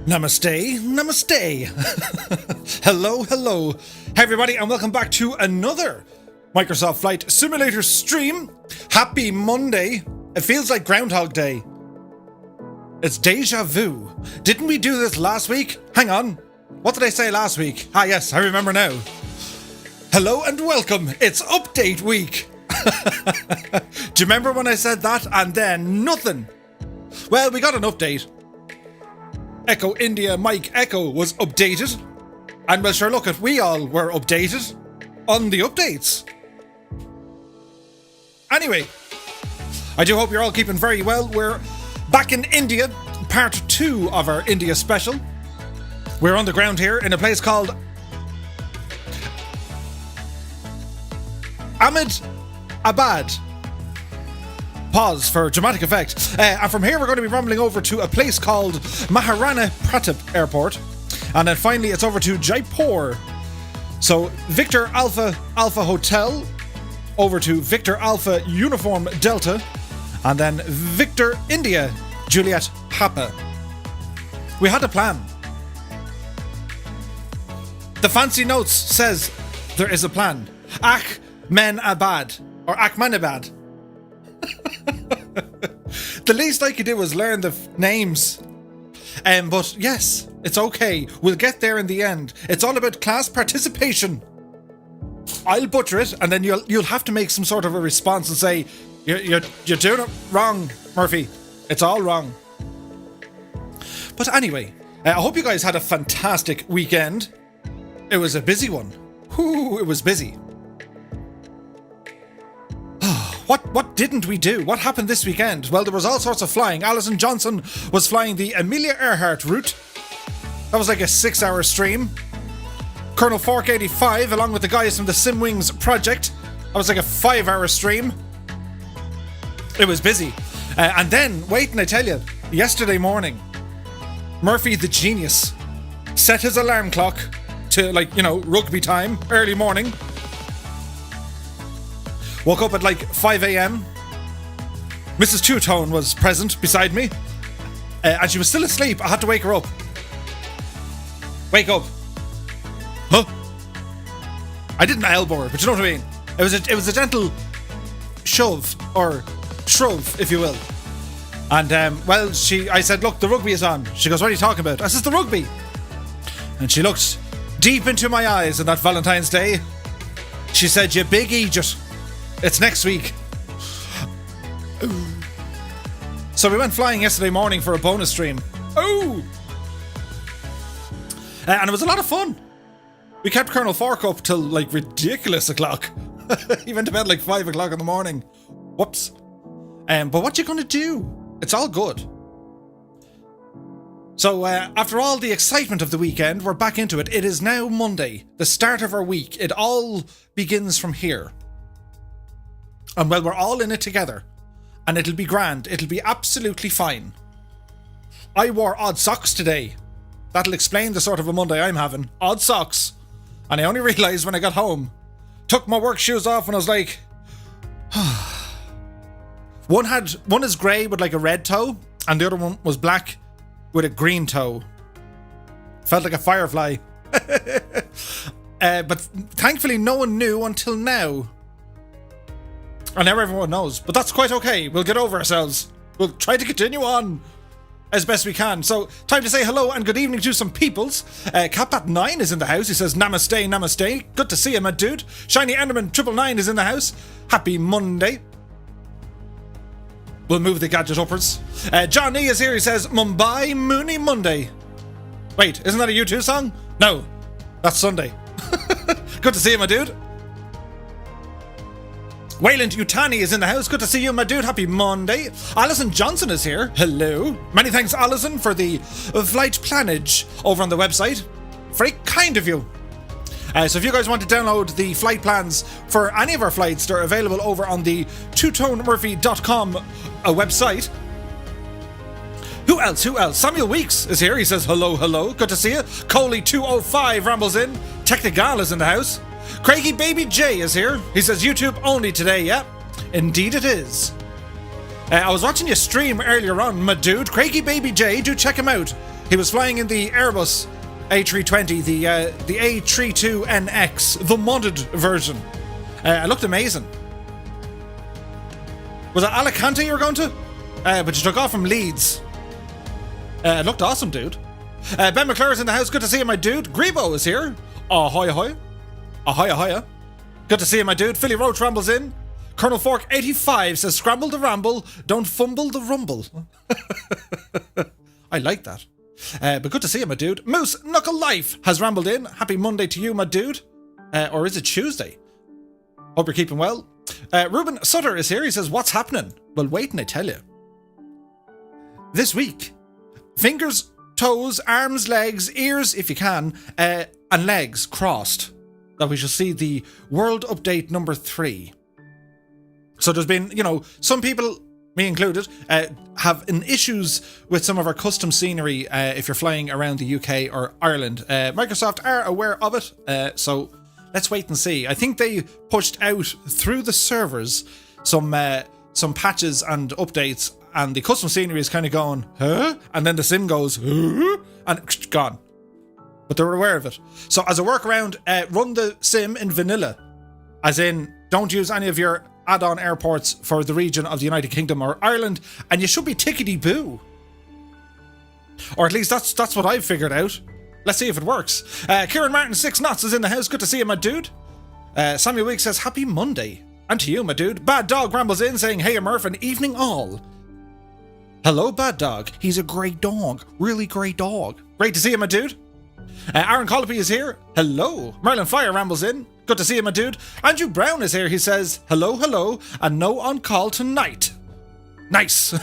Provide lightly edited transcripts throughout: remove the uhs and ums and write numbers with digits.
Namaste, namaste. Hello, hello. Hey everybody, and welcome back to another Microsoft Flight Simulator stream. Happy Monday. It feels like Groundhog Day. It's deja vu. Didn't we do this last week? Hang on. What did I say last week? Ah yes, I remember now. Hello and welcome. It's update week. Do you remember when I said that and then nothing? Well, we got an update. Echo India Mike Echo was updated. And well, sure, look, we all were updated on the updates. Anyway, I do hope you're all keeping very well. We're back in India, part 2 of our India special. We're on the ground here in a place called Ahmedabad. Pause for dramatic effect. And from here we're going to be rumbling over to a place called Maharana Pratap Airport. And then finally it's over to Jaipur. So Victor Alpha Hotel, over to Victor Alpha Uniform Delta, and then Victor India Juliet Papa. We had a plan. The fancy notes says there is a plan. Ahmedabad or Ahmedabad. The least I could do was learn the names. But yes, it's okay. We'll get there in the end. It's all about class participation. I'll butcher it, and then you'll have to make some sort of a response and say, you're doing it wrong, Murphy. It's all wrong. But anyway, I hope you guys had a fantastic weekend. It was a busy one. Whew, it was busy. What didn't we do? What happened this weekend? Well, there was all sorts of flying. Alison Johnson was flying the Amelia Earhart route. That was like a 6-hour stream. Colonel Fork 85, along with the guys from the Simwings project. That was like a 5-hour stream. It was busy. And then, wait and I tell you, yesterday morning, Murphy the genius set his alarm clock to, like, you know, rugby time, early morning. Woke up at like 5 a.m. Mrs. Two-Tone was present beside me. And she was still asleep. I had to wake her up. Wake up. Huh? I didn't elbow her, but you know what I mean. It was a gentle shove, or shrove, if you will. And well, I said, look, the rugby is on. She goes, what are you talking about? I says, the rugby. And she looked deep into my eyes on that Valentine's Day. She said, you big idiot. It's next week. So we went flying yesterday morning for a bonus stream. Oh! And it was a lot of fun. We kept Colonel Fork up till like ridiculous o'clock. He went to bed like 5 o'clock in the morning. Whoops. But what you gonna do? It's all good. So after all the excitement of the weekend, we're back into it. It is now Monday, the start of our week. It all begins from here. And well, we're all in it together. And it'll be grand. It'll be absolutely fine. I wore odd socks today. That'll explain the sort of a Monday I'm having. Odd socks. And I only realised when I got home. Took my work shoes off and I was like... One is grey with like a red toe. And the other one was black with a green toe. Felt like a firefly. But thankfully no one knew until now. And now everyone knows. But that's quite okay. We'll get over ourselves. We'll try to continue on as best we can. So, time to say hello and good evening to some peoples. Catbat9 is in the house. He says, namaste, namaste. Good to see you, my dude. Shiny Enderman 999 is in the house. Happy Monday. We'll move the gadget uppers. John E is here. He says, Mumbai Mooney Monday. Wait, isn't that a U2 song? No, that's Sunday. Good to see you, my dude. Wayland Utani is in the house. Good to see you, my dude. Happy Monday. Alison Johnson is here. Hello. Many thanks, Alison, for the flight planage over on the website. Very kind of you. So if you guys want to download the flight plans for any of our flights, they're available over on the twotonemurphy.com website. Who else? Samuel Weeks is here. He says, hello. Good to see you. Coley205 rambles in. Technical is in the house. Craigie Baby J is here. He says YouTube only today, yeah. Indeed it is. I was watching you stream earlier on, my dude. Craigie Baby J, do check him out. He was flying in the Airbus A320, the A32NX, the modded version. It looked amazing. Was it Alicante you were going to? But you took off from Leeds. It looked awesome, dude. Ben McClure is in the house. Good to see you, my dude. Grebo is here. Ahoy. Ahoy. Good to see you, my dude. Philly Roach rambles in. Colonel Fork 85 says, scramble the ramble, don't fumble the rumble. I like that. But good to see you, my dude. Moose Knuckle Life has rambled in. Happy Monday to you, my dude. Or is it Tuesday? Hope you're keeping well. Ruben Sutter is here. He says, what's happening? Well, wait and I tell you. This week, fingers, toes, arms, legs, ears, if you can, and legs crossed, that we shall see the World Update number 3. So there's been, some people, me included, have issues with some of our custom scenery if you're flying around the UK or Ireland. Microsoft are aware of it, so let's wait and see. I think they pushed out through the servers some patches and updates, and the custom scenery is kind of going, huh? And then the sim goes, huh? And gone. But they're aware of it. So as a workaround, run the sim in vanilla. As in, don't use any of your add-on airports for the region of the United Kingdom or Ireland, and you should be tickety-boo. Or at least that's what I've figured out. Let's see if it works. Kieran Martin 6 knots is in the house. Good to see you, my dude. Samuel Weeks says, happy Monday. And to you, my dude. Bad Dog rambles in saying, hey, Murph, and evening all. Hello, Bad Dog. He's a great dog. Really great dog. Great to see you, my dude. Aaron Colopy is here. Hello. Merlin Fire rambles in. Good to see you, my dude. Andrew Brown is here. He says, hello, and no on call tonight. Nice.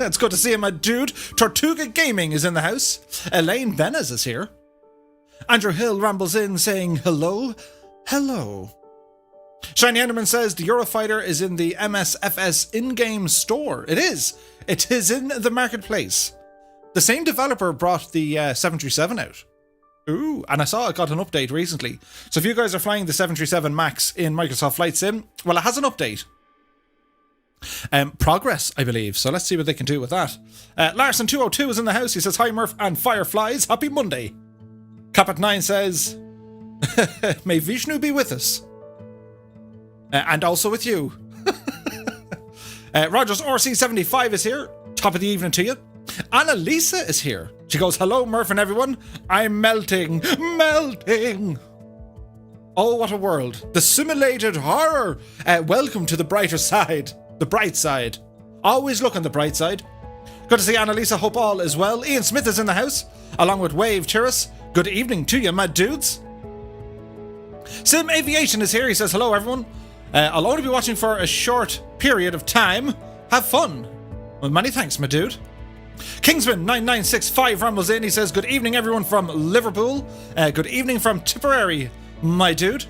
It's good to see you, my dude. Tortuga Gaming is in the house. Elaine Benes is here. Andrew Hill rambles in saying, hello. Shiny Enderman says, the Eurofighter is in the MSFS in-game store. It is. It is in the marketplace. The same developer brought the 737 out. Ooh, and I saw it got an update recently. So if you guys are flying the 737 MAX in Microsoft Flight Sim, well, it has an update. Progress, I believe. So let's see what they can do with that. Larson202 is in the house. He says, hi, Murph and Fireflies. Happy Monday. Capit9 says, may Vishnu be with us. And also with you. Rogers RC75 is here. Top of the evening to you. Annalisa is here. She goes, hello, Murph and everyone. I'm melting. Oh, what a world. The simulated horror. Welcome to the brighter side. The bright side. Always look on the bright side. Good to see Annalisa, hope all is well. Ian Smith is in the house, along with Wave Chiris. Good evening to you, mad dudes. Sim Aviation is here, he says, hello everyone. I'll only be watching for a short period of time. Have fun. Well, many thanks, my dude. Kingsman9965 rambles in, he says, good evening everyone from Liverpool. Good evening from Tipperary, my dude.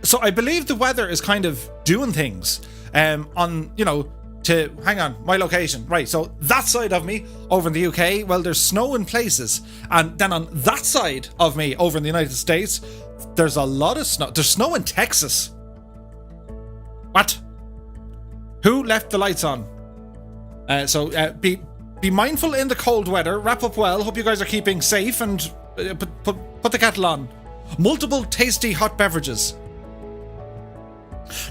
So I believe the weather is kind of doing things on, you know, to, hang on, my location. Right, so that side of me over in the UK, well, there's snow in places. And then on that side of me over in the United States, there's a lot of snow. There's snow in Texas. What? Who left the lights on? Be mindful in the cold weather. Wrap up well. Hope you guys are keeping safe and put the kettle on. Multiple tasty hot beverages.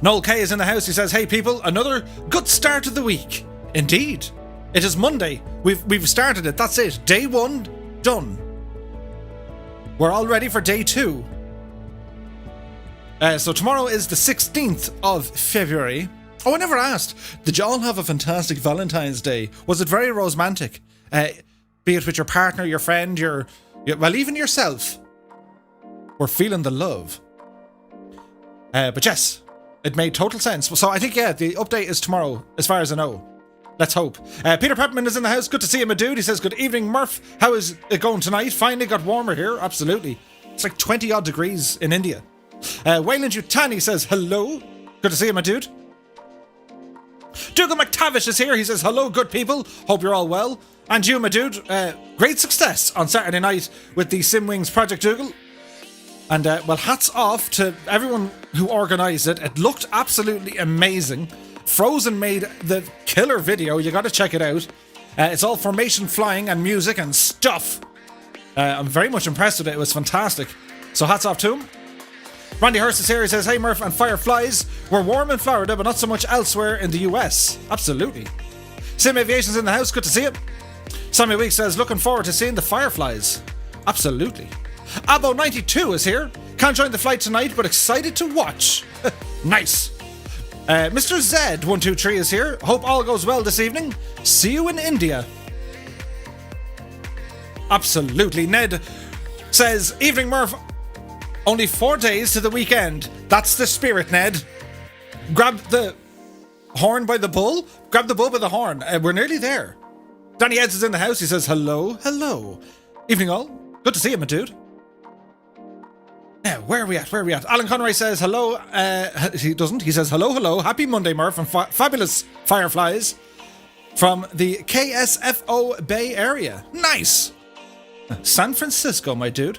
Noel K is in the house. He says, hey people, another good start of the week. Indeed. It is Monday. We've started it. That's it. Day 1 done. We're all ready for day 2. So tomorrow is the 16th of February. Oh, I never asked. Did you all have a fantastic Valentine's Day? Was it very romantic? Be it with your partner, your friend, well, even yourself. We're feeling the love. But yes, it made total sense. So I think, yeah, the update is tomorrow, as far as I know. Let's hope. Peter Pepperman is in the house. Good to see you, my dude. He says, good evening, Murph. How is it going tonight? Finally got warmer here. Absolutely. It's like 20 odd degrees in India. Wayland Utani says, hello. Good to see you, my dude. Dougal McTavish is here. He says, hello, good people. Hope you're all well. And you, my dude, great success on Saturday night with the Simwings Project, Dougal. And, well, hats off to everyone who organised it. It looked absolutely amazing. Frozen made the killer video. You got to check it out. It's all formation flying and music and stuff. I'm very much impressed with it. It was fantastic. So hats off to him. Randy Hurst is here. He says, hey Murph and Fireflies. We're warm in Florida, but not so much elsewhere in the US. Absolutely. Sim Aviation's in the house. Good to see you. Sammy Weeks says, looking forward to seeing the Fireflies. Absolutely. Abo92 is here. Can't join the flight tonight, but excited to watch. Nice. Mr. Z123 is here. Hope all goes well this evening. See you in India. Absolutely. Ned says, evening Murph. Only 4 days to the weekend. That's the spirit, Ned. Grab the horn by the bull. Grab the bull by the horn. We're nearly there. Danny Eds is in the house. He says, hello, hello. Evening all. Good to see you, my dude. Now, where are we at? Alan Conroy says, hello. He doesn't. He says, hello, hello. Happy Monday, Murph, and fabulous Fireflies from the KSFO Bay Area. Nice. San Francisco, my dude.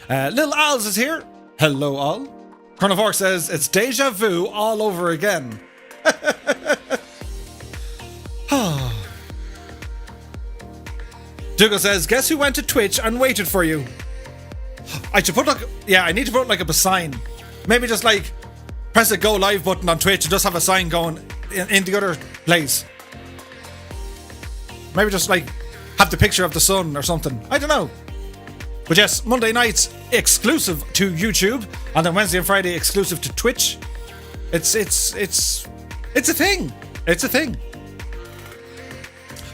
Lil Al's is here. Hello, all. Colonel Fork says, it's deja vu all over again. Dougal says, guess who went to Twitch and waited for you? I should put I need to put like up a sign. Maybe just like press the go live button on Twitch and just have a sign going in the other place. Maybe just like have the picture of the sun or something. I don't know. But yes, Monday nights exclusive to YouTube, and then Wednesday and Friday exclusive to Twitch. It's a thing. It's a thing.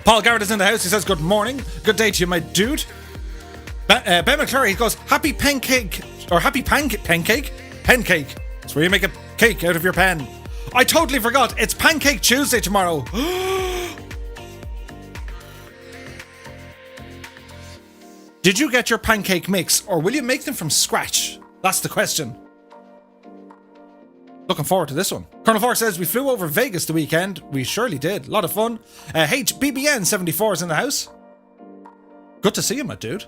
Paul Garrett is in the house. He says, good morning. Good day to you, my dude. Ben McClary, he goes, happy pancake. Or happy pancake? Pancake. It's where you make a cake out of your pen. I totally forgot. It's Pancake Tuesday tomorrow. Did you get your pancake mix, or will you make them from scratch? That's the question. Looking forward to this one. Colonel Fork says, we flew over Vegas the weekend. We surely did. A lot of fun. HBBN74 is in the house. Good to see you, my dude.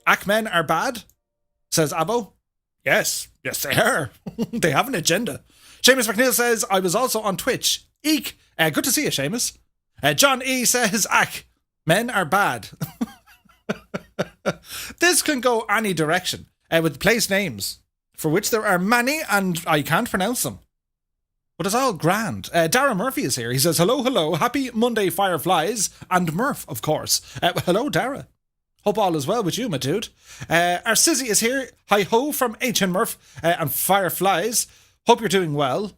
Ackmen are bad, says Abo. Yes, they are. They have an agenda. Seamus McNeil says, I was also on Twitch. Eek. Good to see you, Seamus. John E says, men are bad. This can go any direction with place names, for which there are many and I can't pronounce them. But it's all grand. Dara Murphy is here. He says, hello, hello. Happy Monday, Fireflies. And Murph, of course. Hello, Dara. Hope all is well with you, my dude. Our Sizzy is here. Hi ho from HN Murph and Fireflies. Hope you're doing well.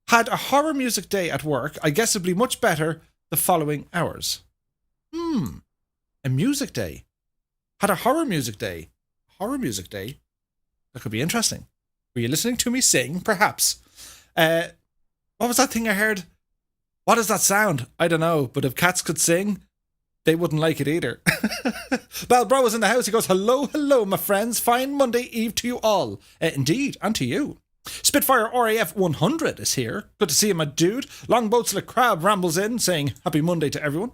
Had a horror music day at work. I guess it'd be much better the following hours. A music day. Had a horror music day. Horror music day? That could be interesting. Were you listening to me sing? Perhaps. What was that thing I heard? What does that sound? I don't know, but if cats could sing, they wouldn't like it either. Balbro is in the house. He goes, hello, hello, my friends. Fine Monday Eve to you all. Indeed, and to you. Spitfire RAF 100 is here. Good to see you, my dude. Longboats like crab rambles in, saying happy Monday to everyone.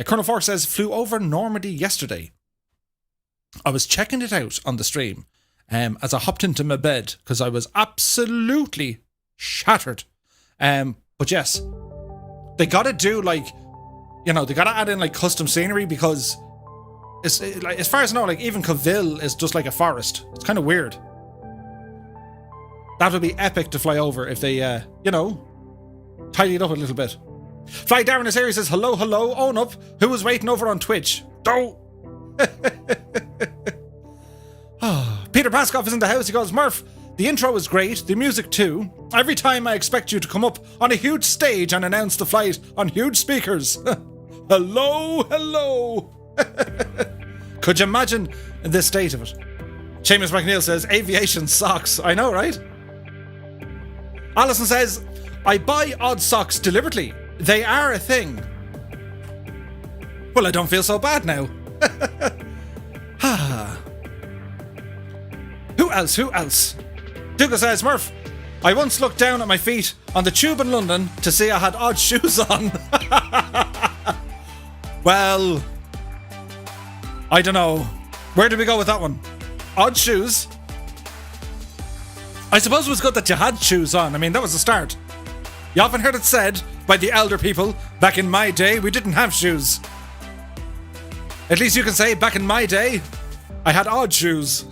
Colonel Fork says, flew over Normandy yesterday. I was checking it out on the stream as I hopped into my bed because I was absolutely shattered. But yes, they got to do they got to add in custom scenery because as far as I know, even Coville is just like a forest. It's kind of weird. That would be epic to fly over if they, tidy it up a little bit. Fly Darren is here. He says, hello, hello, own up. Who was waiting over on Twitch? Oh. Peter Paskoff is in the house. He goes, Murph, the intro is great. The music too. Every time I expect you to come up on a huge stage and announce the flight on huge speakers. Hello, hello. Could you imagine the state of it? Seamus McNeil says, aviation socks. I know, right? Alison says, I buy odd socks deliberately. They are a thing. Well, I don't feel so bad now. Who else? Who else? Dougal says, Murph, I once looked down at my feet on the tube in London to see I had odd shoes on. Well, I don't know. Where did we go with that one? Odd shoes? I suppose it was good that you had shoes on. I mean, that was the start. You often heard it said by the elder people, back in my day, we didn't have shoes. At least you can say, back in my day, I had odd shoes.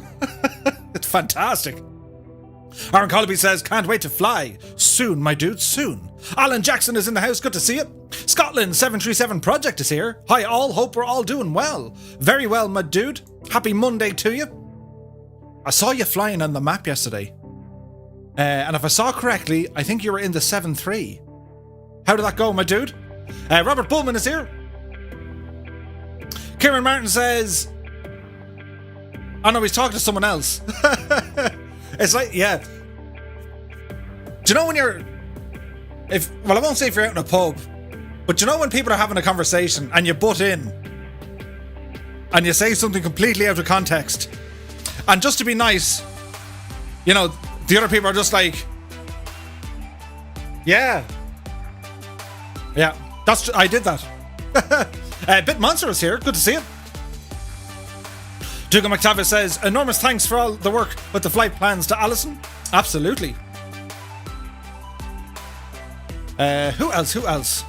It's fantastic. Aaron Colby says, can't wait to fly. Soon, my dude, soon. Alan Jackson is in the house. Good to see you. Scotland 737 Project is here. Hi all, hope we're all doing well. Very well, my dude. Happy Monday to you. I saw you flying on the map yesterday. And if I saw correctly, I think you were in the 7-3. How did that go, my dude? Robert Bullman is here. Kieran Martin says... Oh no, he's talking to someone else. It's like, yeah. Do you know when you're... Well, I won't say if you're out in a pub, but do you know when people are having a conversation and you butt in and you say something completely out of context, and just to be nice, the other people are just like, yeah, I did that. Bit Monster is here. Good to see you. Dougal McTavish says, enormous thanks for all the work with the flight plans to Alison. Absolutely. Who else?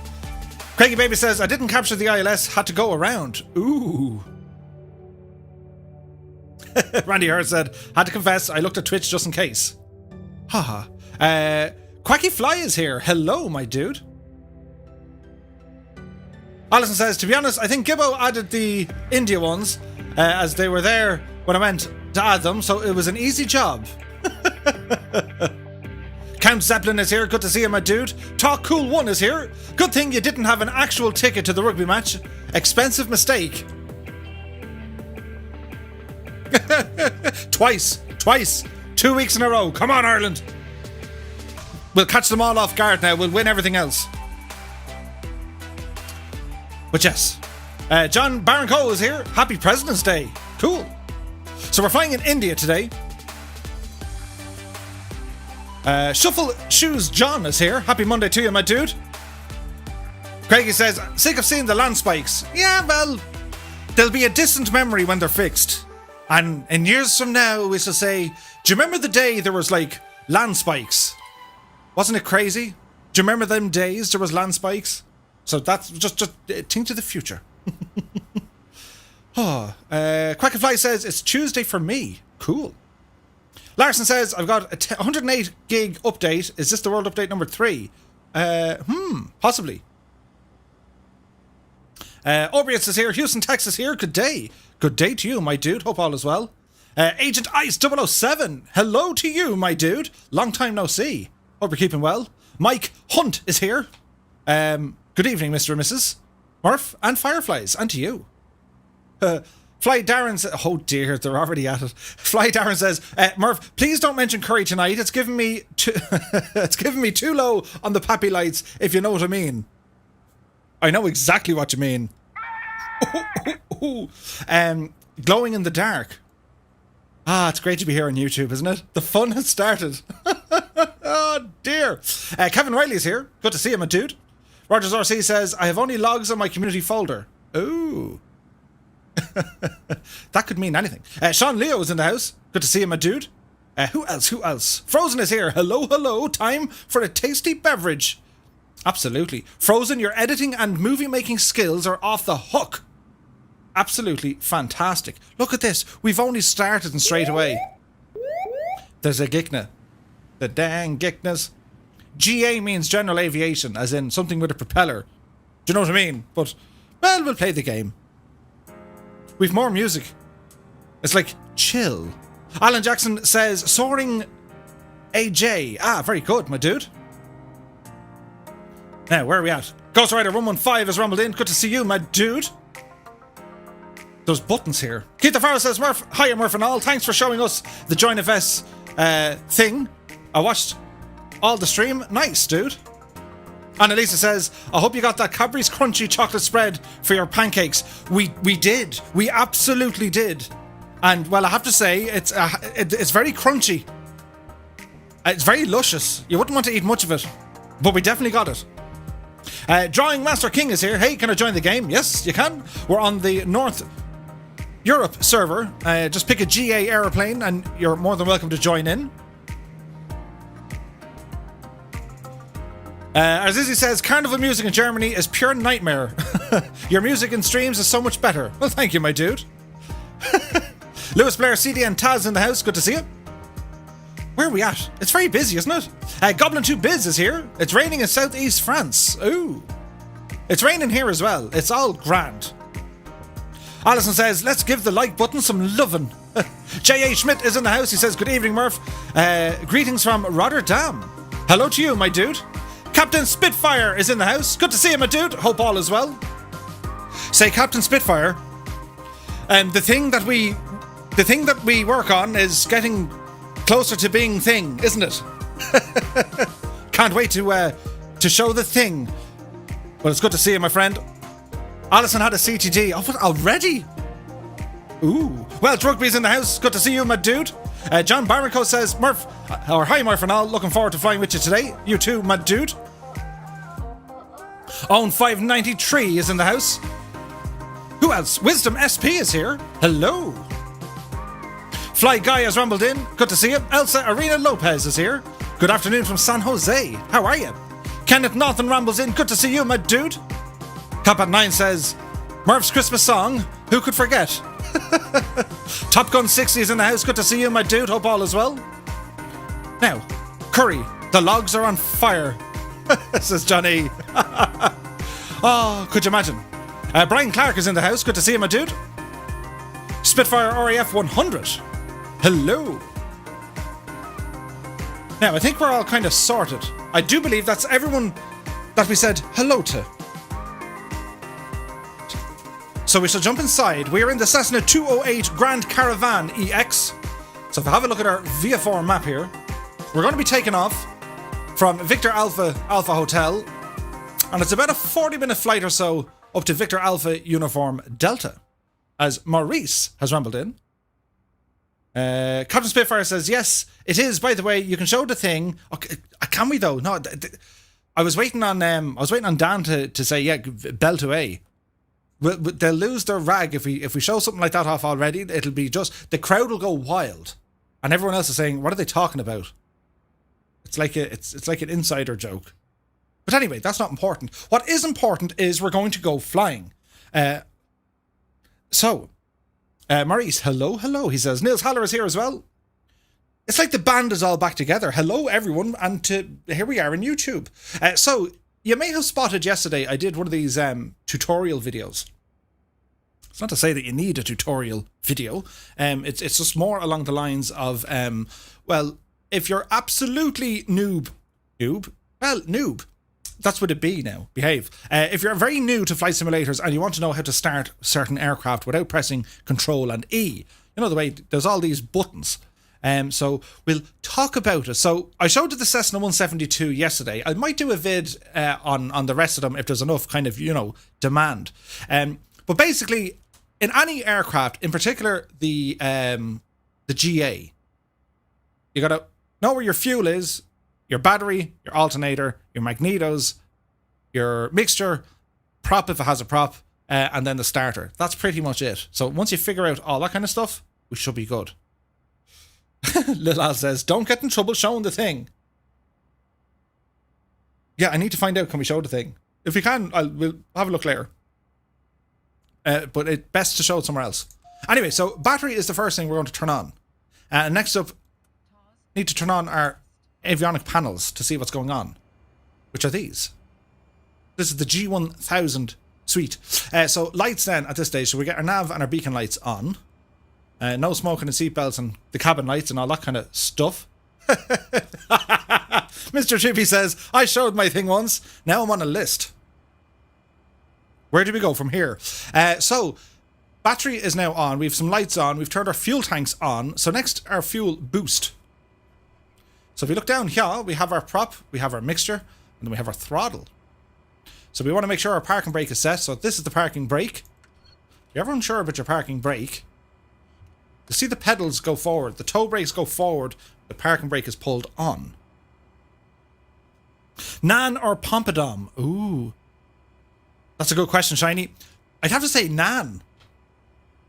Craigie Baby says, I didn't capture the ILS, had to go around. Ooh. Randy Hurd said, had to confess, I looked at Twitch just in case. Haha. Quacky Fly is here. Hello, my dude. Alison says, to be honest, I think Gibbo added the India ones as they were there when I went to add them, so it was an easy job. Count Zeppelin is here. Good to see you, my dude. Talk Cool 1 is here. Good thing you didn't have an actual ticket to the rugby match. Expensive mistake. Twice. 2 weeks in a row. Come on, Ireland. We'll catch them all off guard now. We'll win everything else. But yes. John Baron Cole is here. Happy President's Day. Cool. So we're flying in India today. Shuffle Shoes John is here. Happy Monday to you, my dude. Craigie says, sick of seeing the land spikes. Yeah, well, they'll be a distant memory when they're fixed. And in years from now, we shall say, do you remember the day there was land spikes? Wasn't it crazy? Do you remember them days there was land spikes? So that's just think to the future. Quackenfly says, it's Tuesday for me. Cool. Larson says, I've got a 108 gig update. Is this the world update number 3? Possibly. Aubrius is here. Houston, Texas here. Good day. Good day to you, my dude. Hope all is well. Agent Ice 007. Hello to you, my dude. Long time no see. Hope you're keeping well. Mike Hunt is here. Good evening, Mr. and Mrs. Murph and Fireflies, and to you. Fly Darren says, oh dear, they're already at it. Fly Darren says, Murph, please don't mention curry tonight. It's giving me too low on the pappy lights, if you know what I mean. I know exactly what you mean. Glowing in the dark. Ah, it's great to be here on YouTube, isn't it? The fun has started. Oh dear. Kevin Riley is here. Good to see you, my dude. Rogers RC says, I have only logs on my community folder. Ooh. That could mean anything. Sean Leo is in the house. Good to see you, my dude. Who else? Frozen is here. Hello. Time for a tasty beverage. Absolutely. Frozen, your editing and movie making skills are off the hook. Absolutely fantastic. Look at this. We've only started and straight away. There's a Gikna. The dang Giknas. GA means general aviation, as in something with a propeller. Do you know what I mean? But, well, we'll play the game. We've more music. It's like, chill. Alan Jackson says, soaring AJ. Ah, very good, my dude. Now, where are we at? Ghost Rider 115 has rumbled in. Good to see you, my dude. Those buttons here. Keith the Farrow says, Murph, hiya Murph and all. Thanks for showing us the Join FS thing. I watched all the stream. Nice, dude. Annalisa says, I hope you got that Cadbury's crunchy chocolate spread for your pancakes. We did. We absolutely did. And, well, I have to say, it's very crunchy. It's very luscious. You wouldn't want to eat much of it. But we definitely got it. Drawing Master King is here. Hey, can I join the game? Yes, you can. We're on the North Europe server. Just pick a GA aeroplane and you're more than welcome to join in. Azizi says, Carnival music in Germany is pure nightmare. Your music in streams is so much better. Well, thank you, my dude. Lewis Blair, CD and Taz in the house. Good to see you. Where are we at? It's very busy, isn't it? Goblin 2 Biz is here. It's raining in southeast France. Ooh. It's raining here as well. It's all grand. Alison says, let's give the like button some lovin'. J.A. Schmidt is in the house. He says, good evening, Murph. Greetings from Rotterdam. Hello to you, my dude. Captain Spitfire is in the house. Good to see you, my dude. Hope all is well. Say, Captain Spitfire. The thing that we work on is getting closer to being thing, isn't it? Can't wait to show the thing. But it's good to see you, my friend. Alison had a CTD. Oh, what, already? Ooh. Well, Drugby's in the house. Good to see you, my dude. John Barrico says, Murph, or hi, Murph and all. Looking forward to flying with you today. You too, my dude. Own 593 is in the house. Who else? Wisdom SP is here. Hello. Fly Guy has rumbled in. Good to see you. Elsa Arena Lopez is here. Good afternoon from San Jose. How are you? Kenneth Norton rambles in. Good to see you, my dude. Cap9 says, Murph's Christmas song. Who could forget? Top Gun 60 is in the house. Good to see you, my dude. Hope all is well. Now, Curry, the logs are on fire. Says Johnny. Oh, could you imagine? Brian Clark is in the house. Good to see you, my dude. Spitfire RAF 100. Hello. Now, I think we're all kind of sorted. I do believe that's everyone that we said hello to. So we shall jump inside. We are in the Cessna 208 Grand Caravan EX. So if I have a look at our VFR map here, we're going to be taking off from Victor Alpha Hotel, and it's about a 40-minute flight or so up to Victor Alpha Uniform Delta, as Maurice has rambled in. Captain Spitfire says, yes, it is. By the way, you can show the thing. Okay, can we though? No, I was waiting on Dan to say, yeah, Bell to A. They'll lose their rag if we show something like that off already. It'll be just, the crowd will go wild, and everyone else is saying, what are they talking about? It's like an insider joke. But anyway, that's not important. What is important is we're going to go flying. Maurice, hello. He says, Niels Haller is here as well. It's like the band is all back together. Hello, everyone, and here we are on YouTube. So, you may have spotted yesterday, I did one of these tutorial videos. It's not to say that you need a tutorial video. It's just more along the lines of, well, if you're absolutely noob, Well, noob. That's what it be now. Behave. If you're very new to flight simulators and you want to know how to start certain aircraft without pressing Control and E, you know the way there's all these buttons. So we'll talk about it. So I showed you the Cessna 172 yesterday. I might do a vid on the rest of them if there's enough kind of, demand. But basically, in any aircraft, in particular the GA, you got to know where your fuel is, your battery, your alternator, your magnetos, your mixture, prop if it has a prop, and then the starter. That's pretty much it. So once you figure out all that kind of stuff, we should be good. Lil Al says, don't get in trouble showing the thing. Yeah, I need to find out, can we show the thing? If we can, we'll have a look later. But it's best to show it somewhere else. Anyway, so battery is the first thing we're going to turn on. Next up, need to turn on our avionic panels to see what's going on. Which are these. This is the G1000 suite. So lights then at this stage. So we get our nav and our beacon lights on. No smoking and seatbelts and the cabin lights and all that kind of stuff. Mr. Chippy says, I showed my thing once. Now I'm on a list. Where do we go from here? So, battery is now on. We have some lights on. We've turned our fuel tanks on. So next, our fuel boost. So if you look down here, we have our prop, we have our mixture, and then we have our throttle. So we want to make sure our parking brake is set. So this is the parking brake. If you're ever unsure about your parking brake, you see the pedals go forward, the toe brakes go forward, the parking brake is pulled on. Nan or Pompadom? Ooh. That's a good question, Shiny. I'd have to say Nan.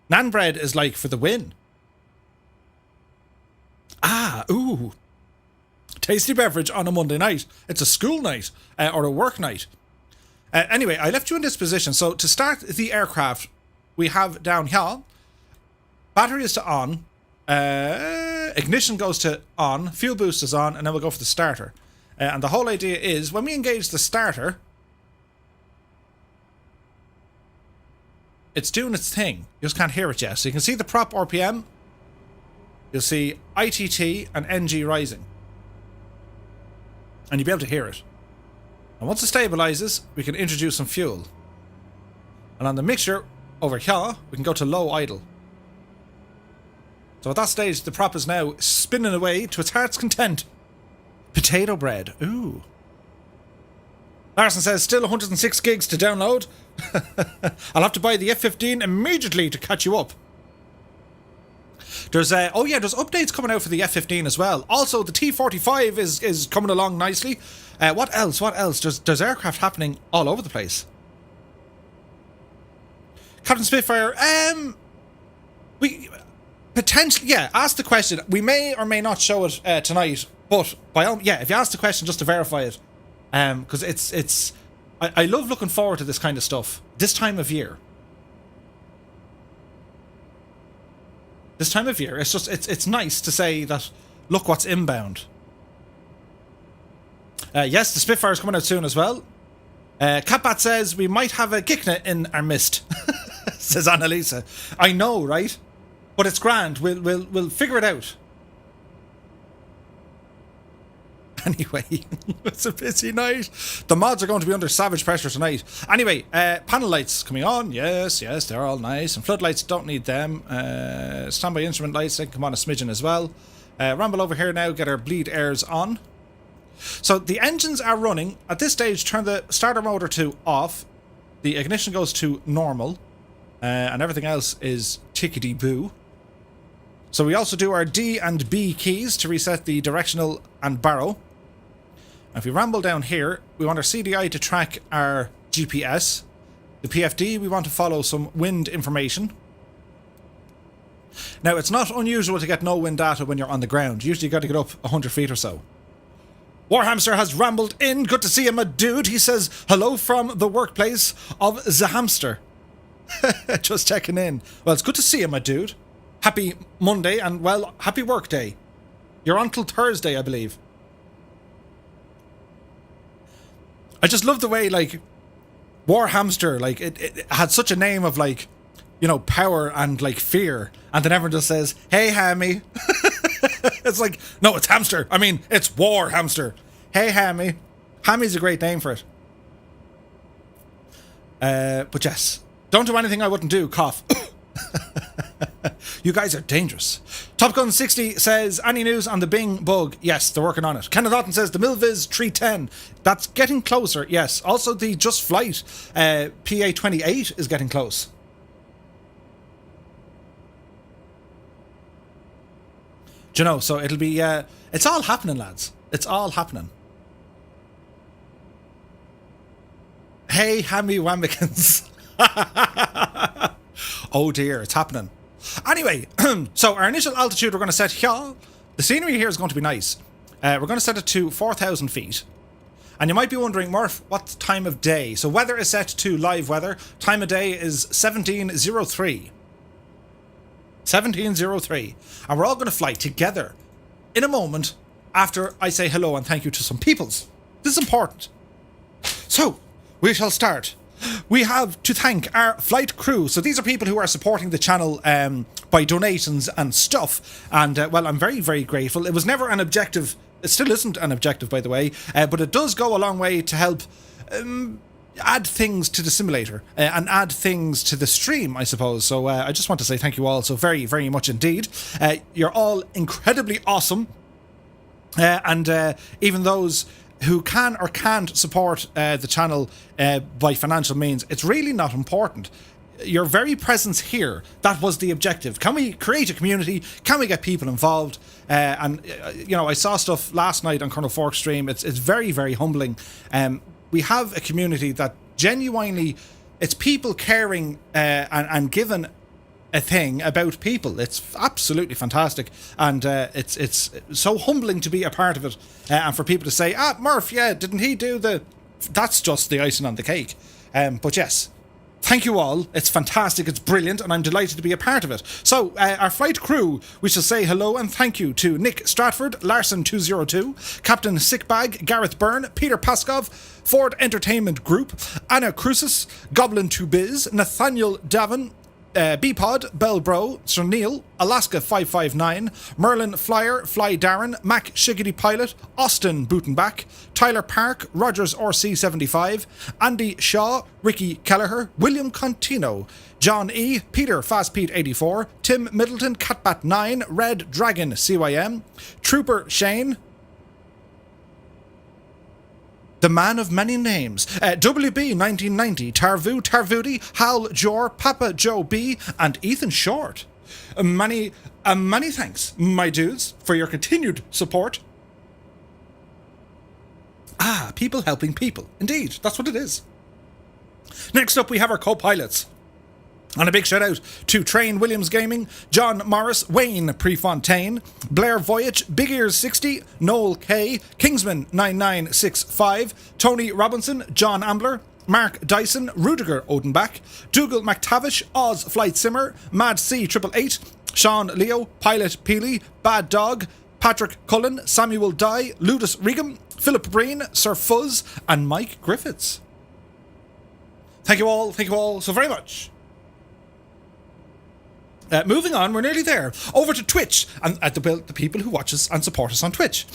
Nan bread is like for the win. Ooh. Tasty beverage on a Monday night. It's a school night or a work night. Anyway, I left you in this position. So to start the aircraft, we have down here, battery is to on, ignition goes to on, fuel boost is on, and then we'll go for the starter. And the whole idea is when we engage the starter, it's doing its thing. You just can't hear it yet. So you can see the prop RPM. You'll see ITT and NG rising. And you'll be able to hear it. And once it stabilizes, we can introduce some fuel. And on the mixture, over here, we can go to low idle. So at that stage, the prop is now spinning away to its heart's content. Potato bread. Ooh. Larson says, still 106 gigs to download. I'll have to buy the F-15 immediately to catch you up. There's there's updates coming out for the F-15 as well. Also, the T-45 is coming along nicely. What else? There's aircraft happening all over the place. Captain Spitfire, we potentially, ask the question. We may or may not show it tonight, but if you ask the question just to verify it, because I love looking forward to this kind of stuff this time of year. This time of year, it's nice to say that, look what's inbound. Yes, the Spitfire is coming out soon as well. Catbat says we might have a Gikna in our midst, says Annalisa. I know, right? But it's grand. We'll figure it out. Anyway, it's a busy night. The mods are going to be under savage pressure tonight. Anyway, panel lights coming on. Yes, they're all nice. And floodlights, don't need them. Standby instrument lights, they can come on a smidgen as well. Ramble over here now, get our bleed airs on. So the engines are running. At this stage, turn the starter motor to off. The ignition goes to normal. And everything else is tickety-boo. So we also do our D and B keys to reset the directional and barrow. If we ramble down here, we want our CDI to track our GPS. The PFD, we want to follow some wind information. Now, it's not unusual to get no wind data when you're on the ground. Usually you got to get up 100 feet or so. Warhamster has rambled in. Good to see him, a dude. He says, hello from the workplace of the hamster. Just checking in. Well, it's good to see him, a dude. Happy Monday and, well, happy work day. You're on till Thursday, I believe. I just love the way, like, Warhamster, like, it had such a name of, like, you know, power and, like, fear. And then everyone just says, hey, Hammy. It's like, no, it's hamster. I mean, it's Warhamster. Hey, Hammy. Hammy's a great name for it. But yes, don't do anything I wouldn't do, cough. You guys are dangerous. Top Gun 60 says, any news on the Bing bug? Yes, they're working on it. Kenneth Otten says, the Milviz 310. That's getting closer, yes. Also, the Just Flight PA28 is getting close. Do you know, so it'll be, it's all happening, lads. It's all happening. Hey, Hammy Wambikins. Oh dear, it's happening. Anyway, so our initial altitude we're going to set here. The scenery here is going to be nice. We're going to set it to 4,000 feet. And you might be wondering, Murph, what time of day? So weather is set to live weather. Time of day is 17:03. 17:03. And we're all going to fly together in a moment after I say hello and thank you to some peoples. This is important. So, we shall start. We have to thank our flight crew. So these are people who are supporting the channel by donations and stuff. And, well, I'm very, very grateful. It was never an objective. It still isn't an objective, by the way. But it does go a long way to help add things to the simulator and add things to the stream, I suppose. So I just want to say thank you all so very, very much indeed. You're all incredibly awesome. And even those who can or can't support the channel by financial means, it's really not important. Your very presence here, that was the objective. Can we create a community? Can we get people involved? And, you know, I saw stuff last night on Colonel Fork's stream. It's very, very humbling. We have a community that genuinely, it's people caring and giving a thing about people. It's absolutely fantastic, and it's so humbling to be a part of it, and for people to say, Murph, yeah, didn't he do the... That's just the icing on the cake. But yes, thank you all. It's fantastic, it's brilliant, and I'm delighted to be a part of it. So, our flight crew, we shall say hello and thank you to Nick Stratford, Larson202, Captain Sickbag, Gareth Byrne, Peter Paskov, Ford Entertainment Group, Anna Crucis, Goblin2Biz, Nathaniel Davin, B-Pod, Bellbro, Sir Neil, Alaska 559, Merlin Flyer, Fly Darren, Mac Shiggity Pilot, Austin Bootenbach, Tyler Park, Rogers RC75, Andy Shaw, Ricky Kelleher, William Contino, John E, Peter Fast Pete 84, Tim Middleton, Catbat 9, Red Dragon CYM, Trooper Shane, the man of many names, WB 1990, Tarvu Tarvudi, Hal Jor, Papa Joe B, and Ethan Short. Many thanks, my dudes, for your continued support. People helping people. Indeed, that's what it is. Next up, we have our co-pilots. And a big shout out to Train Williams Gaming, John Morris, Wayne Prefontaine, Blair Voyage, Big Ears 60, Noel K, Kingsman 9965, Tony Robinson, John Ambler, Mark Dyson, Rudiger Odenbach, Dougal McTavish, Oz Flight Simmer, Mad C 888, Sean Leo, Pilot Peely, Bad Dog, Patrick Cullen, Samuel Dye, Ludus Regum, Philip Breen, Sir Fuzz, and Mike Griffiths. Thank you all so very much. Moving on, we're nearly there. Over to Twitch, and the people who watch us and support us on Twitch.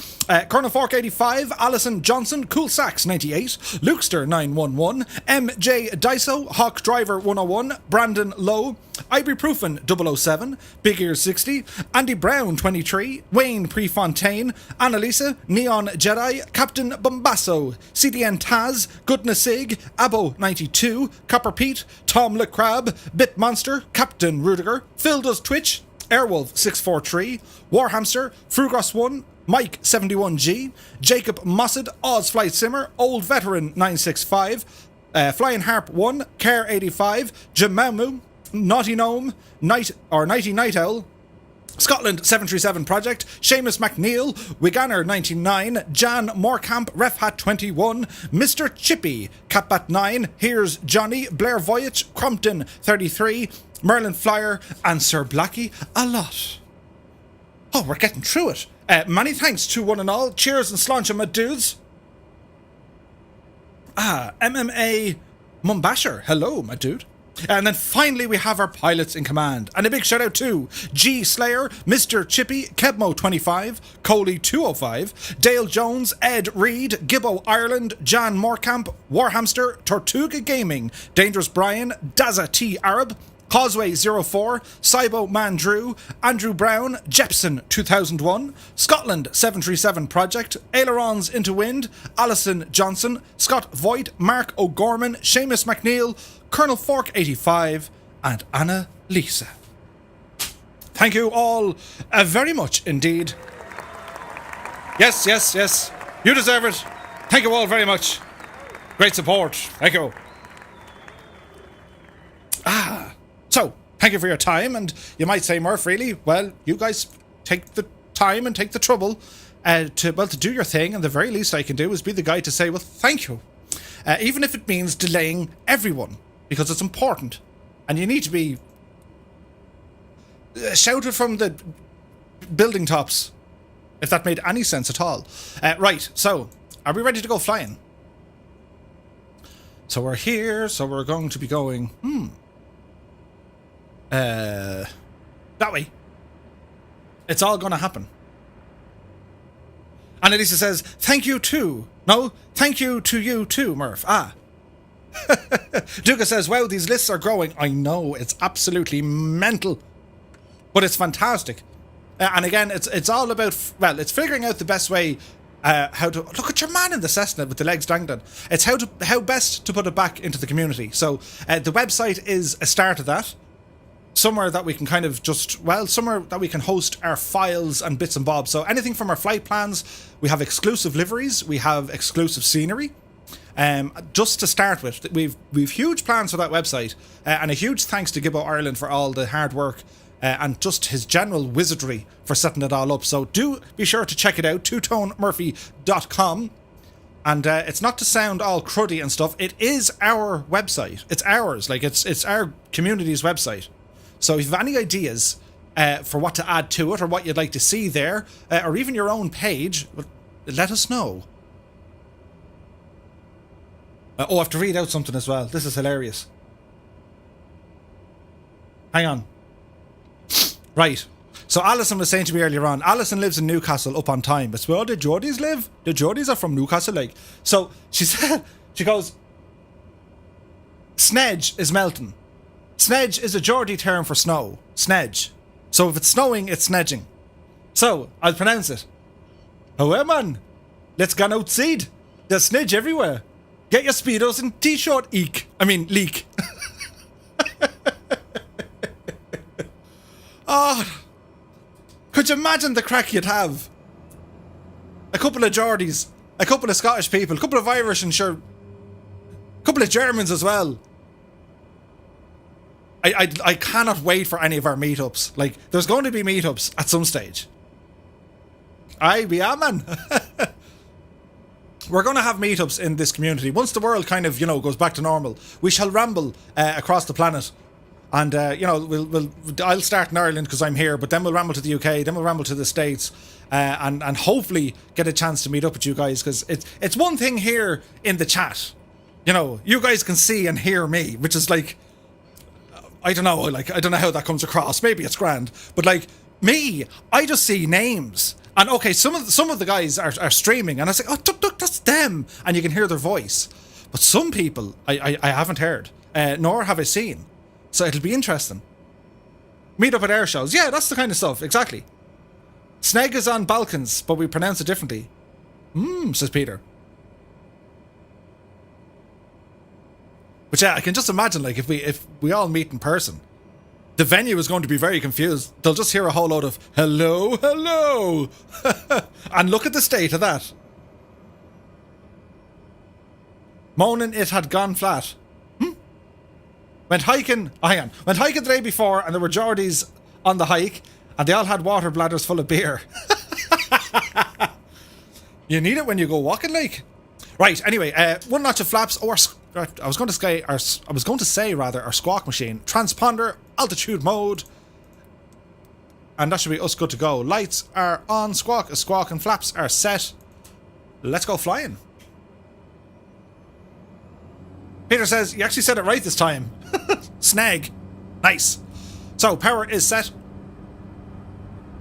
Colonel Fork 85, Alison Johnson, Cool Sax 98, Lukester 911, MJ Daiso, Hawk Driver 101, Brandon Lowe, Ibuprofen 007, Big Ear 60, Andy Brown 23, Wayne Prefontaine, Annalisa, Neon Jedi, Captain Bombasso, CDN Taz, Goodness Sig, Abo 92, Copper Pete, Tom LeCrab, Bit Monster, Captain Rudiger, Phil Does Twitch, Airwolf 643, Warhamster, Frugos 1, Mike 71G, Jacob Mossad, Oz Flight Simmer, Old Veteran 965, Flying Harp 1, Care 85, Jamamu, Naughty Gnome, Nighty Night Owl, Scotland 737 Project, Seamus McNeil, Wiganner 99, Jan Morecamp, Refhat 21, Mr. Chippy, Catbat 9, Here's Johnny, Blair Voyage, Crompton 33, Merlin Flyer, and Sir Blackie a lot. Oh, we're getting through it. Many thanks to one and all. Cheers and sláinte, my dudes. MMA Mumbasher. Hello, my dude. And then finally we have our pilots in command. And a big shout out to G Slayer, Mr. Chippy, Kebmo25, Coley205, Dale Jones, Ed Reed, Gibbo Ireland, Jan Morecamp, Warhamster, Tortuga Gaming, Dangerous Brian, Daza T Arab, Causeway04, Cybo Man Drew, Andrew Brown, Jepson 2001, Scotland 737 Project, Ailerons into Wind, Alison Johnson, Scott Voigt, Mark O'Gorman, Seamus McNeil, Colonel Fork 85, and Anna Lisa. Thank you all very much indeed. Yes, yes, yes. You deserve it. Thank you all very much. Great support. Thank you. So, thank you for your time, and you might say, Murph, really? Well, you guys take the time and take the trouble to do your thing, and the very least I can do is be the guy to say, well, thank you. Even if it means delaying everyone, because it's important, and you need to be shouted from the building tops, if that made any sense at all. Right, so, are we ready to go flying? So we're here, so we're going to be going, that way. It's all gonna happen. And Elisa says, thank you too. No, thank you to you too, Murph. Duca says, wow, these lists are growing. I know, it's absolutely mental. But it's fantastic. And again, it's all about, well, it's figuring out the best way how to... Look at your man in the Cessna with the legs dangling. It's how best to put it back into the community. So the website is a start of that. Somewhere that we can kind of just, well, somewhere that we can host our files and bits and bobs. So anything from our flight plans, we have exclusive liveries, we have exclusive scenery. Just to start with, we've huge plans for that website, and a huge thanks to Gibbo Ireland for all the hard work and just his general wizardry for setting it all up. So do be sure to check it out, twotonemurphy.com. And it's not to sound all cruddy and stuff, it is our website. It's ours, like it's our community's website. So if you have any ideas for what to add to it, or what you'd like to see there, or even your own page, let us know. I have to read out something as well. This is hilarious. Hang on. Right. So Alison was saying to me earlier on, Alison lives in Newcastle up on time. But where the Geordies live? The Geordies are from Newcastle, like. So she said, she goes, Snedge is melting. Snedge is a Geordie term for snow. Snedge. So if it's snowing, it's snedging. So, I'll pronounce it. Oh, well, man. Let's go outside. There's snedge everywhere. Get your Speedos and T-shirt leak. Oh, could you imagine the crack you'd have? A couple of Geordies, a couple of Scottish people, a couple of Irish, and sure, a couple of Germans as well. I cannot wait for any of our meetups. Like, there's going to be meetups at some stage. Yeah, man. We're going to have meetups in this community. Once the world kind of, goes back to normal, we shall ramble across the planet. And, I'll start in Ireland because I'm here, but then we'll ramble to the UK, then we'll ramble to the States, and hopefully get a chance to meet up with you guys, because it's one thing here in the chat. You guys can see and hear me, which is like... I don't know, I don't know how that comes across. Maybe it's grand. But like me, I just see names. And okay, some of the guys are streaming, and I say, oh, look, that's them. And you can hear their voice. But some people I haven't heard, nor have I seen. So it'll be interesting. Meet up at air shows. Yeah, that's the kind of stuff, exactly. Sneg is on Balkans, but we pronounce it differently. Says Peter. But yeah, I can just imagine, like, if we all meet in person, the venue is going to be very confused. They'll just hear a whole load of hello, hello. And look at the state of that. Moaning it had gone flat. Went hiking the day before, and there were Geordies on the hike, and they all had water bladders full of beer. You need it when you go walking, like. Right, anyway, one notch of flaps, or I was going to say our squawk machine, transponder, altitude mode, and that should be us good to go. Lights are on, squawk and flaps are set. Let's go flying. Peter says, you actually said it right this time. Snag. Nice. So, power is set.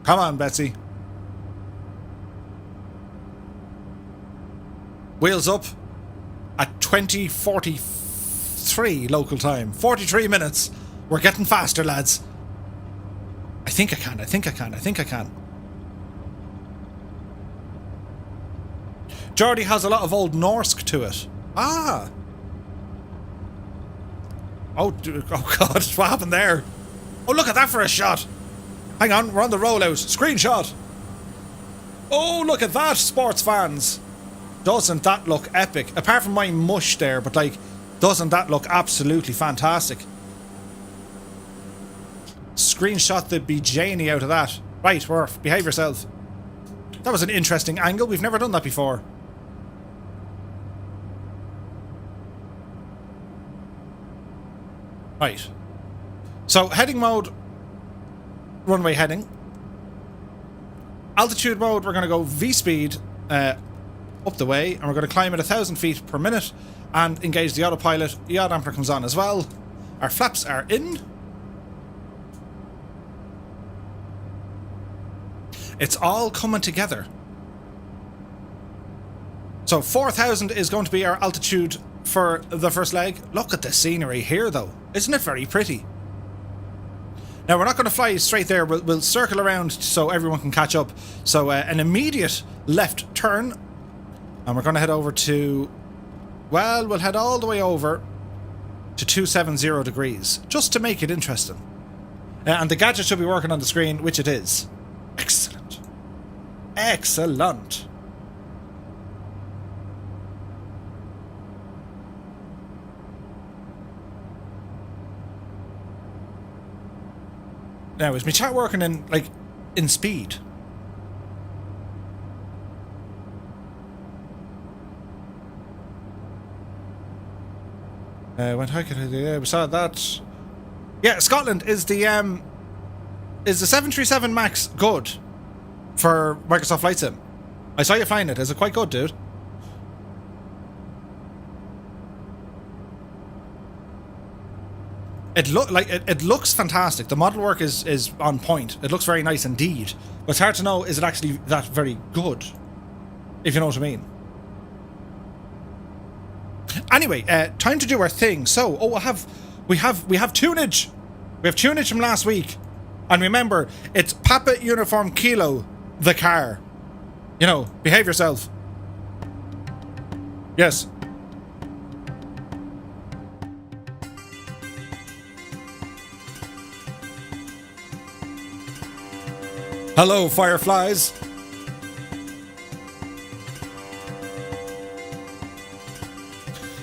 Come on, Betsy. Wheels up at 20:43 local time. 43 minutes. We're getting faster, lads. I think I can. Geordie has a lot of Old Norse to it. Ah. Oh God, what happened there? Oh, look at that for a shot. Hang on, we're on the rollout. Screenshot. Oh, look at that, sports fans. Doesn't that look epic? Apart from my mush there, but like, doesn't that look absolutely fantastic? Screenshot the bejaney out of that. Right, Worf, behave yourself. That was an interesting angle. We've never done that before. Right. So, heading mode, runway heading. Altitude mode, we're going to go V-speed up the way, and we're going to climb at 1,000 feet per minute and engage the autopilot. Yaw damper comes on as well. Our flaps are in. It's all coming together. So 4,000 is going to be our altitude for the first leg. Look at the scenery here, though. Isn't it very pretty? Now, we're not going to fly straight there. We'll circle around so everyone can catch up. So an immediate left turn. And we're going to head over to... Well, we'll head all the way over to 270 degrees. Just to make it interesting. And the gadget should be working on the screen, which it is. Excellent. Excellent. Now, is my chat working in speed? When how could I we saw that. Yeah, Scotland is the 737 Max good for Microsoft Flight Sim? I saw you flying it. Is it quite good, dude? It looks fantastic. The model work is on point. It looks very nice indeed. But it's hard to know, is it actually that very good? If you know what I mean. Anyway, time to do our thing. So, we have tunage. We have tunage from last week. And remember, it's Papa Uniform Kilo, the car. You know, behave yourself. Yes. Hello, fireflies.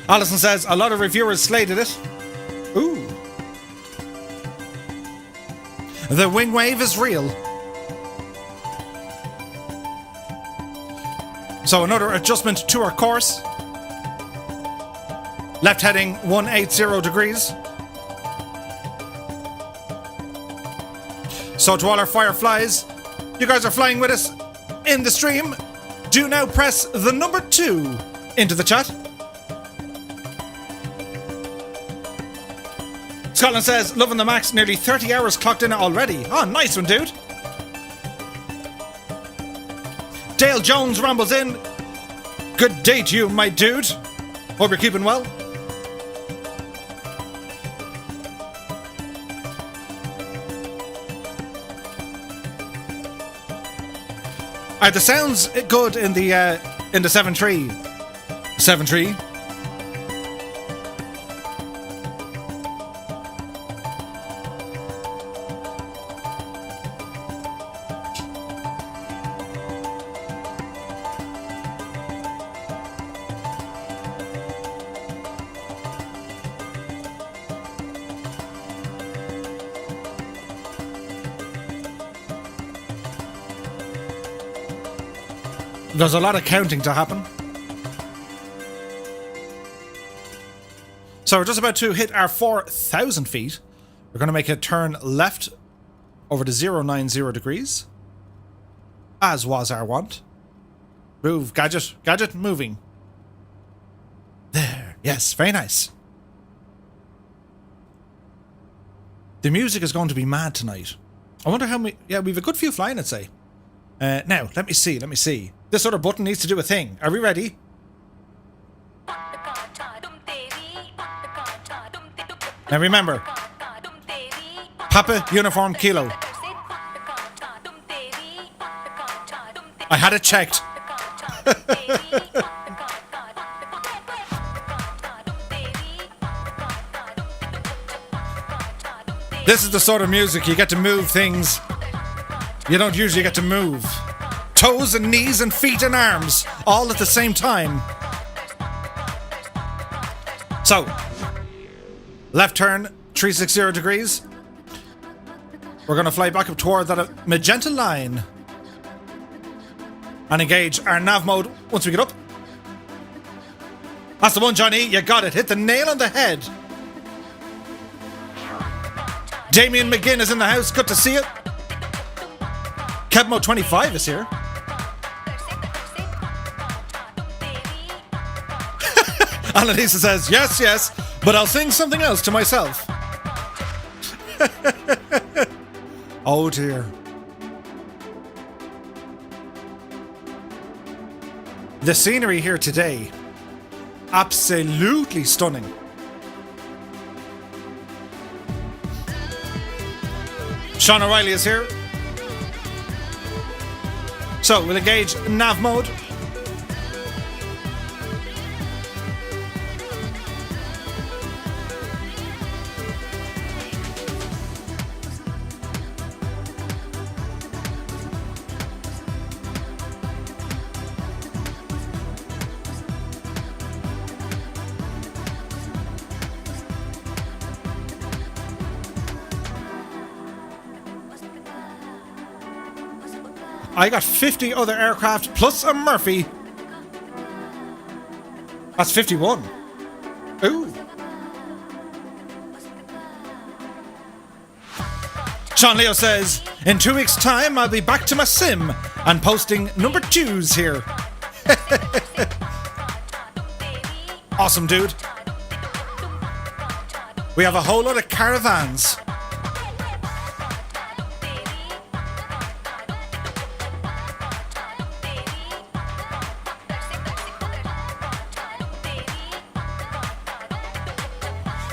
Alison says a lot of reviewers slated it. Ooh. The wing wave is real. So another adjustment to our course. Left heading 180 degrees. So to all our fireflies, you guys are flying with us in the stream. Do now press the number 2 into the chat. Scotland says, loving the Max, nearly 30 hours clocked in it already. Oh, nice one, dude. Dale Jones rambles in. Good day to you, my dude. Hope you're keeping well. Are the sounds good in the 7.3? 7.3? There's a lot of counting to happen. So we're just about to hit our 4,000 feet. We're going to make a turn left over to 090 degrees. As was our want. Move, gadget. Gadget, moving. There. Yes, very nice. The music is going to be mad tonight. I wonder how many... Yeah, we've a good few flying, I'd say. Now, let me see. This other button needs to do a thing. Are we ready? Now remember, Papa Uniform Kilo. I had it checked. This is the sort of music you get to move things you don't usually get to move. Toes and knees and feet and arms, all at the same time. So, left turn, 360 degrees. We're going to fly back up toward that magenta line. And engage our nav mode once we get up. That's the one, Johnny. You got it. Hit the nail on the head. Damien McGinn is in the house. Good to see you. Kebmo25 is here. Annalisa says, yes, but I'll sing something else to myself. Oh dear. The scenery here today, absolutely stunning. Sean O'Reilly is here. So we'll engage nav mode. I got 50 other aircraft plus a Murphy. That's 51. Ooh. Sean Leo says, in 2 weeks' time, I'll be back to my sim and posting number 2s here. Awesome, dude. We have a whole lot of caravans.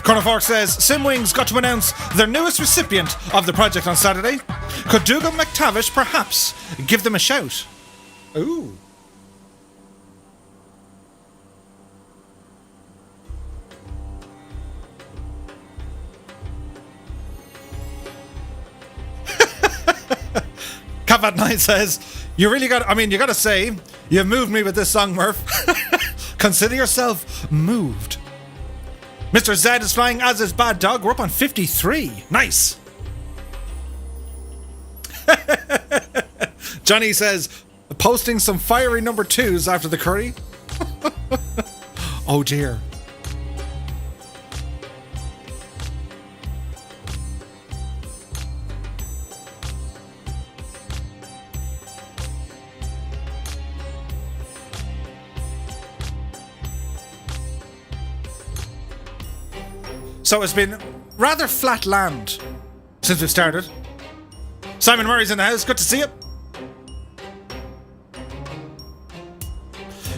Colonel Fork says, Simwings got to announce their newest recipient of the project on Saturday. Could Dougal McTavish perhaps give them a shout? Ooh. Cavat9 says, you gotta say, you've moved me with this song, Murph. Consider yourself moved. Mr. Z is flying as his bad dog. We're up on 53. Nice. Johnny says, posting some fiery number 2s after the curry. Oh dear. So it's been rather flat land since we started. Simon Murray's in the house. Good to see you.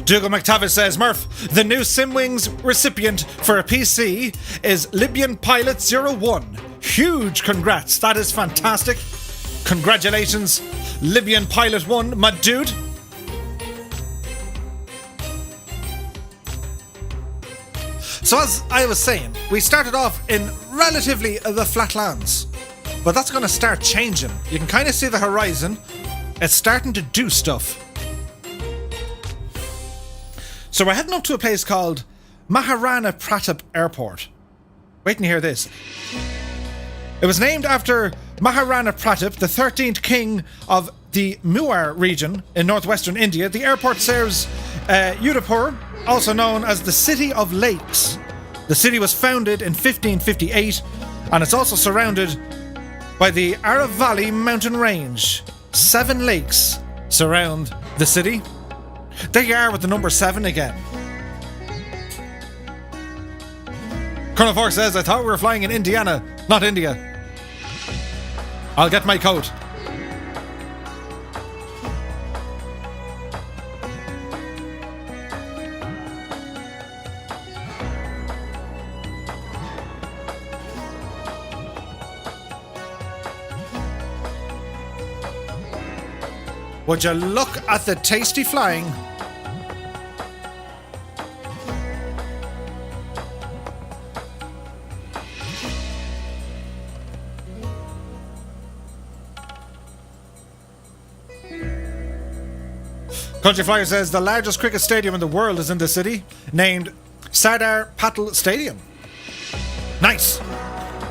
Dougal McTavish says, Murph, the new Simwings recipient for a PC is Libyan Pilot 01. Huge congrats. That is fantastic. Congratulations, Libyan Pilot 1, my dude. So as I was saying, we started off in relatively the flatlands, but that's going to start changing. You can kind of see the horizon. It's starting to do stuff. So we're heading up to a place called Maharana Pratap Airport. Wait and hear this. It was named after Maharana Pratap, the 13th king of the Mewar region in northwestern India. The airport serves UDHAMPUR, also known as the City of Lakes. The city was founded in 1558, and it's also surrounded by the Aravalli mountain range. 7 lakes surround the city. There you are with the number 7 again. Colonel Fork says, I thought we were flying in Indiana, not India. I'll get my coat. Would you look at the tasty flying? Country Flyer says the largest cricket stadium in the world is in the city, named Sardar Patel Stadium. Nice.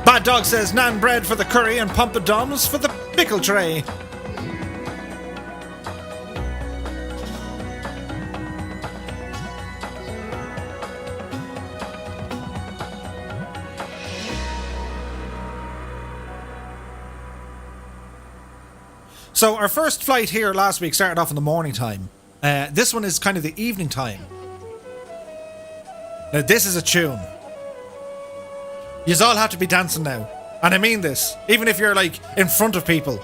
Bad Dog says naan bread for the curry and pompadums for the pickle tray. So our first flight here last week started off in the morning time. This one is kind of the evening time. Now this is a tune. Yous all have to be dancing now. And I mean this, even if you're like in front of people.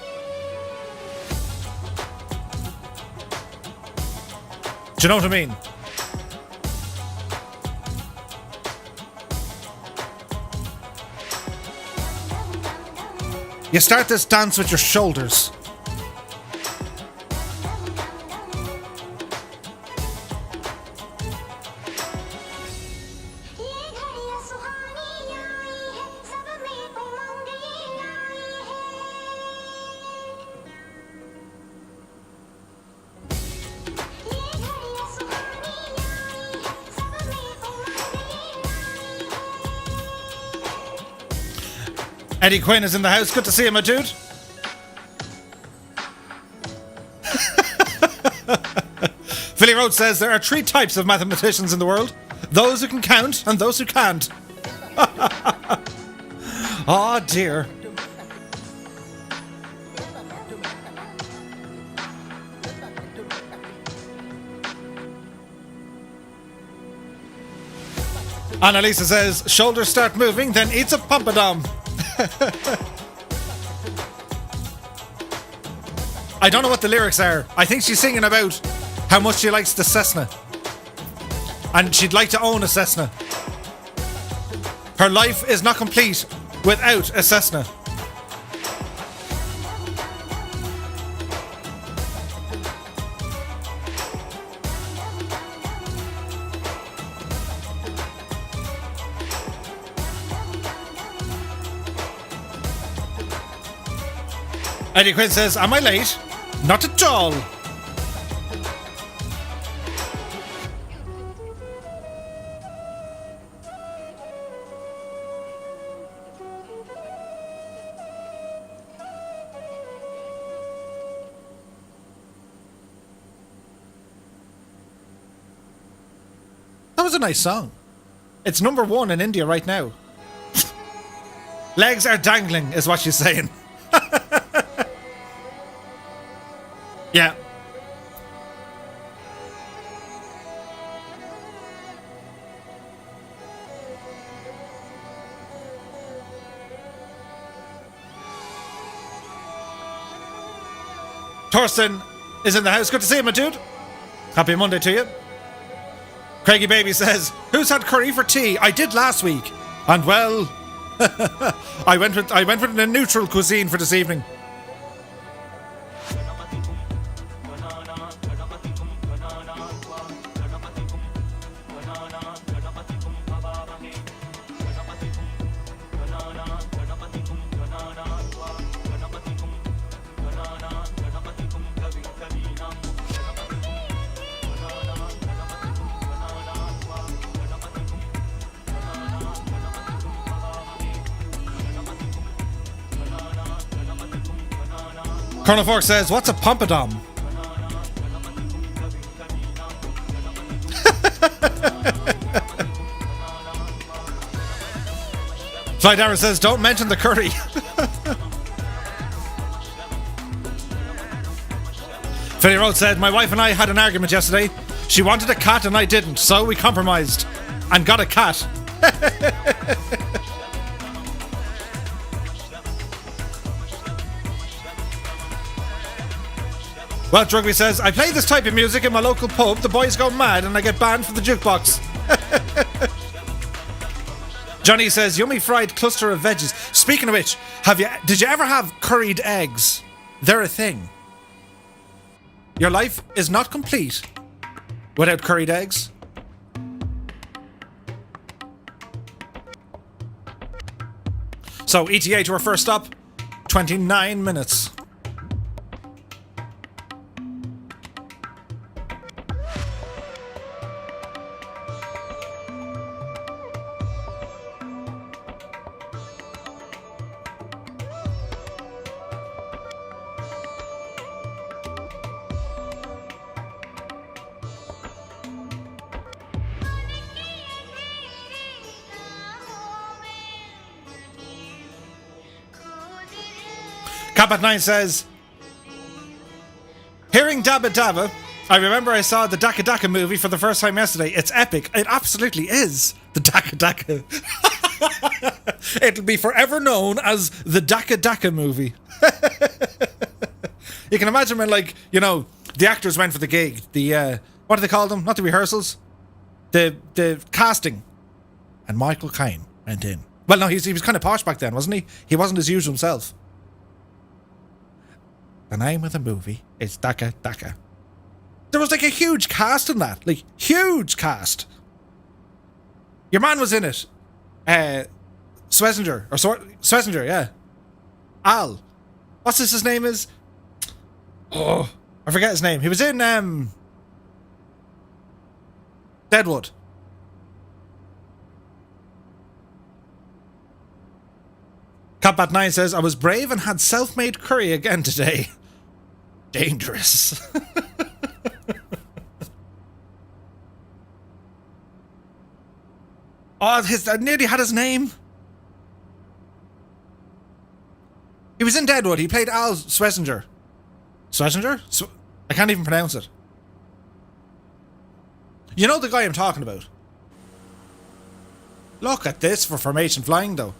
Do you know what I mean? You start this dance with your shoulders. Eddie Quinn is in the house. Good to see you, my dude. Philly Road says there are 3 types of mathematicians in the world. Those who can count and those who can't. Oh dear. Annalisa says shoulders start moving, then eats a pompadom. I don't know what the lyrics are. I think she's singing about how much she likes the Cessna. And she'd like to own a Cessna. Her life is not complete without a Cessna. Eddie Quinn says, am I late? Not at all. That was a nice song. It's #1 in India right now. Legs are dangling, is what she's saying. Yeah. Torsten is in the house. Good to see you, my dude. Happy Monday to you. Craigie Baby says, who's had curry for tea? I did last week. And well, I went with a neutral cuisine for this evening. Colonel Fork says, what's a pompadom? Fly Darren says, don't mention the curry. Philly Road said, my wife and I had an argument yesterday. She wanted a cat and I didn't, so we compromised and got a cat. Well, Drugby says, I play this type of music in my local pub, the boys go mad and I get banned from the jukebox. Johnny says, yummy fried cluster of veggies. Speaking of which, did you ever have curried eggs? They're a thing. Your life is not complete without curried eggs. So, ETA to our first stop, 29 minutes. Cap9 says, hearing Dabba Dabba, I remember I saw the Daka Daka movie for the first time yesterday. It's epic. It absolutely is. The Daka Daka. It'll be forever known as the Daka Daka movie. You can imagine when, like, you know, the actors went for the gig. The, what do they call them? Not the rehearsals. The casting. And Michael Caine went in. Well, no, he was kind of posh back then, wasn't he? He wasn't his usual self. The name of the movie is Daka Daka. There was like a huge cast in that. Like, huge cast. Your man was in it. Swesinger. Swesinger, yeah. Al. What's his name is? Oh, I forget his name. He was in, Deadwood. Catbat9 says, I was brave and had self-made curry again today. Dangerous. Oh, I nearly had his name. He was in Deadwood. He played Al Swesinger. Swesinger? I can't even pronounce it. You know the guy I'm talking about. Look at this for formation flying, though.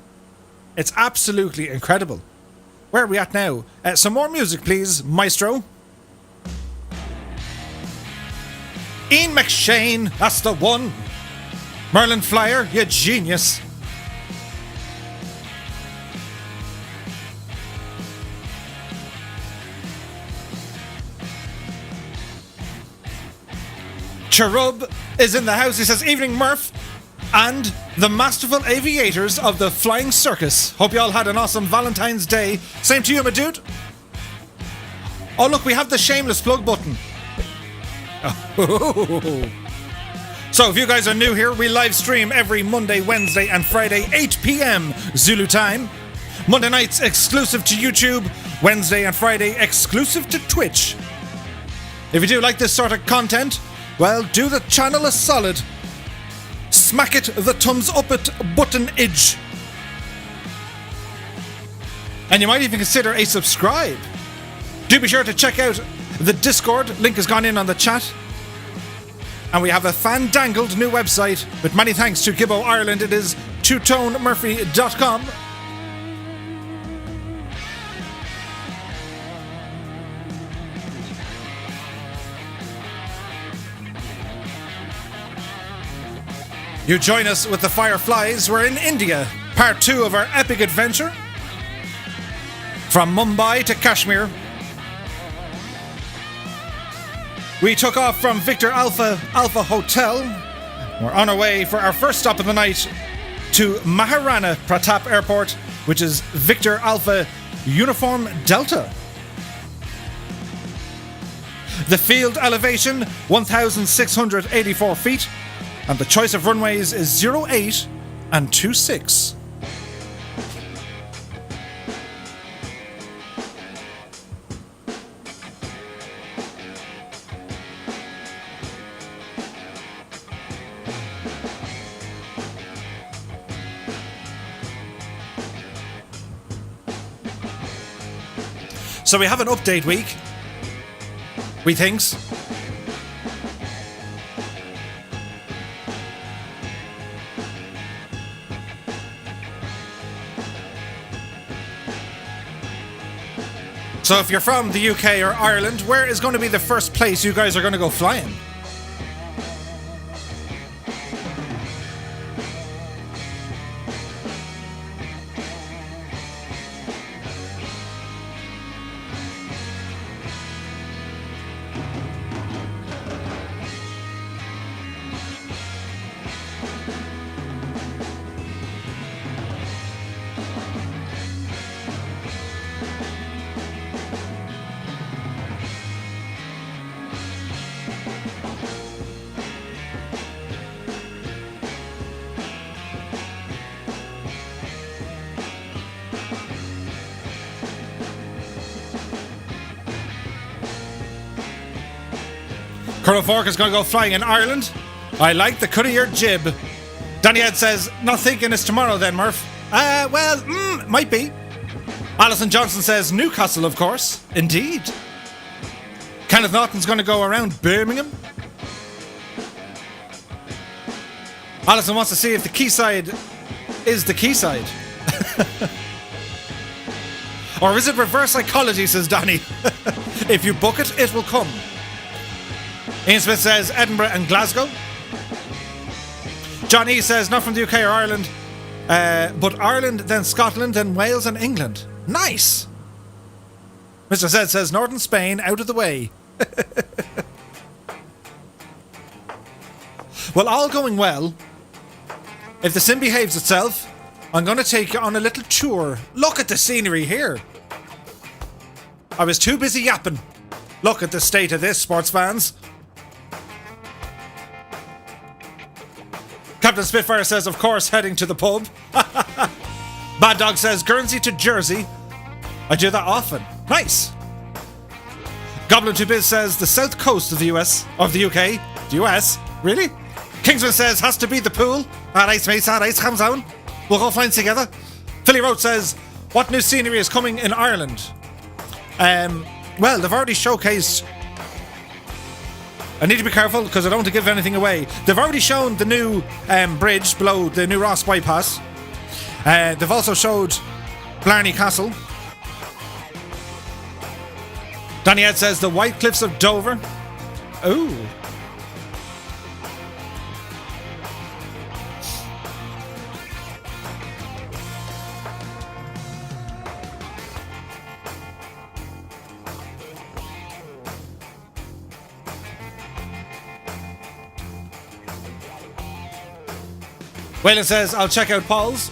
It's absolutely incredible. Where are we at now? Some more music, please, maestro. Ian McShane, that's the one. Merlin Flyer, you genius. Cherub is in the house. He says, evening, Murph. And the masterful aviators of the Flying Circus. Hope you all had an awesome Valentine's Day. Same to you, my dude. Oh, look, we have the shameless plug button. Oh. So, if you guys are new here, we live stream every Monday, Wednesday, and Friday, 8 p.m. Zulu time. Monday nights exclusive to YouTube. Wednesday and Friday exclusive to Twitch. If you do like this sort of content, well, do the channel a solid. Smack it the thumbs up it button edge. And you might even consider a subscribe. Do be sure to check out the Discord. Link has gone in on the chat. And we have a fandangled new website. With many thanks to Gibbo Ireland. It is twotonemurphy.com. You join us with the Fireflies. We're in India. Part 2 of our epic adventure. From Mumbai to Kashmir. We took off from Victor Alpha Hotel. We're on our way for our first stop of the night to Maharana Pratap Airport, which is Victor Alpha Uniform Delta. The field elevation, 1,684 feet. And the choice of runways is 08 and 26. So we have an update week. We thinks. So if you're from the UK or Ireland, where is going to be the first place you guys are going to go flying? Colonel Fork is going to go flying in Ireland. I like the cut of your jib. Danny Ed says, not thinking it's tomorrow then, Murph. Might be. Alison Johnson says, Newcastle, of course. Indeed. Kenneth Norton's going to go around Birmingham. Alison wants to see if the quayside is the quayside. Or is it reverse psychology, says Danny. If you book it, it will come. Ian Smith says Edinburgh and Glasgow. John E says not from the UK or Ireland, but Ireland, then Scotland, then Wales and England. Nice. Mr. Zed says Northern Spain, out of the way. Well, all going well. If the sim behaves itself, I'm going to take you on a little tour. Look at the scenery here. I was too busy yapping. Look at the state of this, sports fans. Captain Spitfire says, of course, heading to the pub. Bad Dog says, Guernsey to Jersey. I do that often. Nice. Goblin 2 Biz says, the south coast of the US, of the UK. The US? Really? Kingsman says, has to be the pool. Alright, mate, alright, comes down. We'll go flying together. Philly Road says, what new scenery is coming in Ireland? Well, they've already showcased... I need to be careful because I don't want to give anything away. They've already shown the new bridge below the new Ross bypass. They've also showed Blarney Castle. Danny Ed says the White Cliffs of Dover. Ooh. Wayland says, I'll check out Paul's.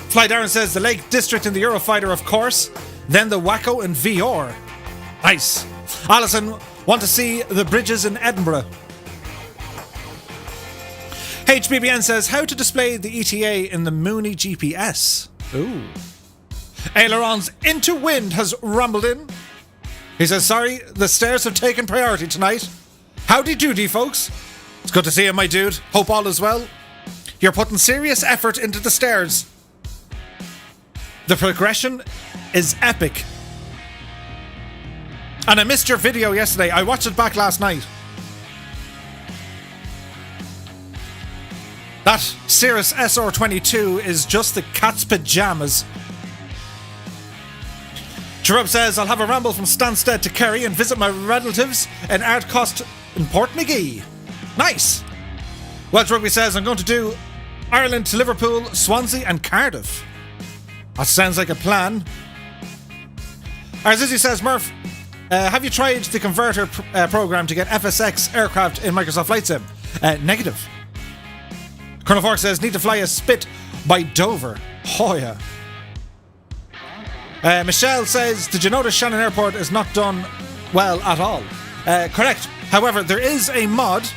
Fly Darren says, the Lake District in the Eurofighter, of course. Then the Wacko in VR. Nice. Alison, want to see the bridges in Edinburgh. HBBN says, how to display the ETA in the Mooney GPS. Ooh. Ailerons into wind has rumbled in. He says, sorry, the stairs have taken priority tonight. Howdy doody, folks. It's good to see you, my dude. Hope all is well. You're putting serious effort into the stairs. The progression is epic. And I missed your video yesterday. I watched it back last night. That Cirrus SR22 is just the cat's pajamas. Cherub says, I'll have a ramble from Stansted to Kerry and visit my relatives in Ardcost in Portmagee. Nice. Welsh Rugby says, I'm going to do Ireland to Liverpool, Swansea and Cardiff. That sounds like a plan. Arzizzi says, Murph, have you tried the converter program to get FSX aircraft in Microsoft Flight Sim? Negative. Colonel Fork says, need to fly a Spit by Dover. Oh yeah. Michelle says, did you notice Shannon Airport is not done well at all? Correct. However, there is a mod.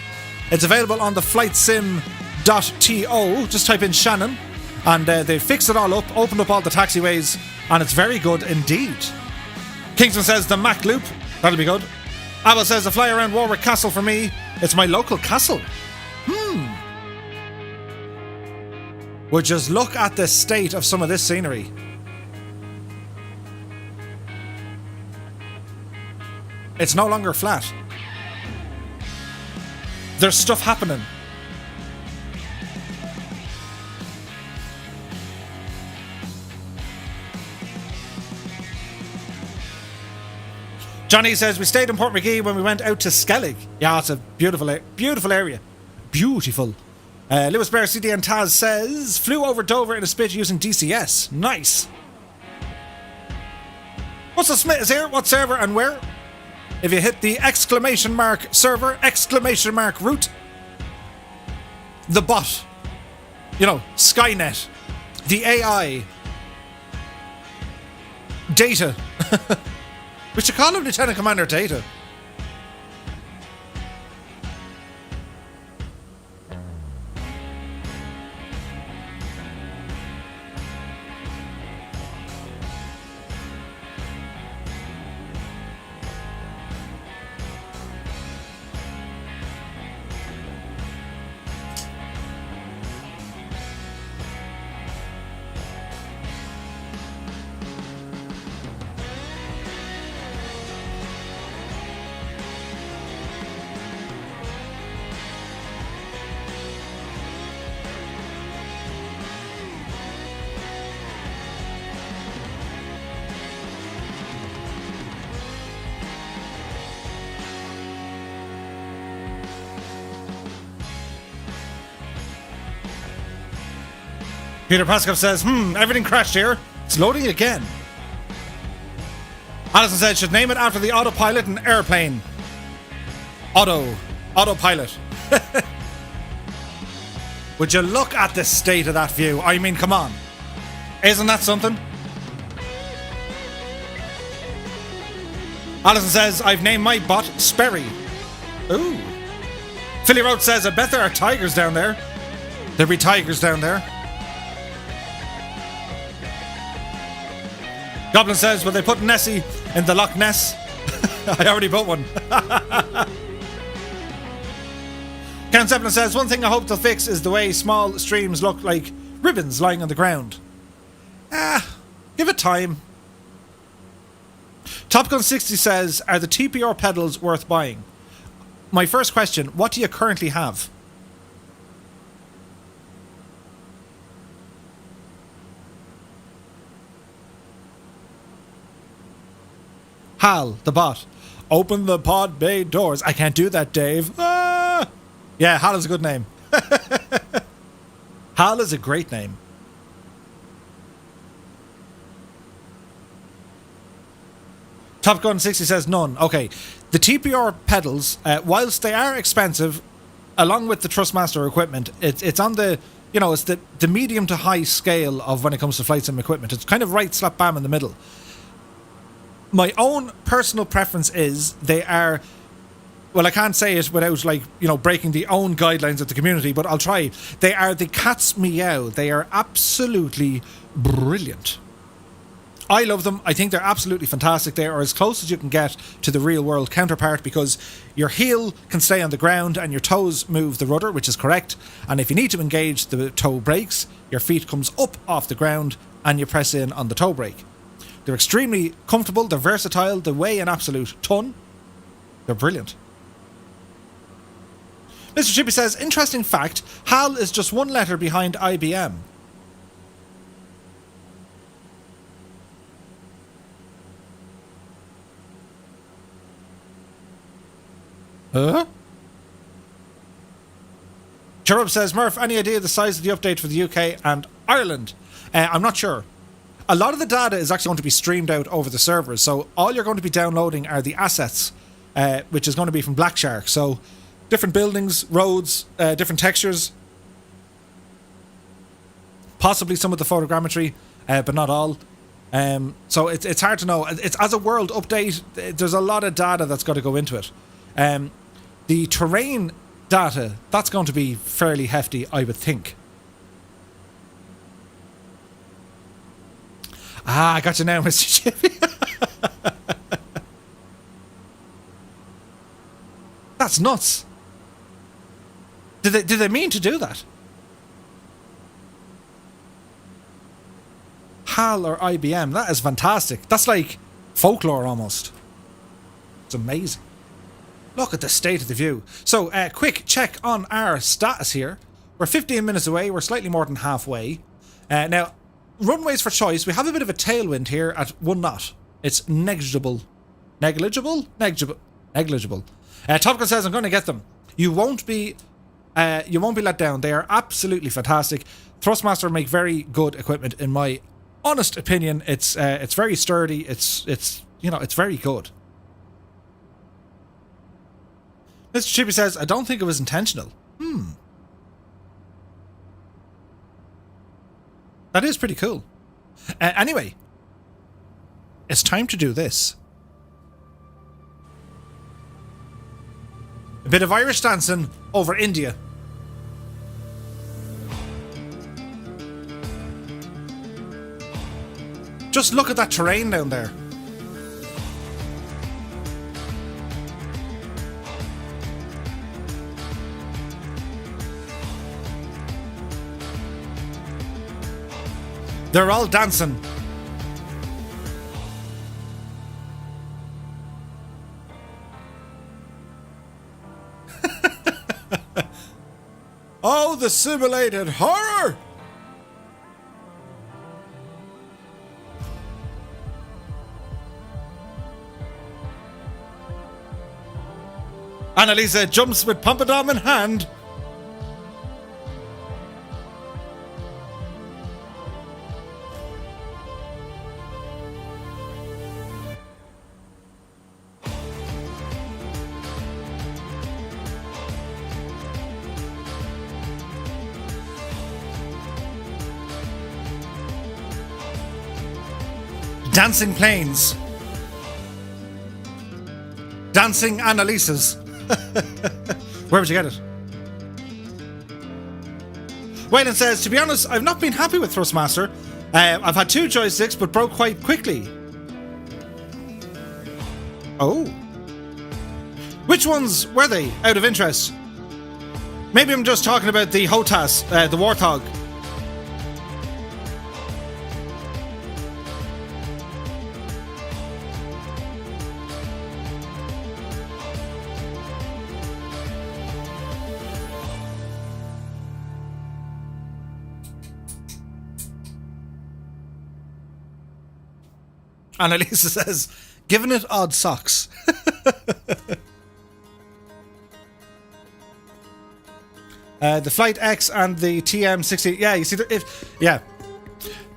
It's available on the flightsim.to. Just type in Shannon and they fixed it all up, opened up all the taxiways, and it's very good indeed. Kingston says the Mac Loop. That'll be good. Abel says, a fly around Warwick Castle for me. It's my local castle. Well, just look at the state of some of this scenery. It's no longer flat. There's stuff happening. Johnny says, we stayed in Port McGee when we went out to Skellig. Yeah, it's a beautiful area. Beautiful. Lewis Bear CDN Taz says, flew over Dover in a spit using DCS. Nice. What's the Smith is here? What server and where? If you hit the exclamation mark server, exclamation mark root, the bot, you know, Skynet, the AI, Data. We should call him Lieutenant Commander Data. Peter Paskov says, everything crashed here. It's loading again. Alison said, should name it after the autopilot in airplane. Autopilot. Would you look at the state of that view? I mean, come on. Isn't that something? Alison says, I've named my bot Sperry. Ooh. Philly Road says, I bet there are tigers down there. There'll be tigers down there. Goblin says, will they put Nessie in the Loch Ness? I already put one. Count Zeppelin says, one thing I hope they'll fix is the way small streams look like ribbons lying on the ground. Give it time. Top Gun 60 says, are the TPR pedals worth buying? My first question, what do you currently have? Hal, the bot. Open the pod bay doors. I can't do that, Dave. Ah! Yeah, Hal is a good name. Hal is a great name. Top Gun 60 says none. Okay. The TPR pedals, whilst they are expensive, along with the Trustmaster equipment, it's on the, you know, it's the medium to high scale of when it comes to flight sim equipment. It's kind of right slap bam in the middle. My own personal preference is they are, well, I can't say it without, like, you know, breaking the own guidelines of the community, but I'll try. They are the cat's meow. They are absolutely brilliant. I love them. I think they're absolutely fantastic. They are as close as you can get to the real world counterpart because your heel can stay on the ground and your toes move the rudder, which is correct. And if you need to engage the toe brakes, your feet comes up off the ground and you press in on the toe brake. They're extremely comfortable, they're versatile, they weigh an absolute ton. They're brilliant. Mr. Chippy says, interesting fact, HAL is just one letter behind IBM. Huh? Cherub says, Murph, any idea the size of the update for the UK and Ireland? I'm not sure. A lot of the data is actually going to be streamed out over the servers, so all you're going to be downloading are the assets, which is going to be from Black Shark. So different buildings, roads, different textures, possibly some of the photogrammetry, but not all. So it's hard to know. It's as a world update, there's a lot of data that's got to go into it. The terrain data, that's going to be fairly hefty, I would think. I got you now, Mr. Chippy. That's nuts. Did they mean to do that? HAL or IBM, that is fantastic. That's like folklore almost. It's amazing. Look at the state of the view. So, quick check on our status here. We're 15 minutes away. We're slightly more than halfway. Now, runways for choice. We have a bit of a tailwind here at 1 knot. It's negligible Negligible? Negligible. Top Gun says, I'm going to get them. You won't be let down. They are absolutely fantastic. Thrustmaster make very good equipment, in my honest opinion. It's very sturdy. It's very good. Mr. Chippy says, I don't think it was intentional. That is pretty cool. Anyway, it's time to do this. A bit of Irish dancing over India. Just look at that terrain down there. They're all dancing. Oh, the simulated horror! Annalisa jumps with Pompadom in hand. Dancing planes. Dancing Annalisas. Where would you get it? Wayland says, to be honest, I've not been happy with Thrustmaster. I've had 2 joysticks, but broke quite quickly. Oh. Which ones were they, out of interest? Maybe I'm just talking about the HOTAS, the Warthog. Annalisa says, giving it odd socks. The Flight X and the TM60. Yeah, you see, yeah.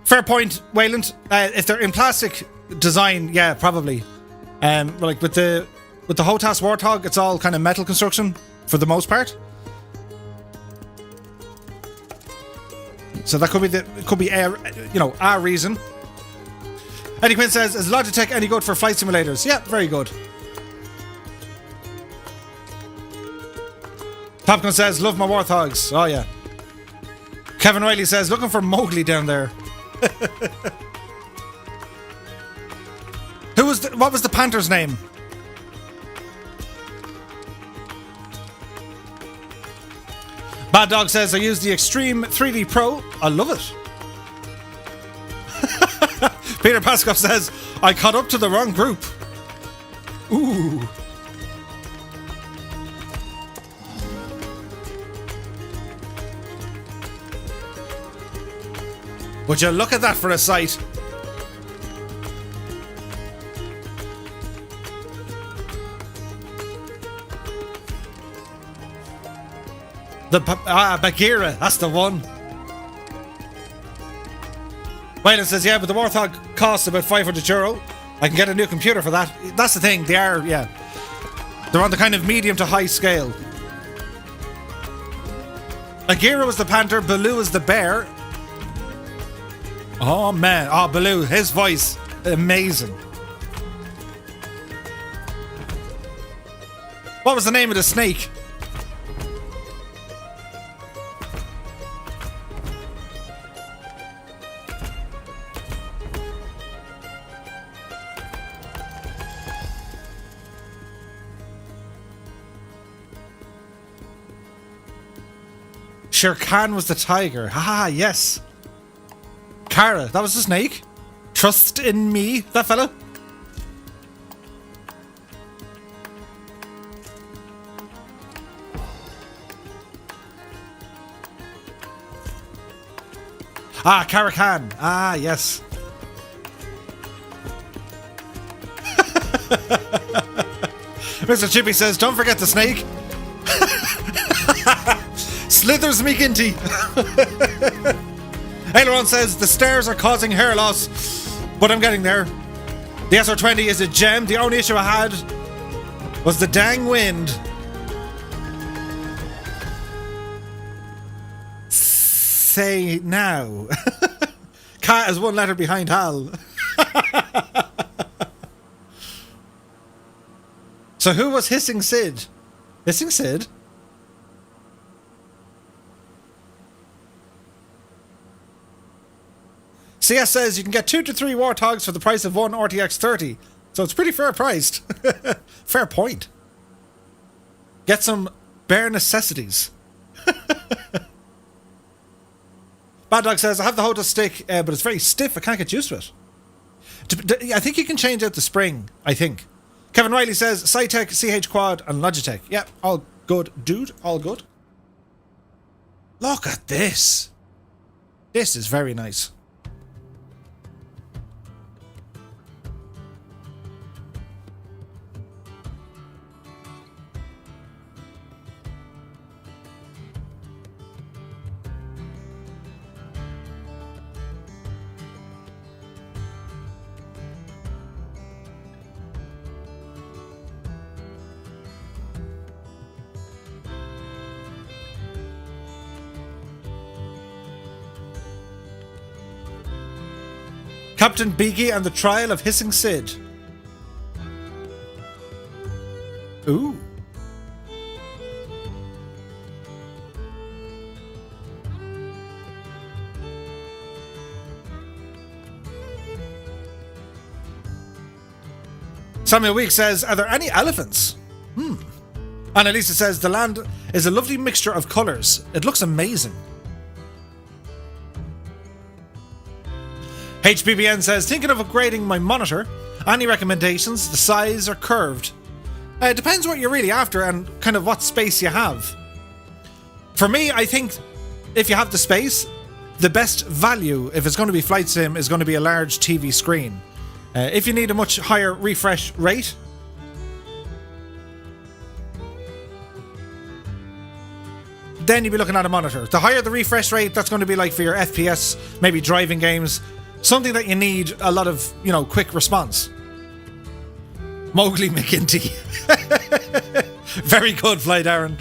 Fair point, Wayland. If they're in plastic design, yeah, probably. Like with the HOTAS Warthog, it's all kind of metal construction for the most part. So that could be a reason. Eddie Quinn says, is Logitech any good for flight simulators? Yeah, very good. Top Gun says, love my Warthogs. Oh, yeah. Kevin Riley says, looking for Mowgli down there. What was the Panther's name? Bad Dog says, I use the Extreme 3D Pro. I love it. Peter Paskov says, I caught up to the wrong group. Ooh. Would you look at that for a sight? Bagheera, that's the one. Wayland says, yeah, but the Warthog costs about €500. I can get a new computer for that. That's the thing, they are, yeah. They're on the kind of medium to high scale. Bagheera was the panther, Baloo is the bear. Oh man, oh Baloo, his voice, amazing. What was the name of the snake? Shere Khan was the tiger. Ah, yes. Kara, that was the snake. Trust in me, that fella. Ah, Kara Khan. Ah, yes. Mr. Chippy says, don't forget the snake. Slithers McGinty. Aileron says, the stairs are causing hair loss, but I'm getting there. The SR20 is a gem. The only issue I had was the dang wind. Say now. Cat is one letter behind Hal. So who was Hissing Sid? Hissing Sid? CS says you can get 2 to 3 Warthogs for the price of one RTX 30. So it's pretty fair priced. Fair point. Get some bare necessities. Bad Dog says, I have the Hotel stick, but it's very stiff. I can't get used to it. I think you can change out the spring, I think. Kevin Riley says, Cytec, CH Quad, and Logitech. Yeah, all good, dude. All good. Look at this. This is very nice. Captain Beaky and the Trial of Hissing Sid. Ooh. Samuel Week says, are there any elephants? Annalisa says, the land is a lovely mixture of colours. It looks amazing. HBBN says, thinking of upgrading my monitor. Any recommendations? The size or curved? It depends what you're really after and kind of what space you have. For me, I think if you have the space, the best value, if it's going to be Flight Sim, is going to be a large TV screen. If you need a much higher refresh rate, then you'll be looking at a monitor. The higher the refresh rate, that's going to be like for your FPS, maybe driving games. Something that you need a lot of, quick response. Mowgli McGinty. Very good, Fly Darren.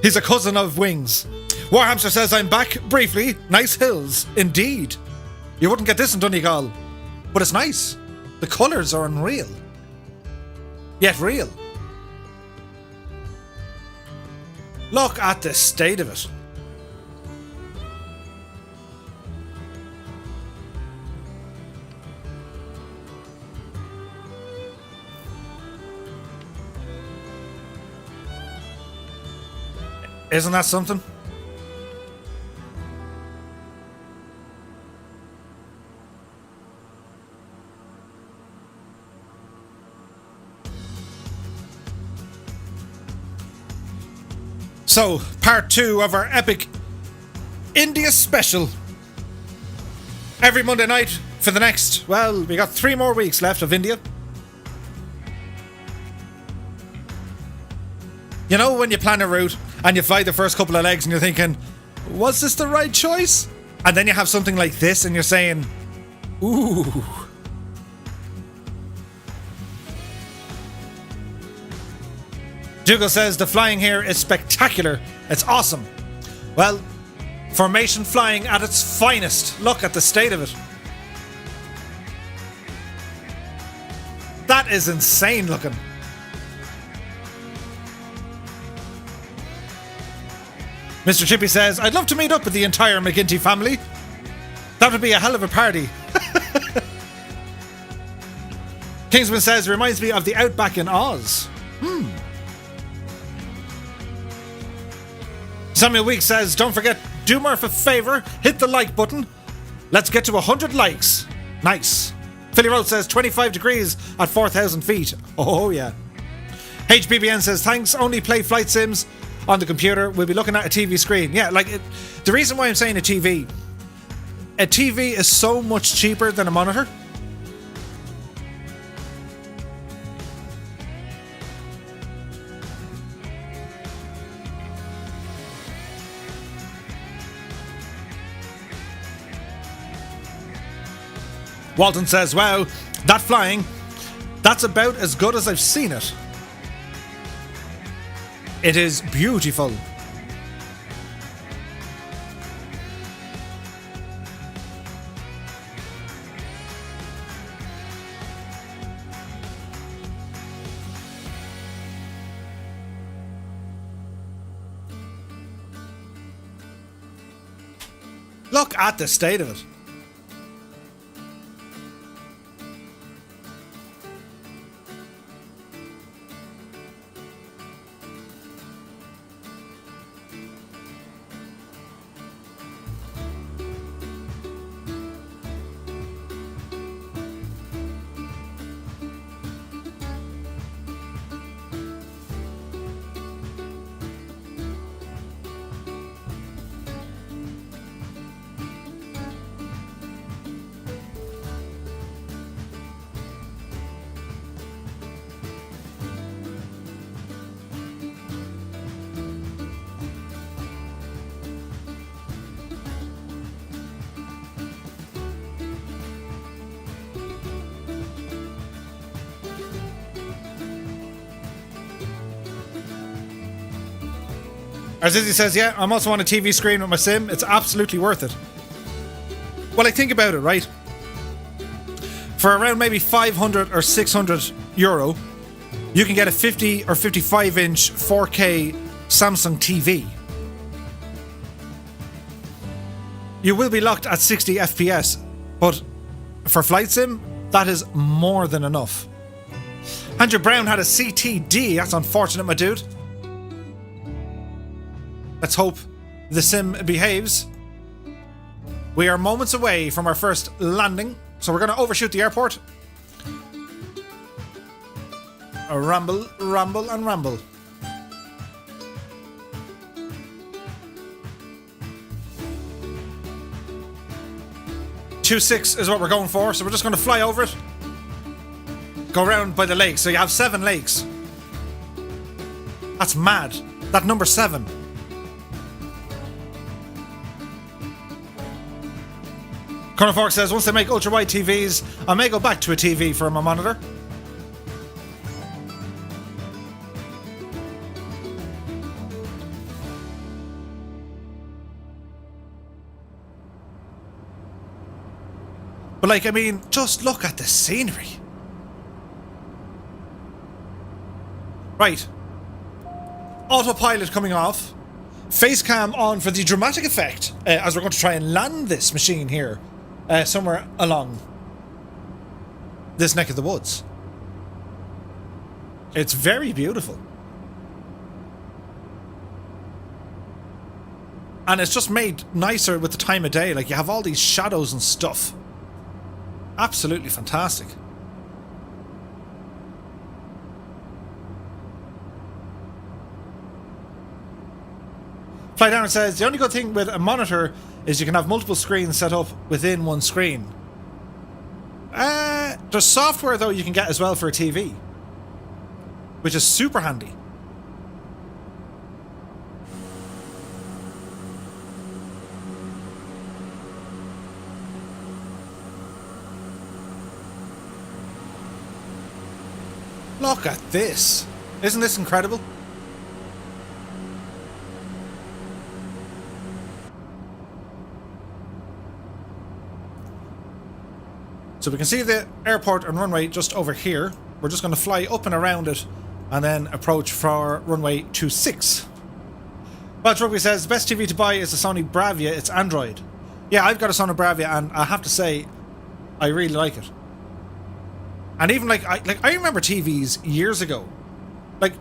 He's a cousin of Wings. Warhamster says, I'm back briefly. Nice hills. Indeed. You wouldn't get this in Donegal. But it's nice. The colours are unreal. Yet real. Look at the state of it. Isn't that something? So, part 2 of our epic India special. Every Monday night for the next, well, we got 3 more weeks left of India. You know when you plan a route and you fly the first couple of legs and you're thinking, was this the right choice? And then you have something like this and you're saying, ooh. Dougal says the flying here is spectacular. It's awesome. Well, formation flying at its finest. Look at the state of it. That is insane looking. Mr. Chippy says, I'd love to meet up with the entire McGinty family. That would be a hell of a party. Kingsman says, reminds me of the Outback in Oz. Samuel Weeks says, don't forget, do Murph a favour, hit the like button. Let's get to 100 likes. Nice. Philly Road says, 25 degrees at 4,000 feet. Oh, yeah. HBBN says, thanks, only play flight sims on the computer. We'll be looking at a TV screen. Yeah, the reason why I'm saying a TV is so much cheaper than a monitor. Walton says, wow, that flying, that's about as good as I've seen it. It is beautiful. Look at the state of it. Arzizzi says, yeah, I'm also on a TV screen with my sim. It's absolutely worth it. Well, I think about it, right? For around maybe 500 or 600 euro, you can get a 50 or 55 inch 4K Samsung TV. You will be locked at 60 FPS, but for flight sim, that is more than enough. Andrew Brown had a CTD. That's unfortunate, my dude. Let's hope the sim behaves. We are moments away from our first landing, so we're going to overshoot the airport. A ramble, ramble, and ramble. .26 is what we're going for, so we're just going to fly over it. Go around by the lake, so you have 7 lakes. That's mad. That number 7. Colonel Fork says, once they make ultra-wide TVs, I may go back to a TV for my monitor. But like, I mean, just look at the scenery. Right. Autopilot coming off. Face cam on for the dramatic effect as we're going to try and land this machine here. Somewhere along this neck of the woods. It's very beautiful. And it's just made nicer with the time of day. Like, you have all these shadows and stuff. Absolutely fantastic. Fly Down says, the only good thing with a monitor is you can have multiple screens set up within one screen. There's software, though, you can get as well for a TV, which is super handy. Look at this. Isn't this incredible? So we can see the airport and runway just over here. We're just going to fly up and around it and then approach for runway 26. Welch Rugby says, the best TV to buy is the Sony Bravia. It's Android. Yeah, I've got a Sony Bravia and I have to say, I really like it. And even I remember TVs years ago. Like,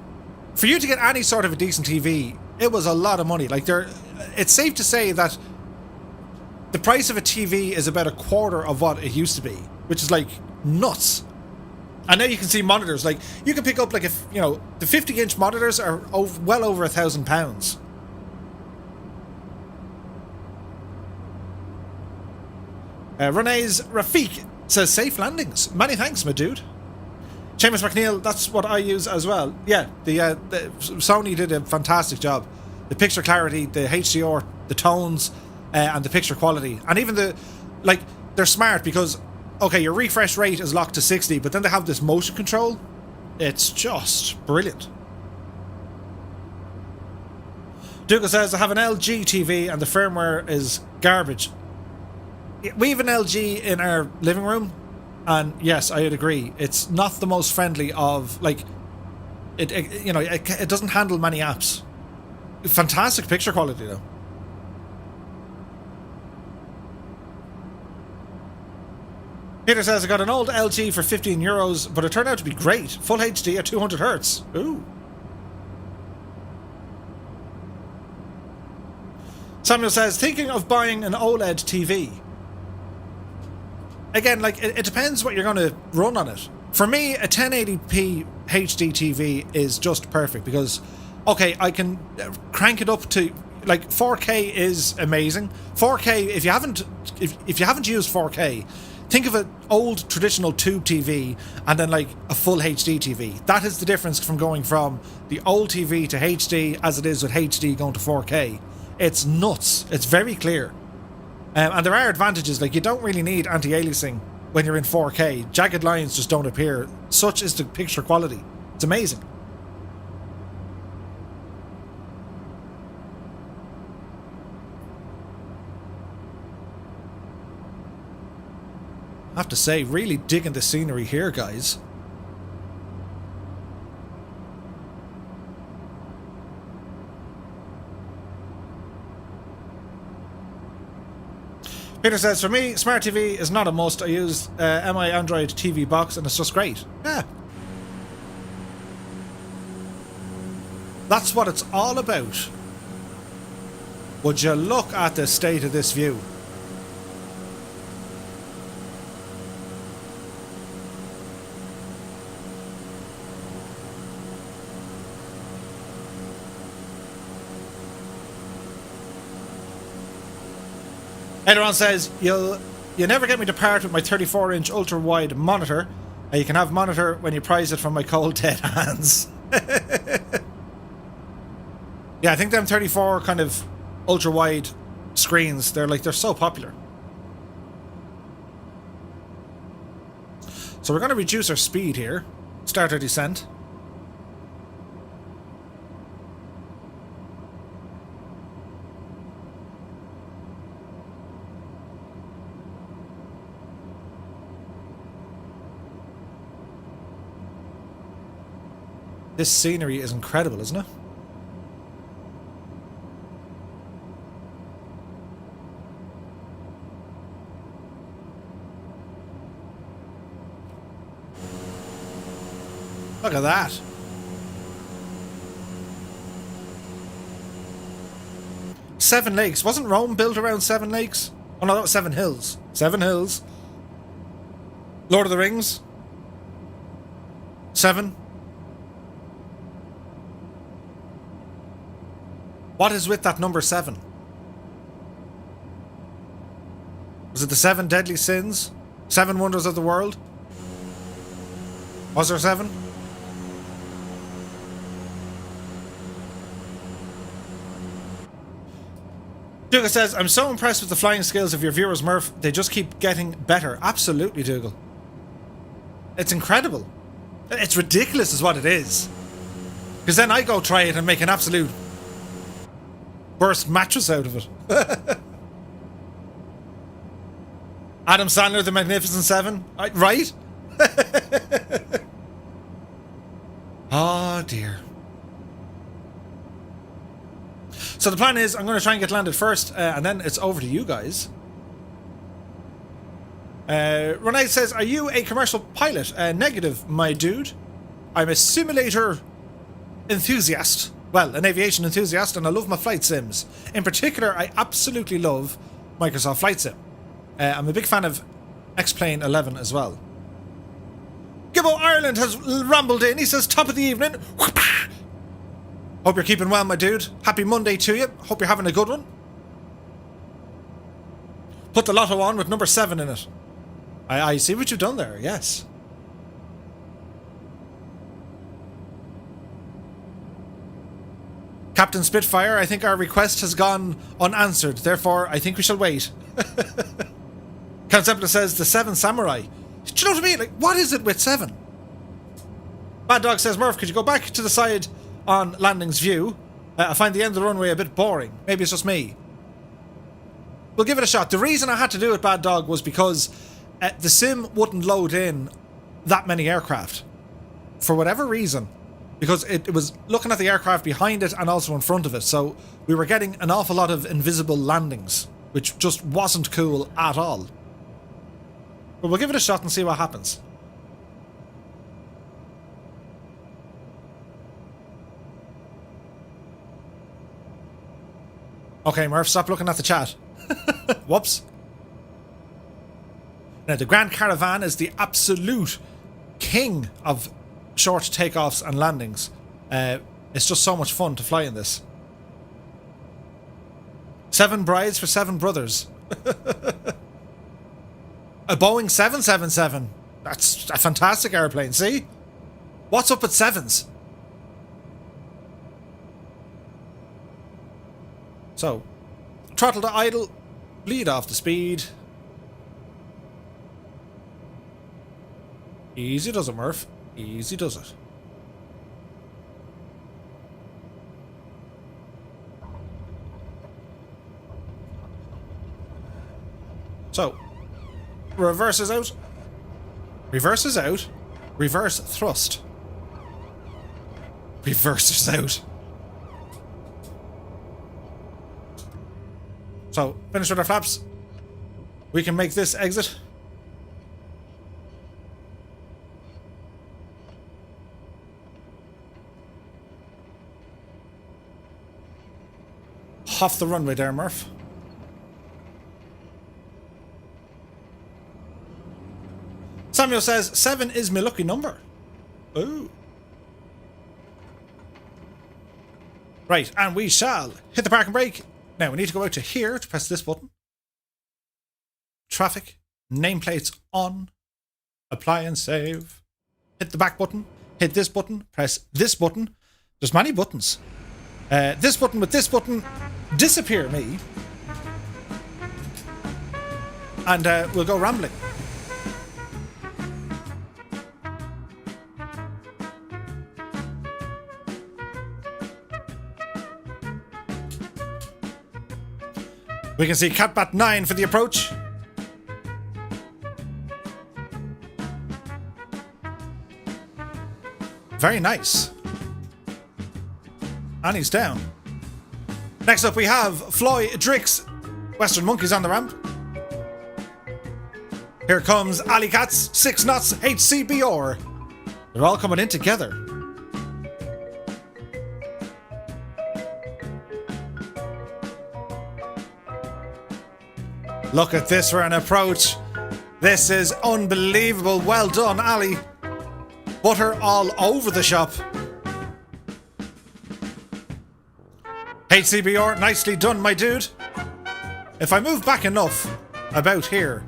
for you to get any sort of a decent TV, it was a lot of money. Like, it's safe to say that the price of a TV is about a quarter of what it used to be, which is like nuts. And now you can see monitors. Like, you can pick up like the 50-inch monitors are well over £1,000. Renee's Rafiq says, safe landings. Many thanks, my dude. Seamus McNeil, that's what I use as well. Yeah, the Sony did a fantastic job. The picture clarity, the HDR, the tones, and the picture quality. And even they're smart because okay, your refresh rate is locked to 60, but then they have this motion control. It's just brilliant. Dougal says, I have an LG TV and the firmware is garbage. We have an LG in our living room, and yes, I would agree. It's not the most friendly of, like, it doesn't handle many apps. Fantastic picture quality though. Peter says, I got an old LG for €15, but it turned out to be great. Full HD at 200 hertz. Ooh. Samuel says, thinking of buying an OLED TV. Again, like, it depends what you're going to run on it. For me, a 1080p HD TV is just perfect because, okay, I can crank it up to, like, 4K is amazing. 4K, if you haven't used 4K, think of an old traditional tube TV and then like a full HD TV. That is the difference from going from the old TV to HD as it is with HD going to 4K. It's nuts. It's very clear. And there are advantages, like you don't really need anti-aliasing when you're in 4K. Jagged lines just don't appear. Such is the picture quality. It's amazing. I have to say, really digging the scenery here, guys. Peter says, for me, Smart TV is not a must. I use MI Android TV box and it's just great. Yeah. That's what it's all about. Would you look at the state of this view? Edron says, you never get me to part with my 34-inch ultra-wide monitor. You can have monitor when you prize it from my cold dead hands. Yeah, I think them 34 kind of ultra-wide screens, they're so popular. So we're going to reduce our speed here. Start our descent. This scenery is incredible, isn't it? Look at that. Seven Lakes. Wasn't Rome built around Seven Lakes? Oh no, that was Seven Hills. Seven Hills. Lord of the Rings. Seven. What is with that number 7? Was it the 7 deadly sins? 7 wonders of the world? Was there 7? Dougal says, I'm so impressed with the flying skills of your viewers, Murph. They just keep getting better. Absolutely, Dougal. It's incredible. It's ridiculous is what it is. Because then I go try it and make an absolute burst mattress out of it. Adam Sandler, The Magnificent Seven, right? Oh dear. So the plan is I'm going to try and get landed first, and then it's over to you guys. Renee says, are you a commercial pilot? Negative, my dude. I'm a simulator enthusiast. Well, an aviation enthusiast, and I love my flight sims. In particular, I absolutely love Microsoft Flight Sim. I'm a big fan of X-Plane 11 as well. Gibbo Ireland has rambled in. He says, top of the evening. Hope you're keeping well, my dude. Happy Monday to you. Hope you're having a good one. Put the lotto on with number 7 in it. I see what you've done there, yes. Captain Spitfire, I think our request has gone unanswered. Therefore, I think we shall wait. Count says the 7 Samurai. Do you know what I mean? Like, what is it with 7? Bad Dog says, Murph, could you go back to the side on landing's view? I find the end of the runway a bit boring. Maybe it's just me. We'll give it a shot. The reason I had to do it, Bad Dog, was because the sim wouldn't load in that many aircraft. For whatever reason. Because it was looking at the aircraft behind it and also in front of it. So we were getting an awful lot of invisible landings, which just wasn't cool at all. But we'll give it a shot and see what happens. Okay, Murph, stop looking at the chat. Whoops. Now, the Grand Caravan is the absolute king of short takeoffs and landings. It's just so much fun to fly in this. 7 brides for 7 brothers. A Boeing 777. That's a fantastic airplane, see? What's up with 7s? So, throttle to idle, bleed off the speed. Easy does it, Murph. Easy does it. So, reverse is out. Reverse is out. Reverse thrust. Reverse is out. So, finish with our flaps. We can make this exit. Off the runway there, Murph. Samuel says, 7 is my lucky number. Ooh. Right, and we shall hit the parking brake. Now, we need to go out to here to press this button. Traffic. Nameplates on. Apply and save. Hit the back button. Hit this button. Press this button. There's many buttons. This button with this button. Disappear me. And we'll go rambling. We can see Catbat 9 for the approach. Very nice. And he's down. Next up we have Floy Drix. Western Monkeys on the ramp. Here comes Alley Cats, 6 knots, HCBR. They're all coming in together. Look at this for an approach. This is unbelievable. Well done, Ali. Butter all over the shop. HCBR, nicely done, my dude. If I move back enough, about here.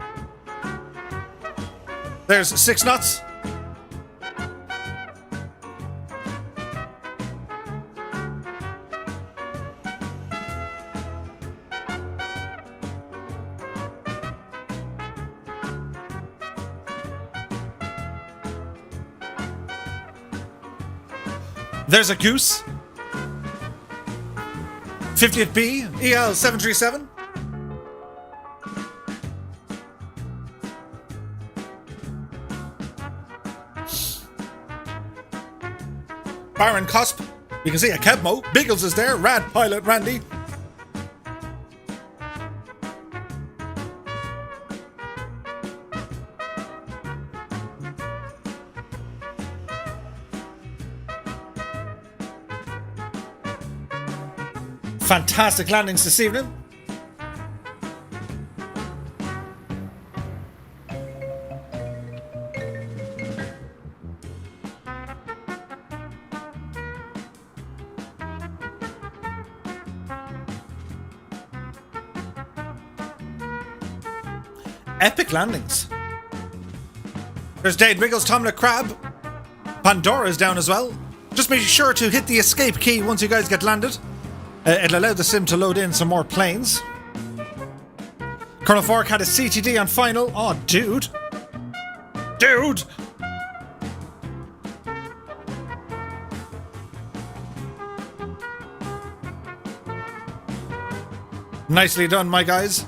There's 6 knots. There's a goose. 50th B, EL 737. Baron Cusp. You can see a Kebmo. Biggles is there. Rad Pilot Randy. Fantastic landings this evening. Epic landings. There's Dade Wiggles, Tomlet Crab. Pandora's down as well. Just be sure to hit the escape key once you guys get landed. It'll allow the sim to load in some more planes. Colonel Fork had a CTD on final. Oh, dude. Dude! Nicely done, my guys.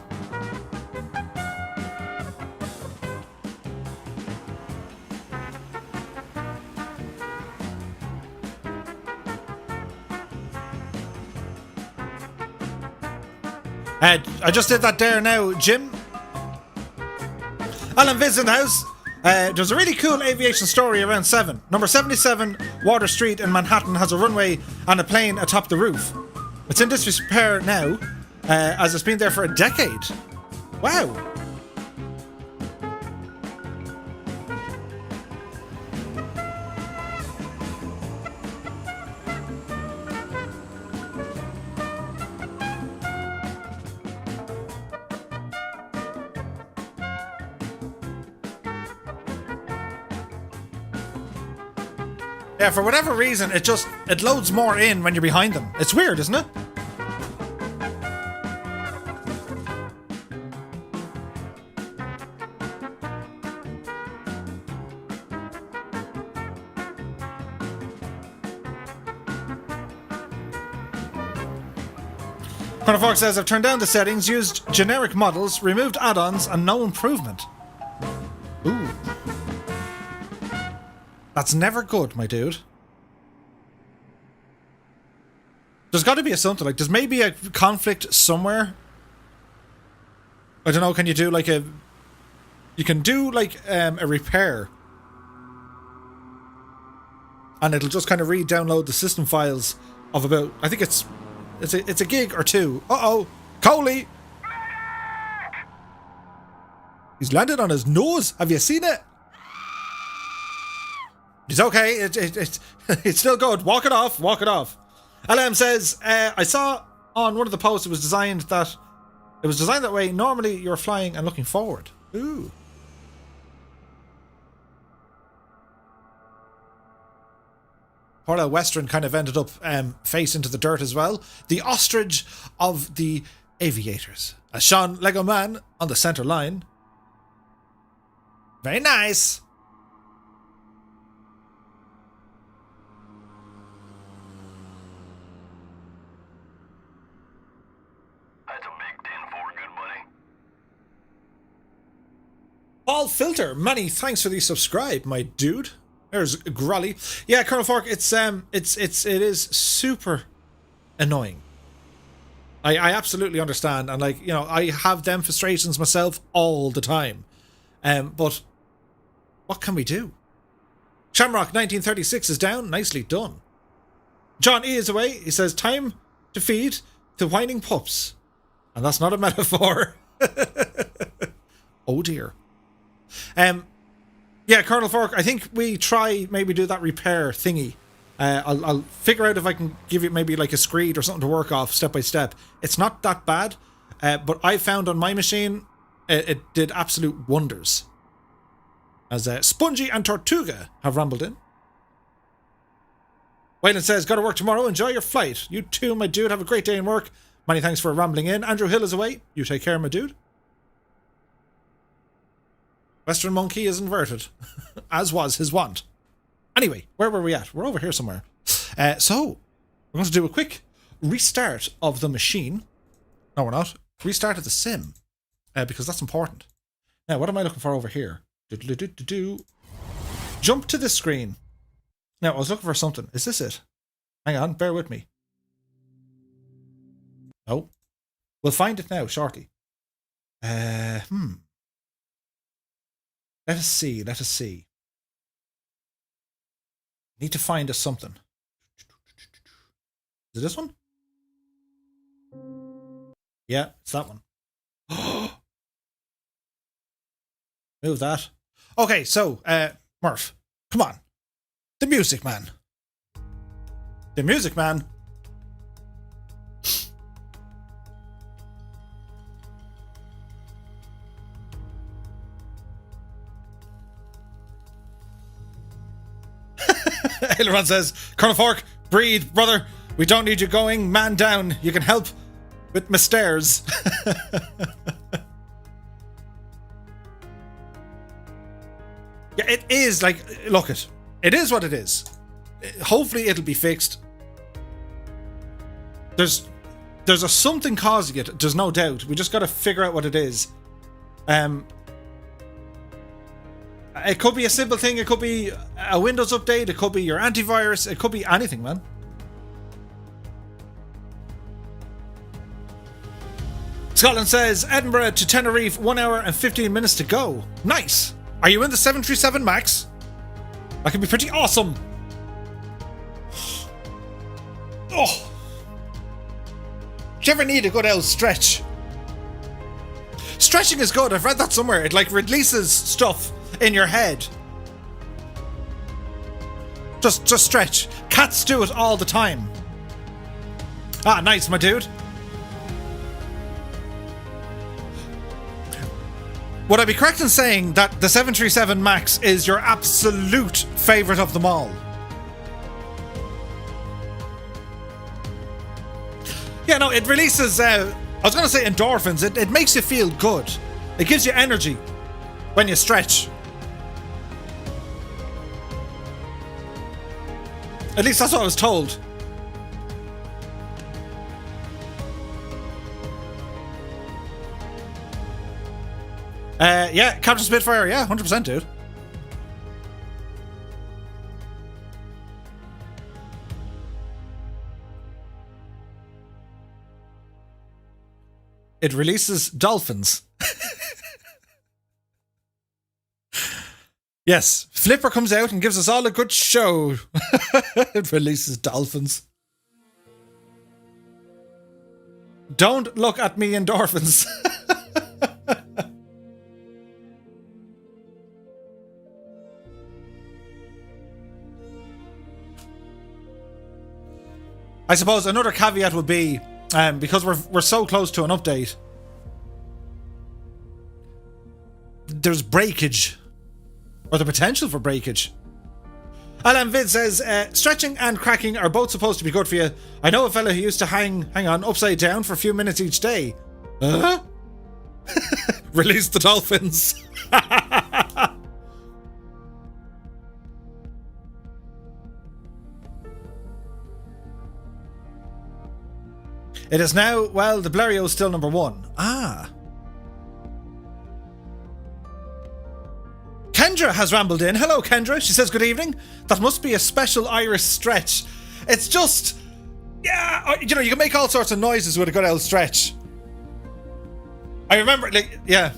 I just did that there now, Jim. Alan Viz in the house. There's a really cool aviation story around 7. Number 77 Water Street in Manhattan has a runway and a plane atop the roof. It's in disrepair now, as it's been there for a decade. Wow. Yeah, for whatever reason, it loads more in when you're behind them. It's weird, isn't it? Colonel Fox says, I've turned down the settings, used generic models, removed add-ons, and no improvement. Ooh. That's never good, my dude. There's got to be something, like, there's maybe a conflict somewhere. I don't know, can you do like a... You can do like a repair. And it'll just kind of re-download the system files of about... I think it's a gig or two. Uh-oh! Coley! He's landed on his nose. Have you seen it? It's okay. It's still good. Walk it off. Walk it off. LM says, I saw on one of the posts it was designed that way. Normally you're flying and looking forward. Ooh. Poor Western kind of ended up face into the dirt as well. The ostrich of the aviators. A Sean Lego man on the center line. Very nice. Paul Filter, many thanks for the subscribe, my dude. There's Grolly. Yeah, Colonel Fork, it is super annoying. I absolutely understand, and like, you know, I have them frustrations myself all the time. But what can we do? Shamrock 1936 is down, nicely done. John E is away. He says, time to feed the whining pups. And that's not a metaphor. Oh dear. Yeah, Colonel Fork, I think we try maybe do that repair thingy. I'll figure out if I can give you maybe like a screed or something to work off step by step. It's not that bad, but I found on my machine it did absolute wonders. As Spongy and Tortuga have rambled in. Wayland says, gotta work tomorrow, enjoy your flight. You too, my dude, have a great day in work. Many thanks for rambling in. Andrew Hill is away. You take care, my dude. Western Monkey is inverted, as was his wont. Anyway, where were we at? We're over here somewhere. So, we're going to do a quick restart of the machine. No, we're not. Restart of the sim, because that's important. Now, what am I looking for over here? Jump to the screen. Now, I was looking for something. Is this it? Hang on, bear with me. No. We'll find it now, shortly. Let us see. Need to find us something. Is it this one? Yeah, it's that one. Move that. Okay, so, Murph, come on. The Music Man. The Music Man. Aileron says, Colonel Fork, breathe, brother. We don't need you going. Man down. You can help with my stairs. it is like, look it is what it is. Hopefully it'll be fixed. There's a something causing it, there's no doubt. We just got to figure out what it is. It could be a simple thing, it could be a Windows update, it could be your antivirus, it could be anything, man. Scotland says, Edinburgh to Tenerife, 1 hour and 15 minutes to go. Nice. Are you in the 737 MAX? That could be pretty awesome. Oh. Do you ever need a good old stretch? Stretching is good. I've read that somewhere. It like releases stuff in your head. Just stretch. Cats do it all the time. Ah, nice, my dude. Would I be correct in saying that the 737 MAX is your absolute favourite of them all? Yeah, no, it releases, I was going to say endorphins. It makes you feel good. It gives you energy when you stretch. At least that's what I was told. Yeah, Captain Spitfire, yeah, 100%, dude. It releases dolphins. Yes, Flipper comes out and gives us all a good show. It releases dolphins. Don't look at me, endorphins. I suppose another caveat would be, because we're so close to an update, there's breakage, or the potential for breakage. Alan Vid says, stretching and cracking are both supposed to be good for you. I know a fella who used to hang on upside down for a few minutes each day. Release the dolphins. It is now, well, the Blériot is still number 1. Ah. Kendra has rambled in. Hello, Kendra. She says, good evening. That must be a special Irish stretch. It's just, yeah, you know, you can make all sorts of noises with a good old stretch. I remember, like, yeah,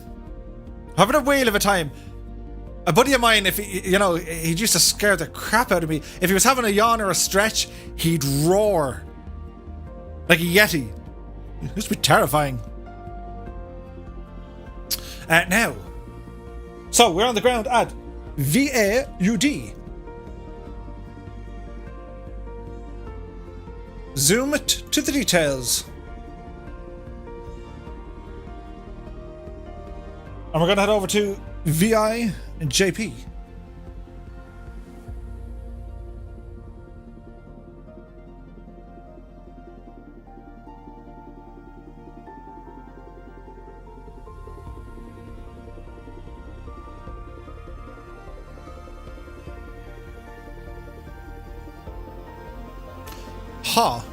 having a whale of a time. A buddy of mine, if he, you know, he used to scare the crap out of me. If he was having a yawn or a stretch, he'd roar. Like a yeti. It used to be terrifying. Now. So, we're on the ground at VAUD. Zoom it to the details. And we're going to head over to VI and JP. Ha.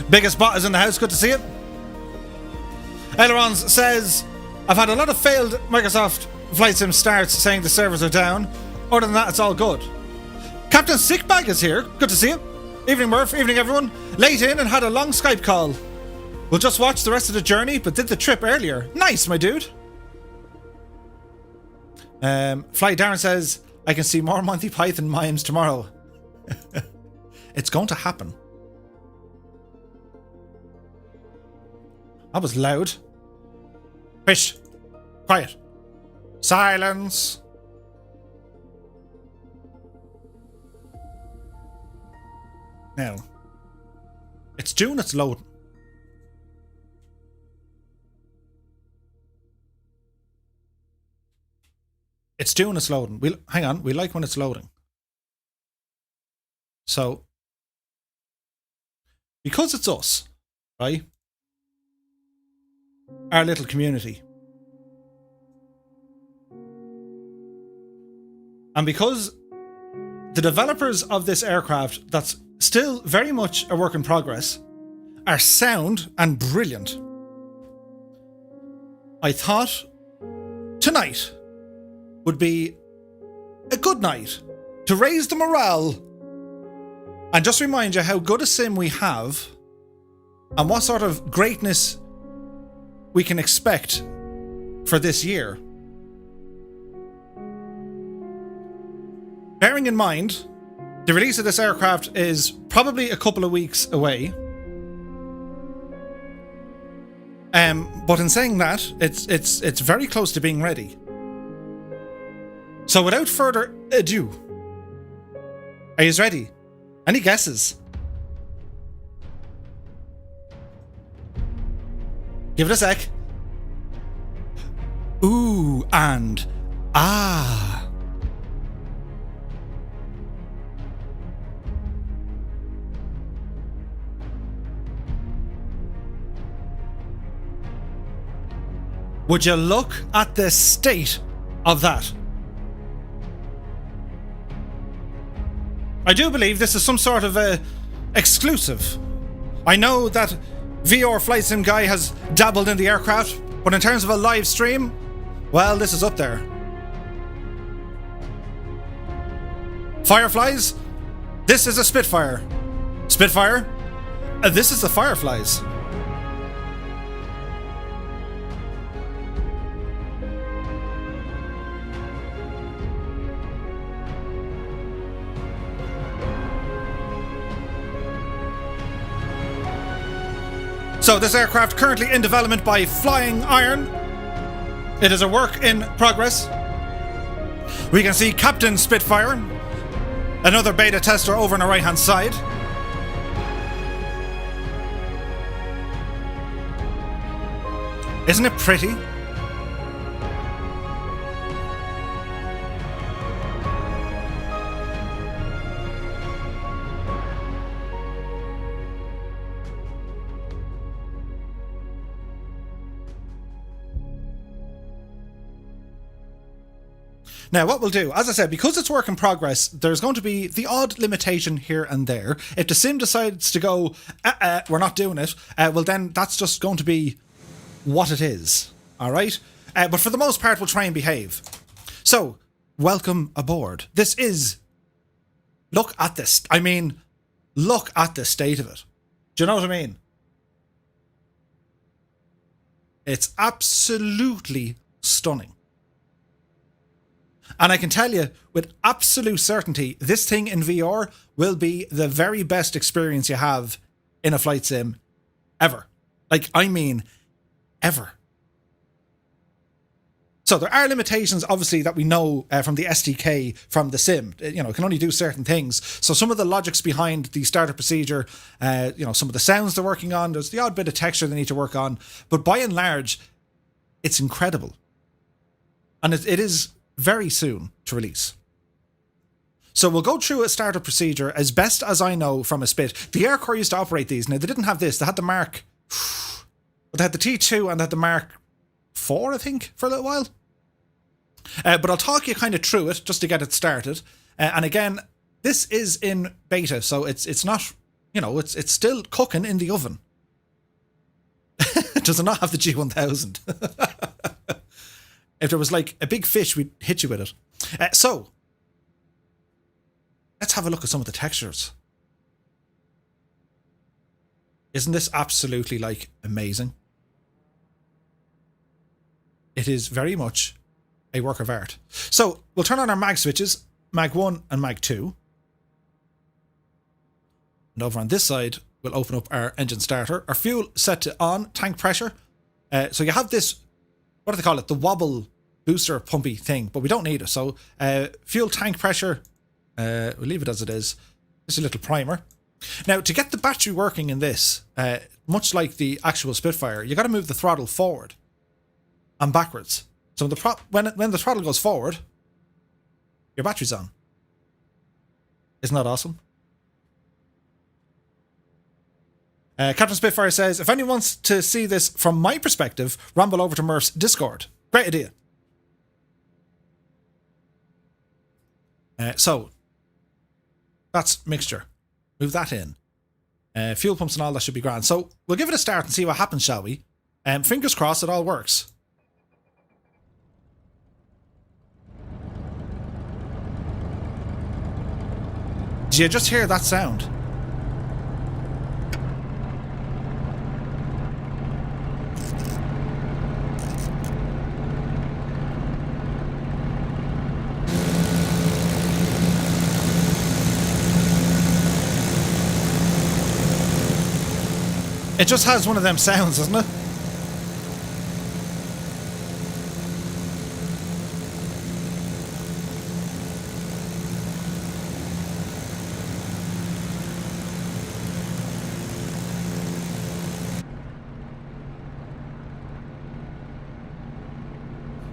Biggest bot is in the house, good to see it. Ailerons says, I've had a lot of failed Microsoft Flight Sim starts saying the servers are down. Other than that, it's all good. Captain Sickbag is here, good to see you. Evening Murph, evening everyone. Late in and had a long Skype call. We'll just watch the rest of the journey, but did the trip earlier. Nice, my dude. Fly Darren says, I can see more Monty Python mimes tomorrow. It's going to happen. That was loud. Fish. Quiet. Silence. Now. It's June, it's loading. it's doing its loading. Hang on, we like when it's loading. So, because it's us, right? Our little community. And because the developers of this aircraft, that's still very much a work in progress, are sound and brilliant, I thought tonight would be a good night to raise the morale and just remind you how good a sim we have and what sort of greatness we can expect for this year. Bearing in mind, the release of this aircraft is probably a couple of weeks away. But in saying that, it's very close to being ready. So without further ado, are you ready? Any guesses? Give it a sec. Ooh and ah. Would you look at the state of that? I do believe this is some sort of a exclusive. I know that VR Flight Sim guy has dabbled in the aircraft, but in terms of a live stream, well, this is up there. Fireflies, this is a Spitfire. Spitfire, this is the Fireflies. So this aircraft currently in development by Flying Iron. It is a work in progress. We can see Captain Spitfire, another beta tester over on the right hand side. Isn't it pretty? Now, what we'll do, as I said, because it's work in progress, there's going to be the odd limitation here and there. If the sim decides to go, we're not doing it, well then that's just going to be what it is, all right? But for the most part, we'll try and behave. So, welcome aboard. This is... Look at this. I mean, look at the state of it. Do you know what I mean? It's absolutely stunning. And I can tell you with absolute certainty, this thing in VR will be the very best experience you have in a flight sim ever. Like, I mean, ever. So there are limitations, obviously, that we know from the SDK from the sim. You know, it can only do certain things. So some of the logics behind the starter procedure, you know, some of the sounds they're working on, there's the odd bit of texture they need to work on. But by and large, it's incredible. And it is very soon to release. So we'll go through a starter procedure as best as I know from a Spit. The Aircore used to operate these. Now, they didn't have this. They had the Mark... They had the T2 and they had the Mark 4, I think, for a little while. But I'll talk you kind of through it just to get it started. And again, this is in beta, so it's not, you know, it's still cooking in the oven. Does it not have the G1000? If there was like a big fish, we'd hit you with it. So, let's have a look at some of the textures. Isn't this absolutely, like, amazing? It is very much a work of art. So, we'll turn on our mag switches, mag 1 and mag 2. And over on this side, we'll open up our engine starter. Our fuel set to on, tank pressure. So you have this, what do they call it? The wobble booster pumpy thing, but we don't need it. So fuel tank pressure, we'll leave it as it is. Just a little primer. Now, to get the battery working in this, much like the actual Spitfire, you got to move the throttle forward and backwards. So when the throttle goes forward, Your battery's on. Isn't that awesome? Captain Spitfire says, if anyone wants to see this from my perspective, ramble over to Murph's Discord. Great idea. So, that's mixture. Move that in. Fuel pumps and all that should be grand. So, we'll give it a start and see what happens, shall we? Fingers crossed it all works. Did you just hear that sound? It just has one of them sounds, doesn't it?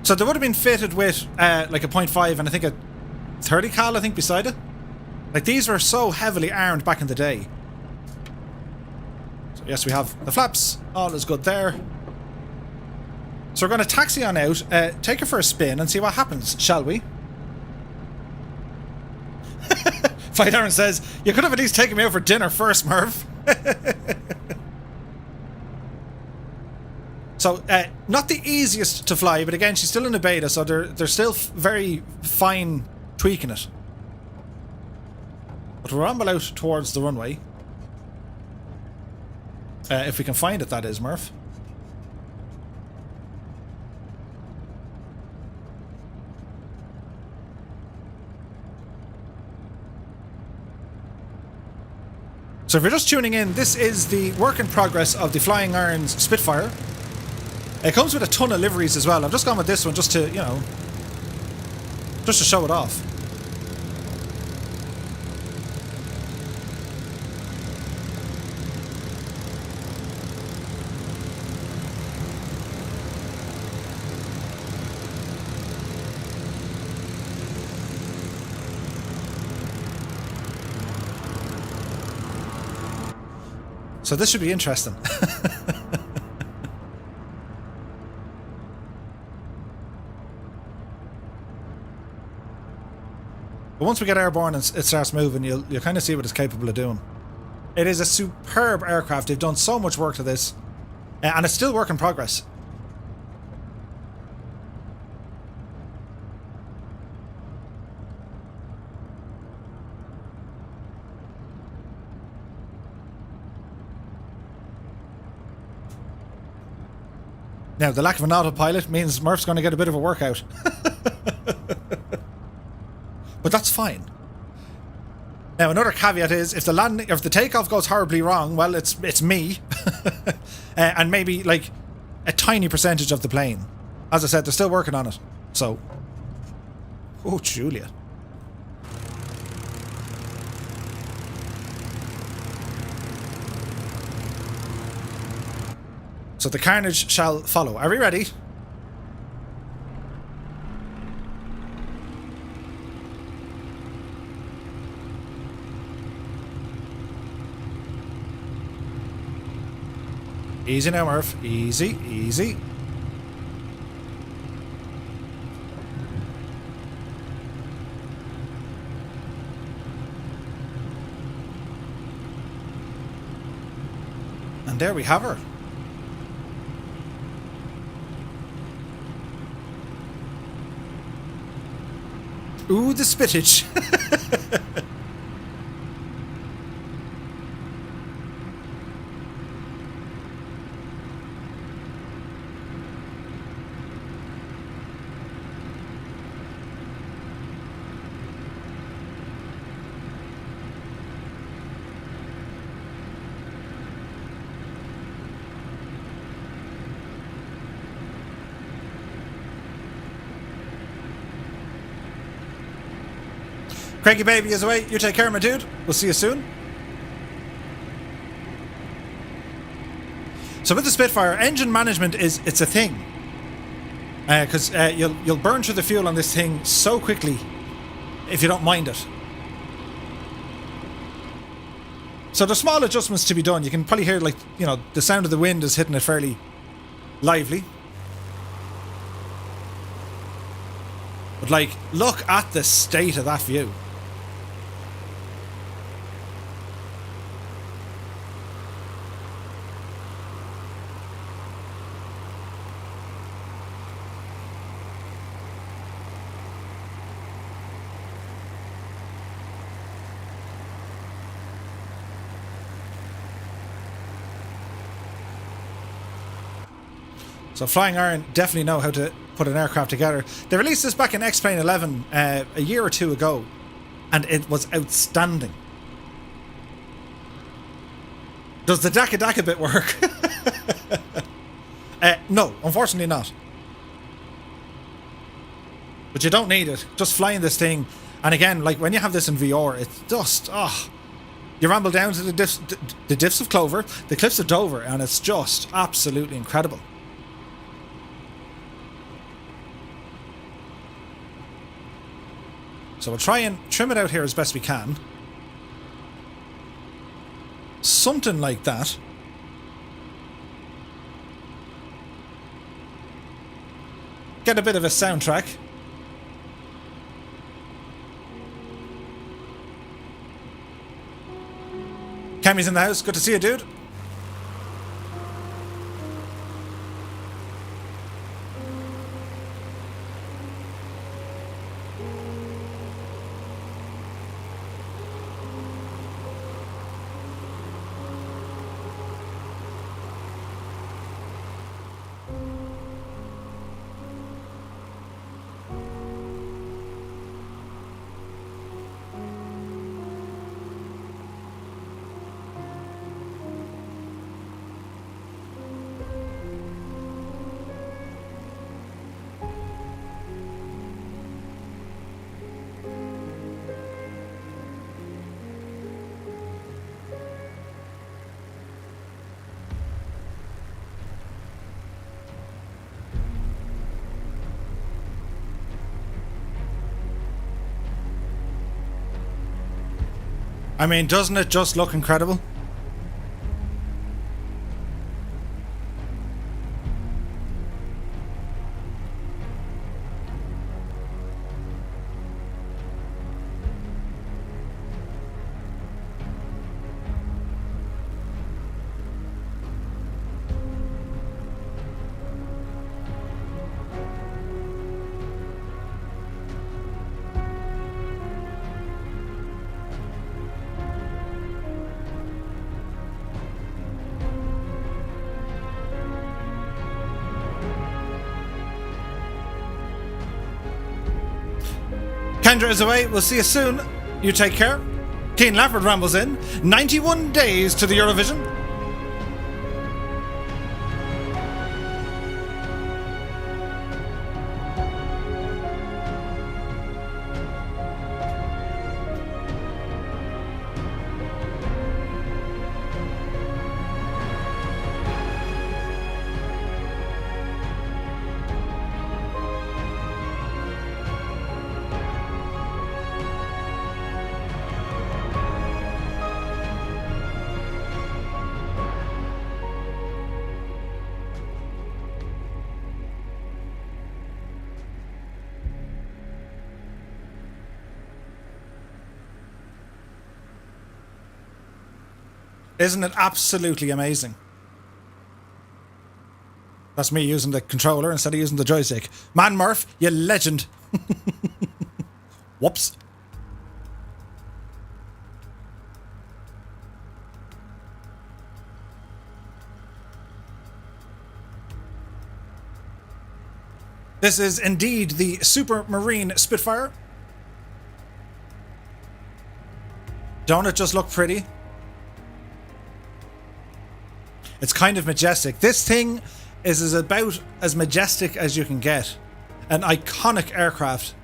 So they would have been fitted with like a 0.5 and I think a 30 cal, I think, beside it. Like, these were so heavily armed back in the day. So yes, we have the flaps. All is good there. So we're going to taxi on out, take her for a spin and see what happens, shall we? Fight Aaron says, you could have at least taken me out for dinner first, Merv. So, not the easiest to fly, but again, she's still in the beta, so they're still very fine tweaking it. But we'll ramble out towards the runway. If we can find it, that is, Murph. So if you're just tuning in, this is the work in progress of the Flying Irons Spitfire. It comes with a ton of liveries as well. I've just gone with this one just to, you know, just to show it off. So this should be interesting. But once we get airborne and it starts moving, you'll kind of see what it's capable of doing. It is a superb aircraft. They've done so much work to this. And it's still work in progress. Now, the lack of an autopilot means Murph's going to get a bit of a workout. But that's fine. Now, another caveat is, if the takeoff goes horribly wrong, well, it's me. And maybe, like, a tiny percentage of the plane. As I said, they're still working on it. So... Oh, Julia. So the carnage shall follow. Are we ready? Easy now, Murph. Easy, easy. And there we have her. Ooh, the spittage. Cranky baby is away. You take care, my dude. We'll see you soon. So with the Spitfire, engine management it's a thing. Because you'll burn through the fuel on this thing so quickly. if you don't mind it. So there's small adjustments to be done. You can probably hear, like, you know, the sound of the wind is hitting it fairly lively. But, like, look at the state of that view. So Flying Iron definitely know how to put an aircraft together. They released this back in X-Plane 11 a year or two ago, and it was outstanding. Does the Daka bit work? No, unfortunately not. But you don't need it. Just flying this thing, and again, like when you have this in VR, it's just, you ramble down to the diffs of Clover, the cliffs of Dover, and it's just absolutely incredible. So we'll try and trim it out here as best we can. Something like that. Get a bit of a soundtrack. Cammy's in the house. Good to see you, dude. I mean, doesn't it just look incredible? Kendra is away. We'll see you soon. You take care. Keen Lafford rambles in. 91 days to the Eurovision. Isn't it absolutely amazing? That's me using the controller instead of using the joystick. Man, Murph, you legend. Whoops. This is indeed the Super Marine Spitfire. Don't it just look pretty? It's kind of majestic. This thing is about as majestic as you can get. An iconic aircraft.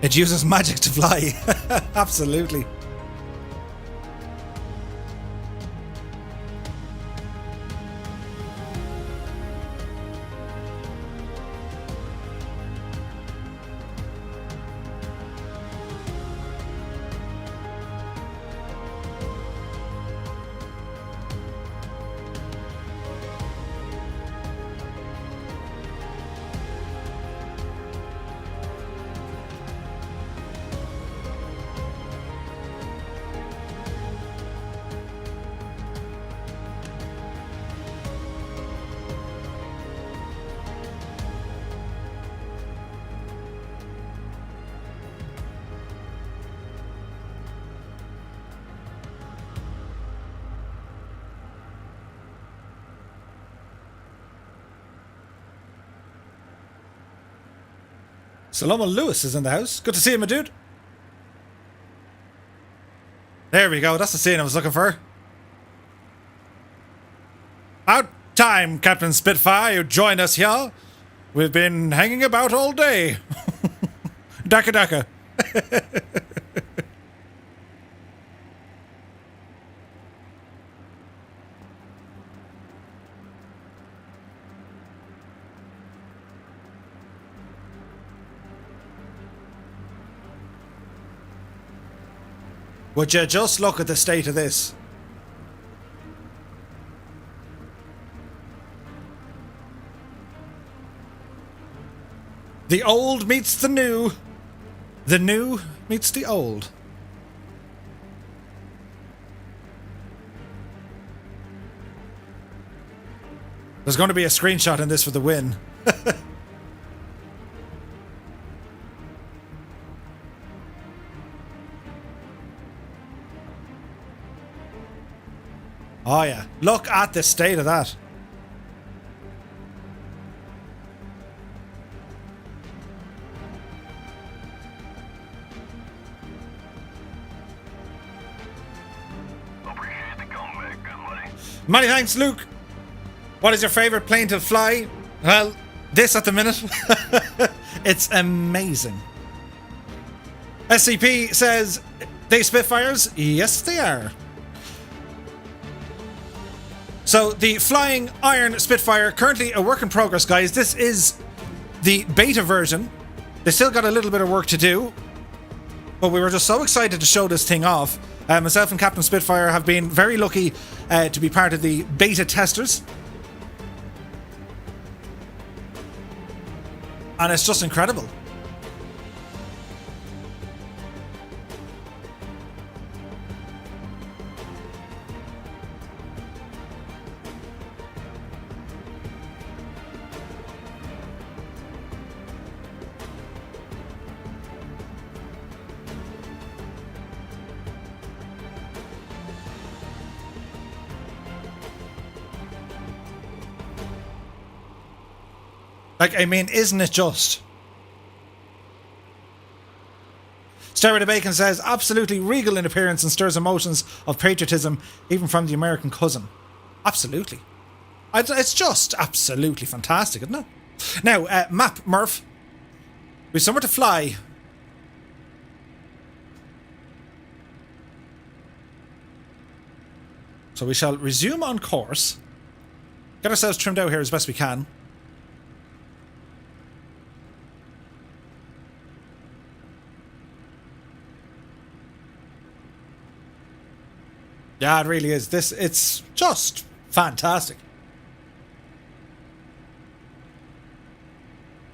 It uses magic to fly. Absolutely. Saloma Lewis is in the house. Good to see you, my dude. There we go. That's the scene I was looking for. About time, Captain Spitfire, you joined us here. We've been hanging about all day. Daka daka. Would you just look at the state of this? The old meets the new. The new meets the old. There's going to be a screenshot in this for the win. Oh yeah, look at the state of that. Appreciate the comeback, good money. Many thanks, Luke. What is your favorite plane to fly? Well, this at the minute. It's amazing. SCP says, they Spitfires? Yes, they are. So the Flying Iron Spitfire, currently a work in progress, guys. This is the beta version. They still got a little bit of work to do, but we were just so excited to show this thing off. Myself and Captain Spitfire have been very lucky to be part of the beta testers. And it's just incredible. Like, I mean, isn't it just? Starry the Bacon says, absolutely regal in appearance and stirs emotions of patriotism, even from the American cousin. Absolutely. It's just absolutely fantastic, isn't it? Now, Map Murph. We've somewhere to fly. So we shall resume on course. Get ourselves trimmed out here as best we can. Yeah, it really is. It's just fantastic.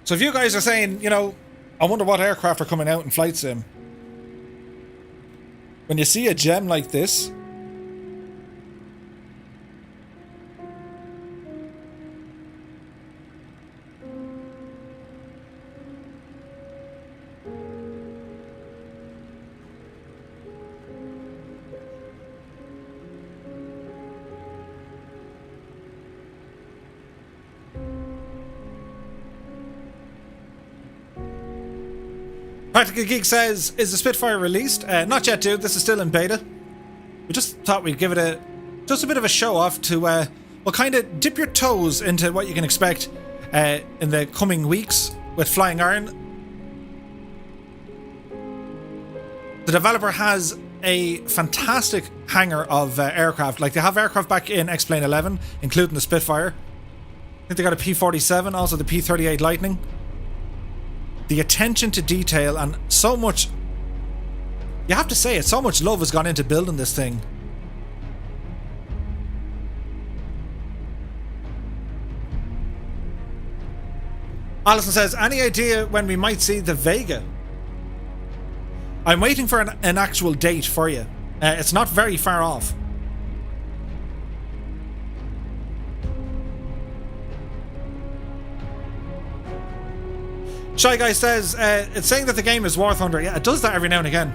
So if you guys are saying, you know, I wonder what aircraft are coming out in Flight Sim. When you see a gem like this, Practical Geek says, is the Spitfire released? Not yet, dude. This is still in beta. We just thought we'd give it just a bit of a show off to, well, kind of dip your toes into what you can expect in the coming weeks with Flying Iron. The developer has a fantastic hangar of aircraft. Like, they have aircraft back in X-Plane 11, including the Spitfire. I think they got a P-47, also the P-38 Lightning. The attention to detail and so much... You have to say it, so much love has gone into building this thing. Alison says, any idea when we might see the Vega? I'm waiting for an actual date for you. It's not very far off. Shy Guy says, it's saying that the game is War Thunder. Yeah, it does that every now and again.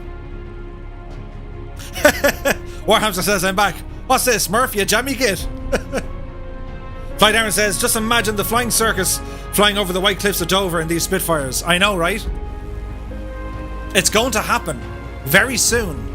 Warhamster says, I'm back. What's this, Murph? You jammy git? Fly Darren says, just imagine the flying circus flying over the white cliffs of Dover in these Spitfires. I know, right? It's going to happen very soon.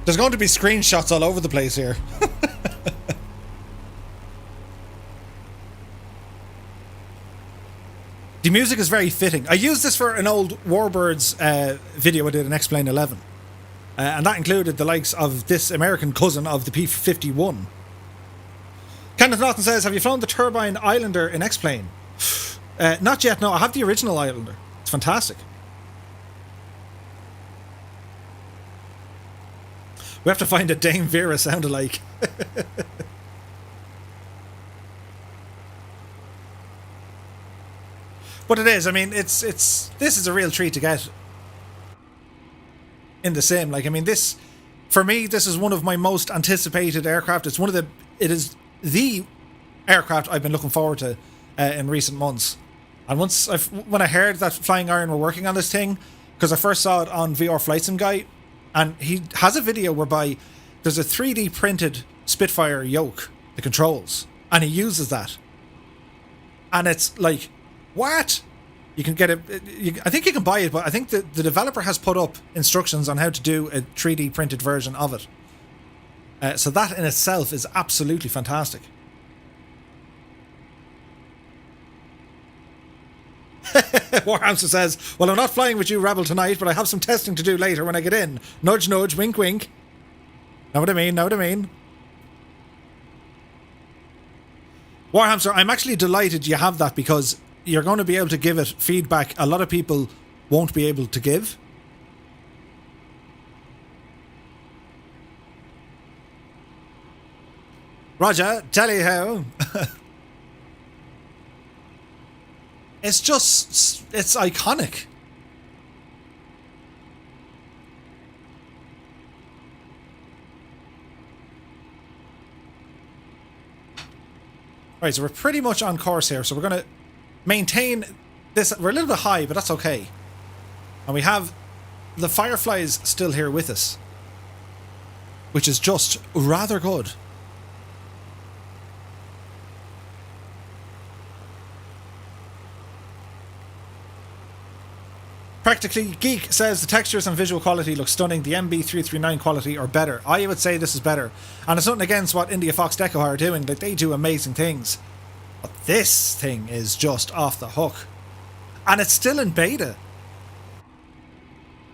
There's going to be screenshots all over the place here. The music is very fitting. I used this for an old Warbirds video I did in X-Plane 11. And that included the likes of this American cousin of the P-51. Kenneth Norton says, have you flown the Turbine Islander in X-Plane? Not yet, no. I have the original Islander. It's fantastic. We have to find a Dame Vera sound-alike. But it is, I mean, this is a real treat to get in the sim. Like, I mean, for me, this is one of my most anticipated aircraft. It is the aircraft I've been looking forward to in recent months. And when I heard that Flying Iron were working on this thing, because I first saw it on VR Flight Sim Guy, and he has a video whereby there's a 3D printed Spitfire yoke, the controls, and he uses that. And it's like, what? You can get it. I think you can buy it, but I think the developer has put up instructions on how to do a 3D printed version of it. So that in itself is absolutely fantastic. Warhamster says, well, I'm not flying with you, Rebel, tonight, but I have some testing to do later when I get in. Nudge, nudge, wink, wink. Know what I mean? Know what I mean? Warhamster, I'm actually delighted you have that, because you're going to be able to give it feedback a lot of people won't be able to give. Roger, tell you how. It's iconic. Right, so we're pretty much on course here. So we're going to maintain this. We're a little bit high, but that's okay. And we have the Fireflies still here with us, which is just rather good. Practically Geek says the textures and visual quality look stunning. The MB339 quality are better. I would say this is better. And it's nothing against what India Fox Deco are doing. Like, they do amazing things. But this thing is just off the hook. And it's still in beta.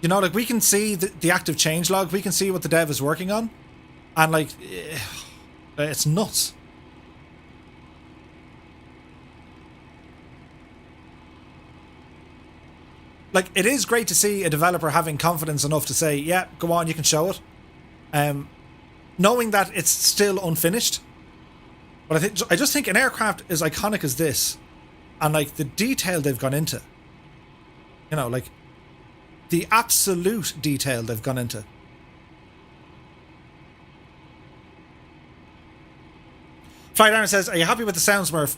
You know, like, we can see the active changelog. We can see what the dev is working on. And, like, it's nuts. Like, it is great to see a developer having confidence enough to say, yeah, go on, you can show it. Knowing that it's still unfinished. But I just think an aircraft as iconic as this, and like the detail they've gone into, you know, like the absolute detail they've gone into. Flight Aaron says, are you happy with the sounds, Murph?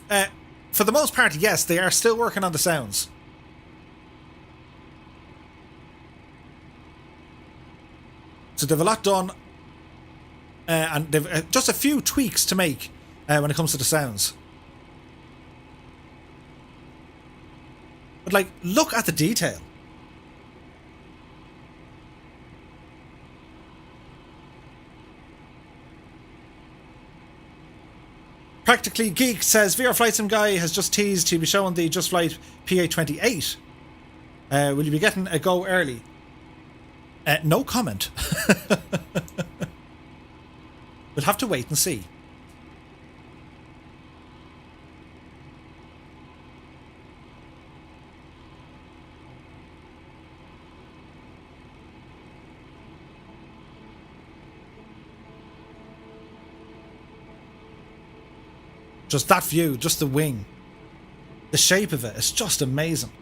For the most part, yes, they are still working on the sounds. So they've a lot done, and they've just a few tweaks to make when it comes to the sounds. But like, look at the detail. Practically Geek says, VR Flight Sim guy has just teased he'll be showing the Just Flight PA28. Will you be getting a go early? No comment. We'll have to wait and see. Just that view, just the wing. The shape of it is just amazing.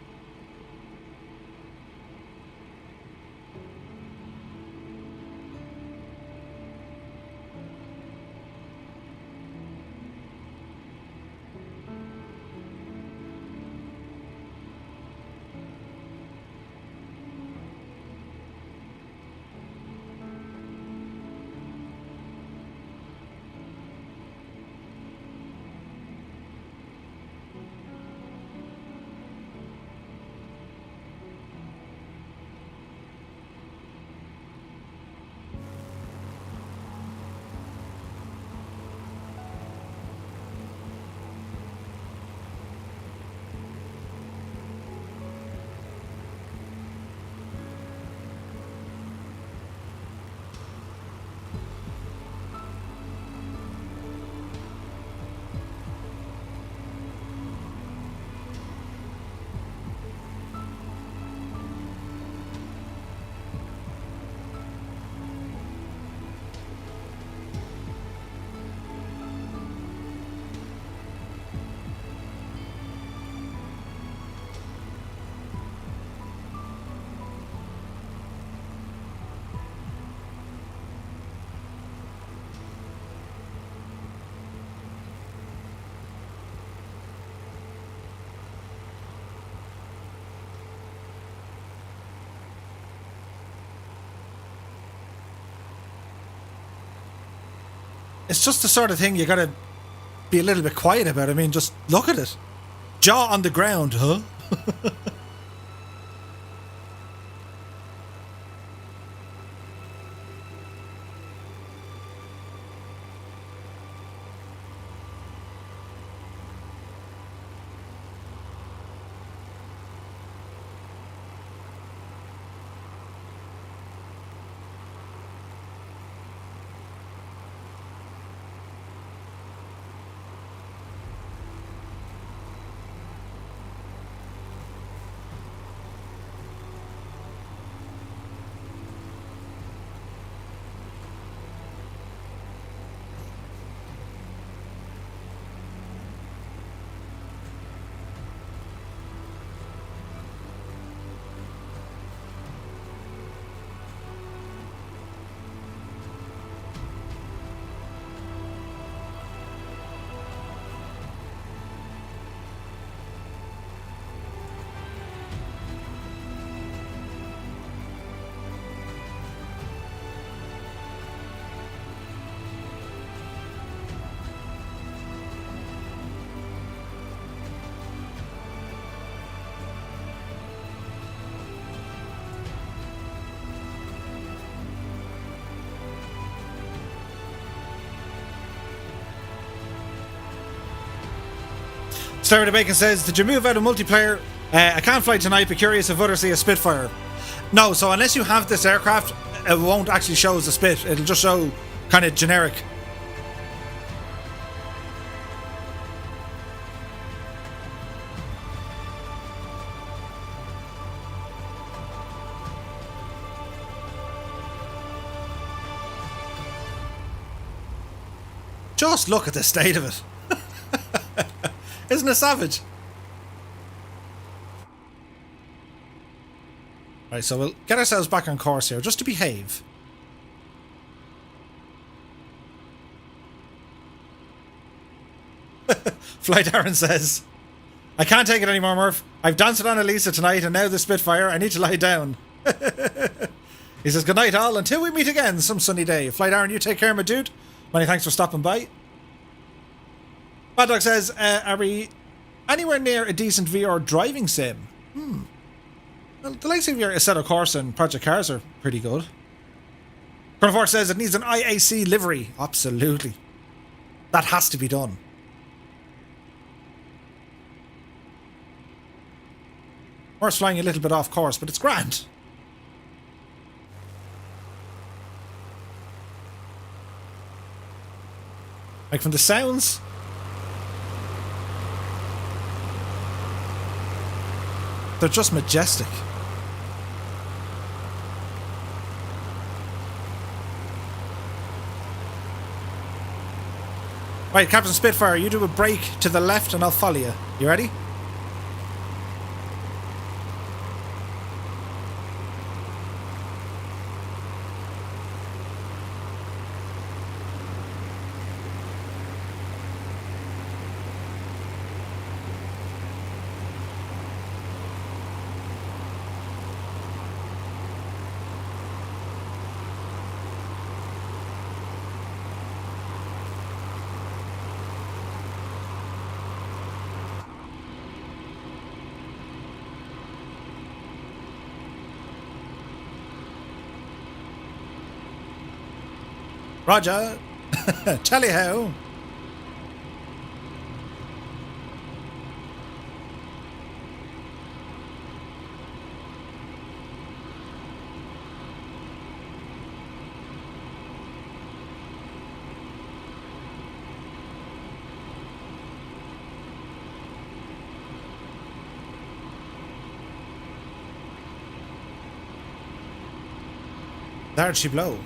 It's just the sort of thing you gotta be a little bit quiet about. I mean, just look at it. Jaw on the ground, huh? Sarah the Bacon says, did you move out of multiplayer? I can't fly tonight, but curious if others see a Spitfire. No, so unless you have this aircraft, it won't actually show as a Spit. It'll just show kind of generic. Just look at the state of it. Isn't it savage? Right, so we'll get ourselves back on course here, just to behave. Flight Aaron says, I can't take it anymore, Murph. I've danced on Elisa tonight and now the Spitfire. I need to lie down. He says, good night all, until we meet again some sunny day. Flight Aaron, you take care, my dude. Many thanks for stopping by. Bad Dog says, are we anywhere near a decent VR driving sim? Well, the likes of your Assetto Corsa and Project Cars are pretty good. Colonel Fork says it needs an IAC livery. Absolutely. That has to be done. Horse flying a little bit off course, but it's grand. Like from the sounds, they're just majestic. Right, Captain Spitfire, you do a brake to the left and I'll follow you. You ready? Roger. Tally ho. There'd she blow.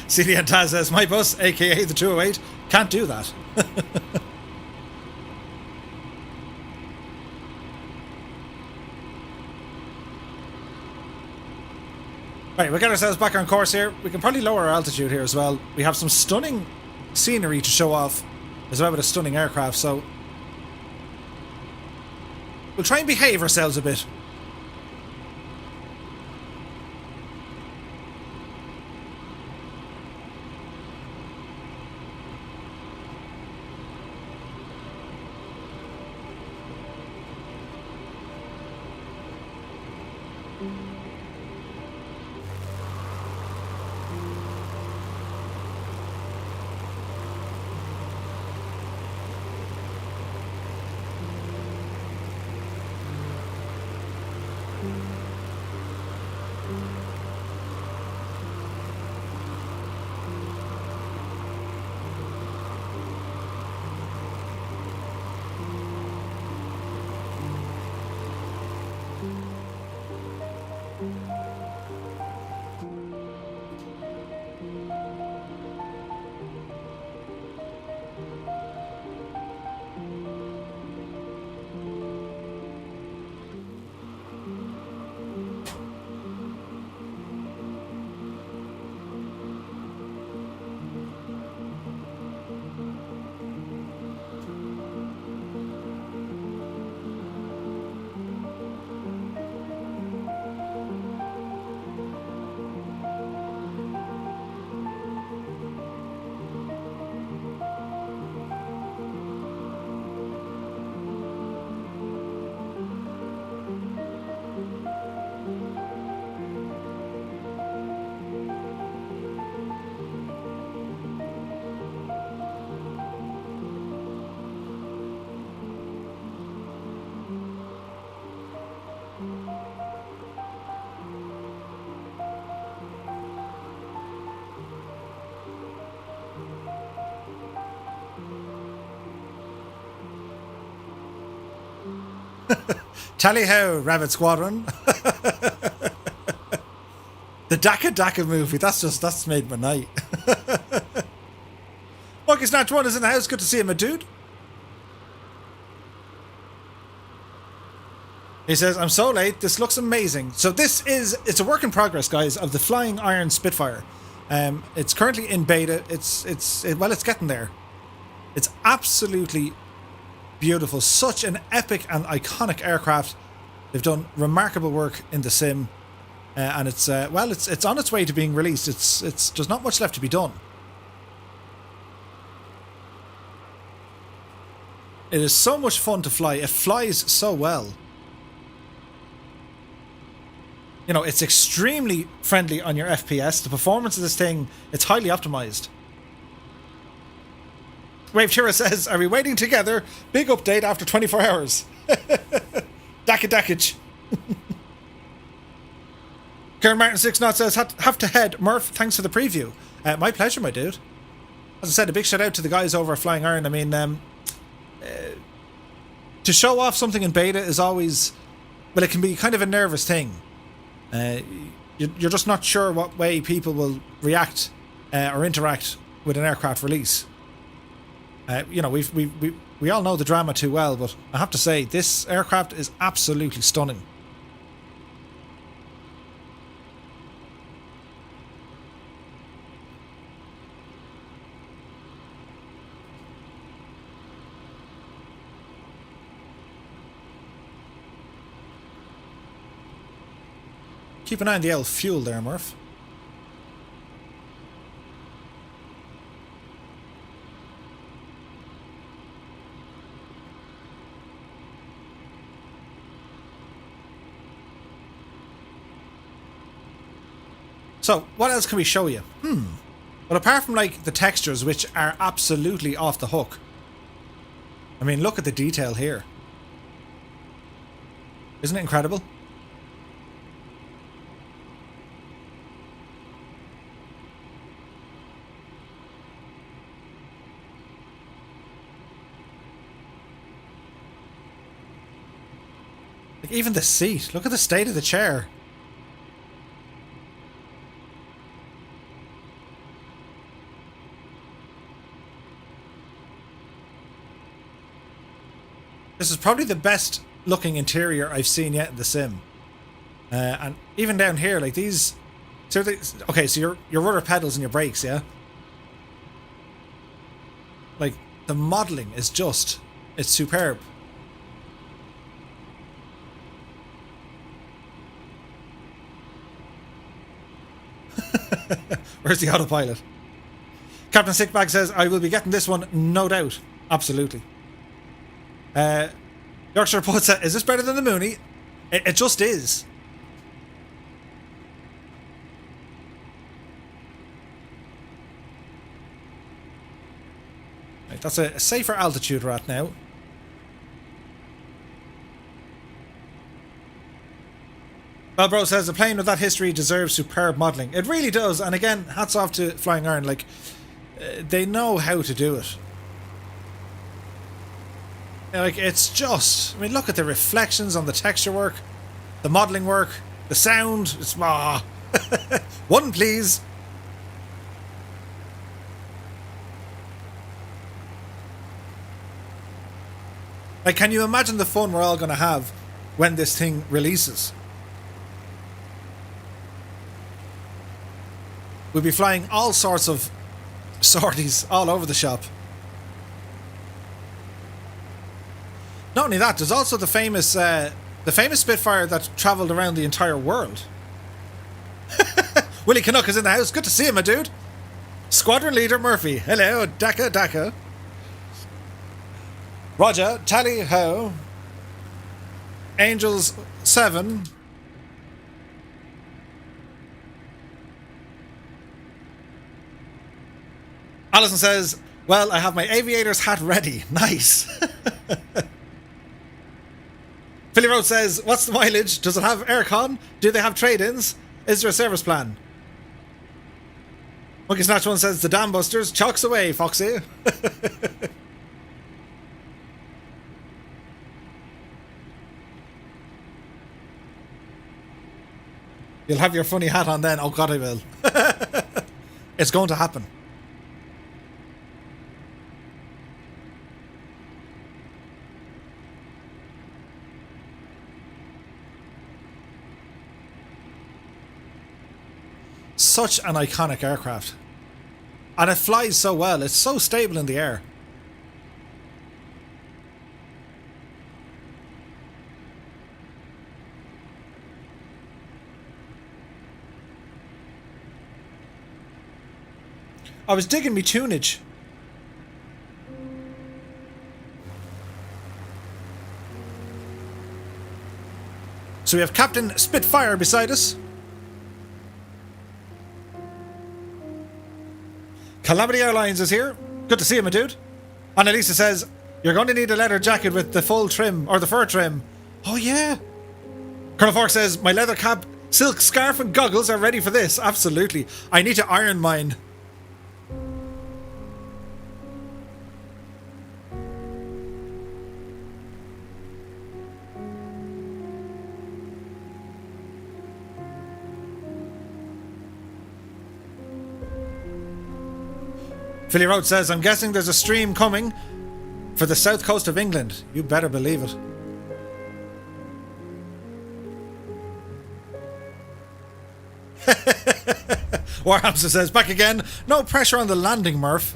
Celia Taz says, my bus, aka the 208, can't do that. Right, we'll get ourselves back on course here. We can probably lower our altitude here as well. We have some stunning scenery to show off, as well with a stunning aircraft, so we'll try and behave ourselves a bit. Tally ho, Rabbit Squadron. The Daka Daka movie, that's made my night. Monkey Snatch 1 is in the house, good to see him, my dude. He says, I'm so late, this looks amazing. So it's a work in progress, guys, of the Flying Iron Spitfire. It's currently in beta, it's getting there. It's absolutely beautiful, such an epic and iconic aircraft. They've done remarkable work in the sim. And it's on its way to being released. There's not much left to be done. It is so much fun to fly. It flies so well. You know, it's extremely friendly on your FPS. The performance of this thing, it's highly optimized. Wave Chira says, are we waiting together? Big update after 24 hours. Daka Dakage. Karen Martin 6 Knot says, have to head. Murph, thanks for the preview. My pleasure, my dude. As I said, a big shout out to the guys over at Flying Iron. I mean, to show off something in beta is always, well, it can be kind of a nervous thing. You're just not sure what way people will react or interact with an aircraft release. You know, we all know the drama too well, but I have to say, this aircraft is absolutely stunning. Keep an eye on the old fuel there, Murph. So, what else can we show you? Well, apart from, like, the textures, which are absolutely off the hook. I mean, look at the detail here. Isn't it incredible? Like, even the seat. Look at the state of the chair. This is probably the best looking interior I've seen yet in the sim. And even down here, like these... So okay, so your rudder pedals and your brakes, yeah? Like, the modelling is just... It's superb. Where's the autopilot? Captain Sickbag says, I will be getting this one, no doubt. Absolutely. Yorkshire Poet said, is this better than the Mooney? It just is. Right, that's a safer altitude we're at now. Bro says, a plane with that history deserves superb modelling. It really does, and again, hats off to Flying Iron. Like, they know how to do it. Like, it's just... I mean, look at the reflections on the texture work, the modelling work, the sound. It's... One, please. Like, can you imagine the fun we're all going to have when this thing releases? We'll be flying all sorts of sorties all over the shop. Not only that, there's also the famous Spitfire that travelled around the entire world. Willie Canuck is in the house. Good to see him, my dude. Squadron Leader Murphy. Hello, Daka Daka. Roger, tally ho. Angels 7. Alison says, well, I have my aviator's hat ready. Nice. Philly Road says, what's the mileage? Does it have aircon? Do they have trade-ins? Is there a service plan? Monkey Snatch 1 says, the Dam Busters. Chalks away, Foxy. You'll have your funny hat on then. Oh God, I will. It's going to happen. Such an iconic aircraft. And it flies so well. It's so stable in the air. I was digging me tunage. So we have Captain Spitfire beside us. Calamity Airlines is here. Good to see you, my dude. Annalisa says, you're going to need a leather jacket with the full trim, or the fur trim. Oh yeah. Colonel Fork says, my leather cap, silk scarf and goggles are ready for this. Absolutely. I need to iron mine. Philly Road says, I'm guessing there's a stream coming for the south coast of England. You better believe it. Warhamster says, back again. No pressure on the landing, Murph.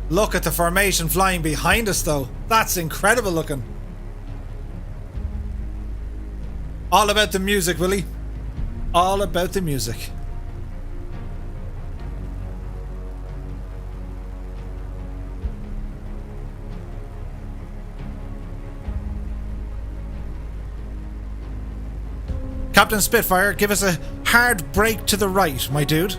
Look at the formation flying behind us, though. That's incredible looking. All about the music, Willie. All about the music. Captain Spitfire, give us a hard break to the right, my dude.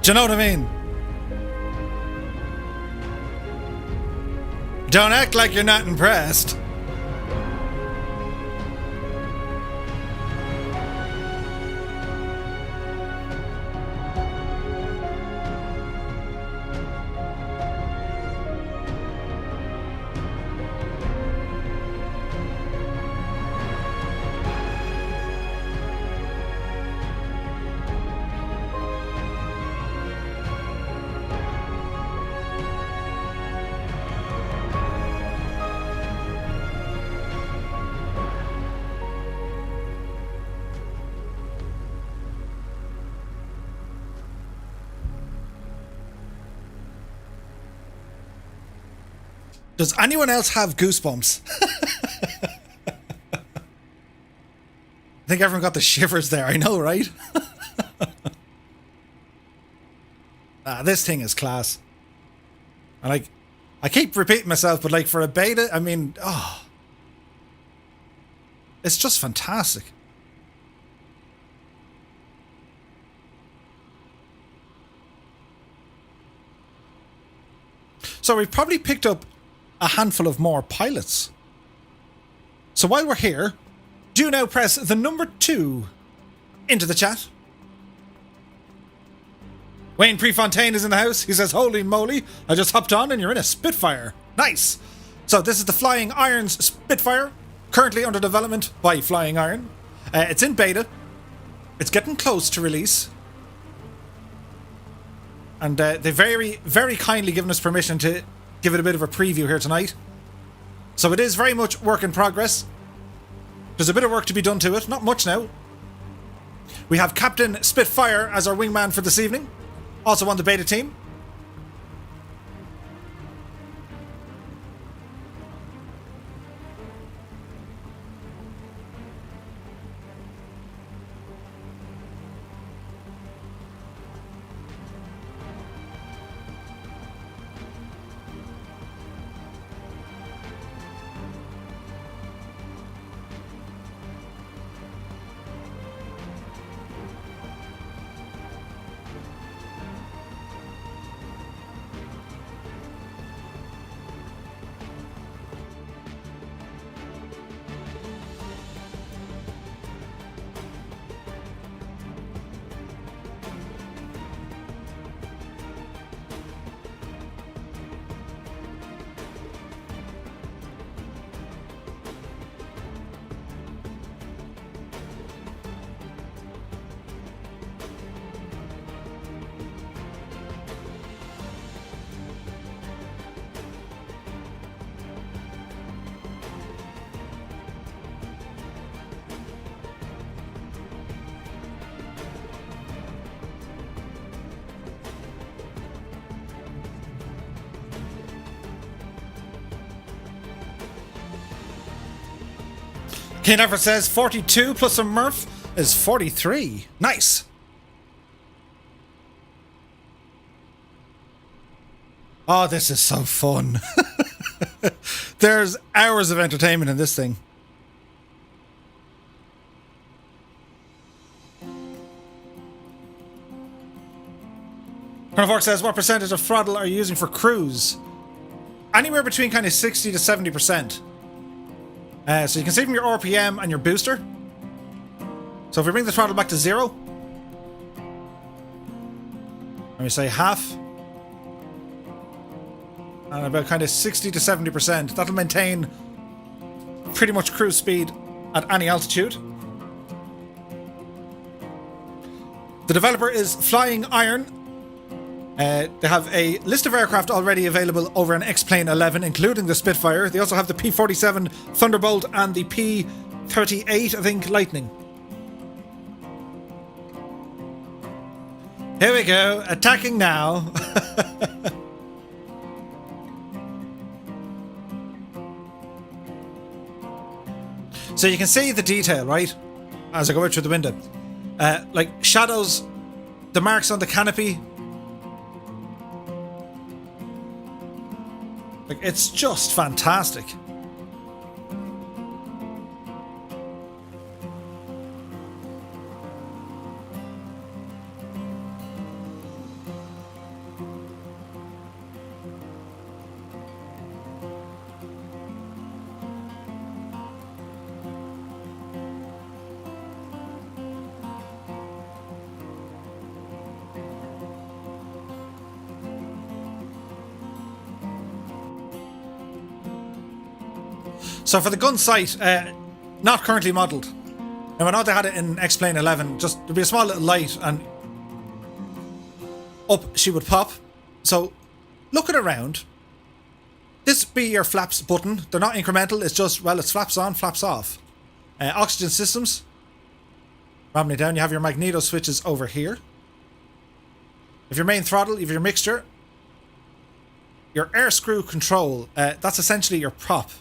Do you know what I mean? Don't act like you're not impressed. Does anyone else have goosebumps? I think everyone got the shivers there. I know, right? This thing is class. And I keep repeating myself, but like for a beta, I mean, oh, it's just fantastic. So we've probably picked up a handful of more pilots. So while we're here, do now press the number 2 into the chat. Wayne Prefontaine is in the house. He says, holy moly, I just hopped on and you're in a Spitfire. Nice. So this is the Flying Irons Spitfire, currently under development by Flying Iron. It's in beta. It's getting close to release. And they very kindly given us permission to give it a bit of a preview here tonight. So it is very much work in progress. There's a bit of work to be done to it, not much now. We have Captain Spitfire as our wingman for this evening, also on the beta team. King Effort says 42 plus a Murph is 43. Nice. Oh, this is so fun. There's hours of entertainment in this thing. Fork says, what percentage of throttle are you using for cruise? Anywhere between kind of 60 to 70%. So you can see from your RPM and your booster. So if we bring the throttle back to 0, let me say half, and about kind of 60 to 70%. That'll maintain pretty much cruise speed at any altitude. The developer is Flying Iron. They have a list of aircraft already available over an X-Plane 11, including the Spitfire. They also have the P-47 Thunderbolt and the P-38, I think, Lightning. Here we go, attacking now. So you can see the detail, right? As I go out through the window. Like shadows, the marks on the canopy. Like, it's just fantastic. So for the gun sight, not currently modelled. Now I know they had it in X-Plane 11, just there'd be a small little light and up she would pop. So looking around, this be your flaps button. They're not incremental, it's just, well, it's flaps on, flaps off. Oxygen systems. Ramming it down, you have your magneto switches over here. If your main throttle, you have your mixture. Your air screw control, that's essentially your prop.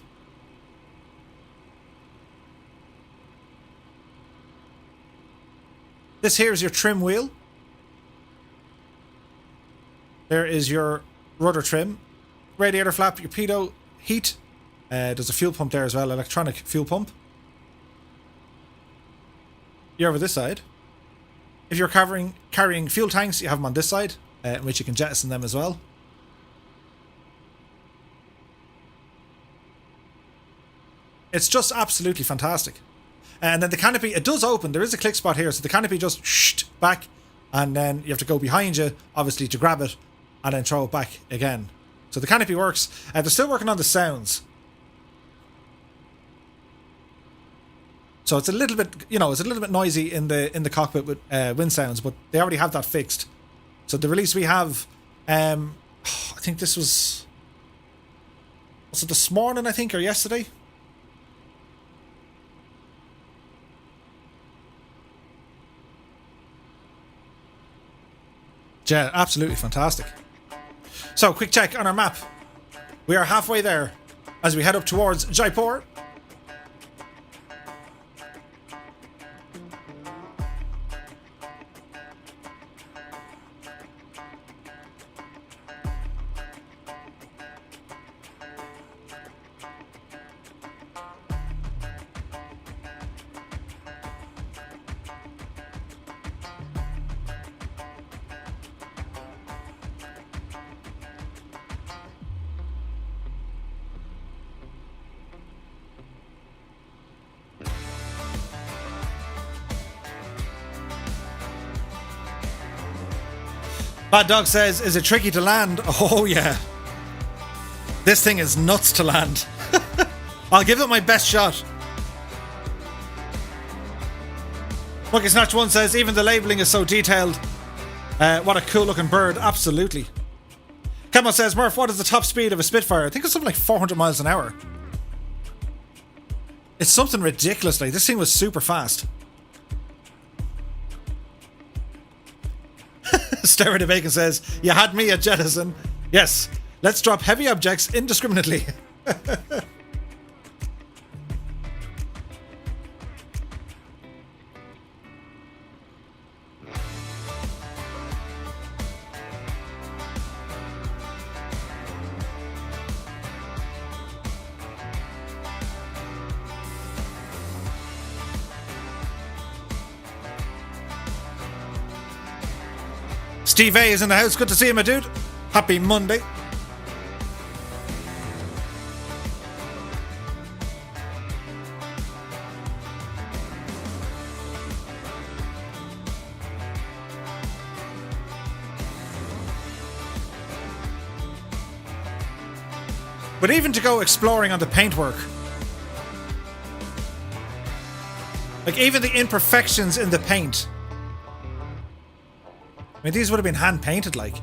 This here is your trim wheel. There is your rudder trim. Radiator flap, your pitot, heat. There's a fuel pump there as well, electronic fuel pump. You're over this side. If you're carrying fuel tanks, you have them on this side, in which you can jettison them as well. It's just absolutely fantastic. And then the canopy, it does open. There is a click spot here, so the canopy just back, and then you have to go behind you, obviously, to grab it, and then throw it back again. So the canopy works. They're still working on the sounds. So it's a little bit, you know, it's a little bit noisy in the cockpit with wind sounds, but they already have that fixed. So the release we have, I think this was it this morning, I think, or yesterday? Yeah, absolutely fantastic. So, quick check on our map. We are halfway there as we head up towards Jaipur. Bad Dog says, is it tricky to land? Oh yeah. This thing is nuts to land. I'll give it my best shot. Monkey Snatch 1 says, even the labelling is so detailed. What a cool looking bird. Absolutely. Camo says, Murph, what is the top speed of a Spitfire? I think it's something like 400 miles an hour. It's something ridiculous. Like, this thing was super fast. Stereo Bacon says, you had me at jettison. Yes, let's drop heavy objects indiscriminately. Steve A is in the house. Good to see you, my dude. Happy Monday. But even to go exploring on the paintwork, like even the imperfections in the paint, I mean, these would have been hand painted, like.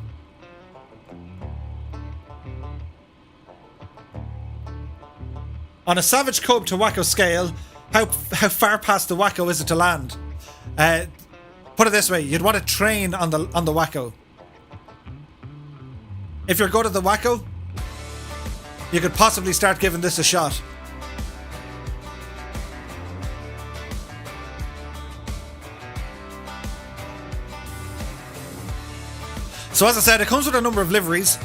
On a Savage Cub to Wacko scale, how far past the Wacko is it to land? Put it this way, you'd want to train on the Wacko. If you're good at the Wacko, you could possibly start giving this a shot. So as I said, it comes with a number of liveries,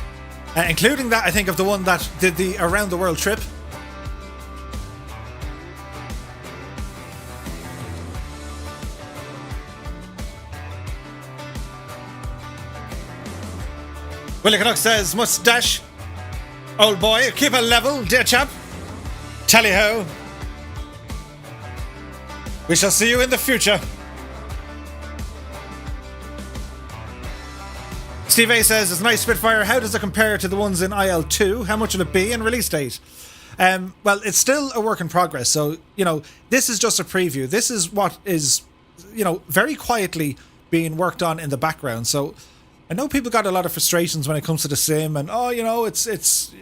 including that, I think, of the one that did the around the world trip. Willie Canuck says, mustache. Old boy, keep it level, dear chap. Tally ho. We shall see you in the future. Steve A says, it's a nice Spitfire. How does it compare to the ones in IL2? How much will it be in release date? Well, it's still a work in progress. So, you know, this is just a preview. This is what is, you know, very quietly being worked on in the background. So I know people got a lot of frustrations when it comes to the sim and, oh, you know, it's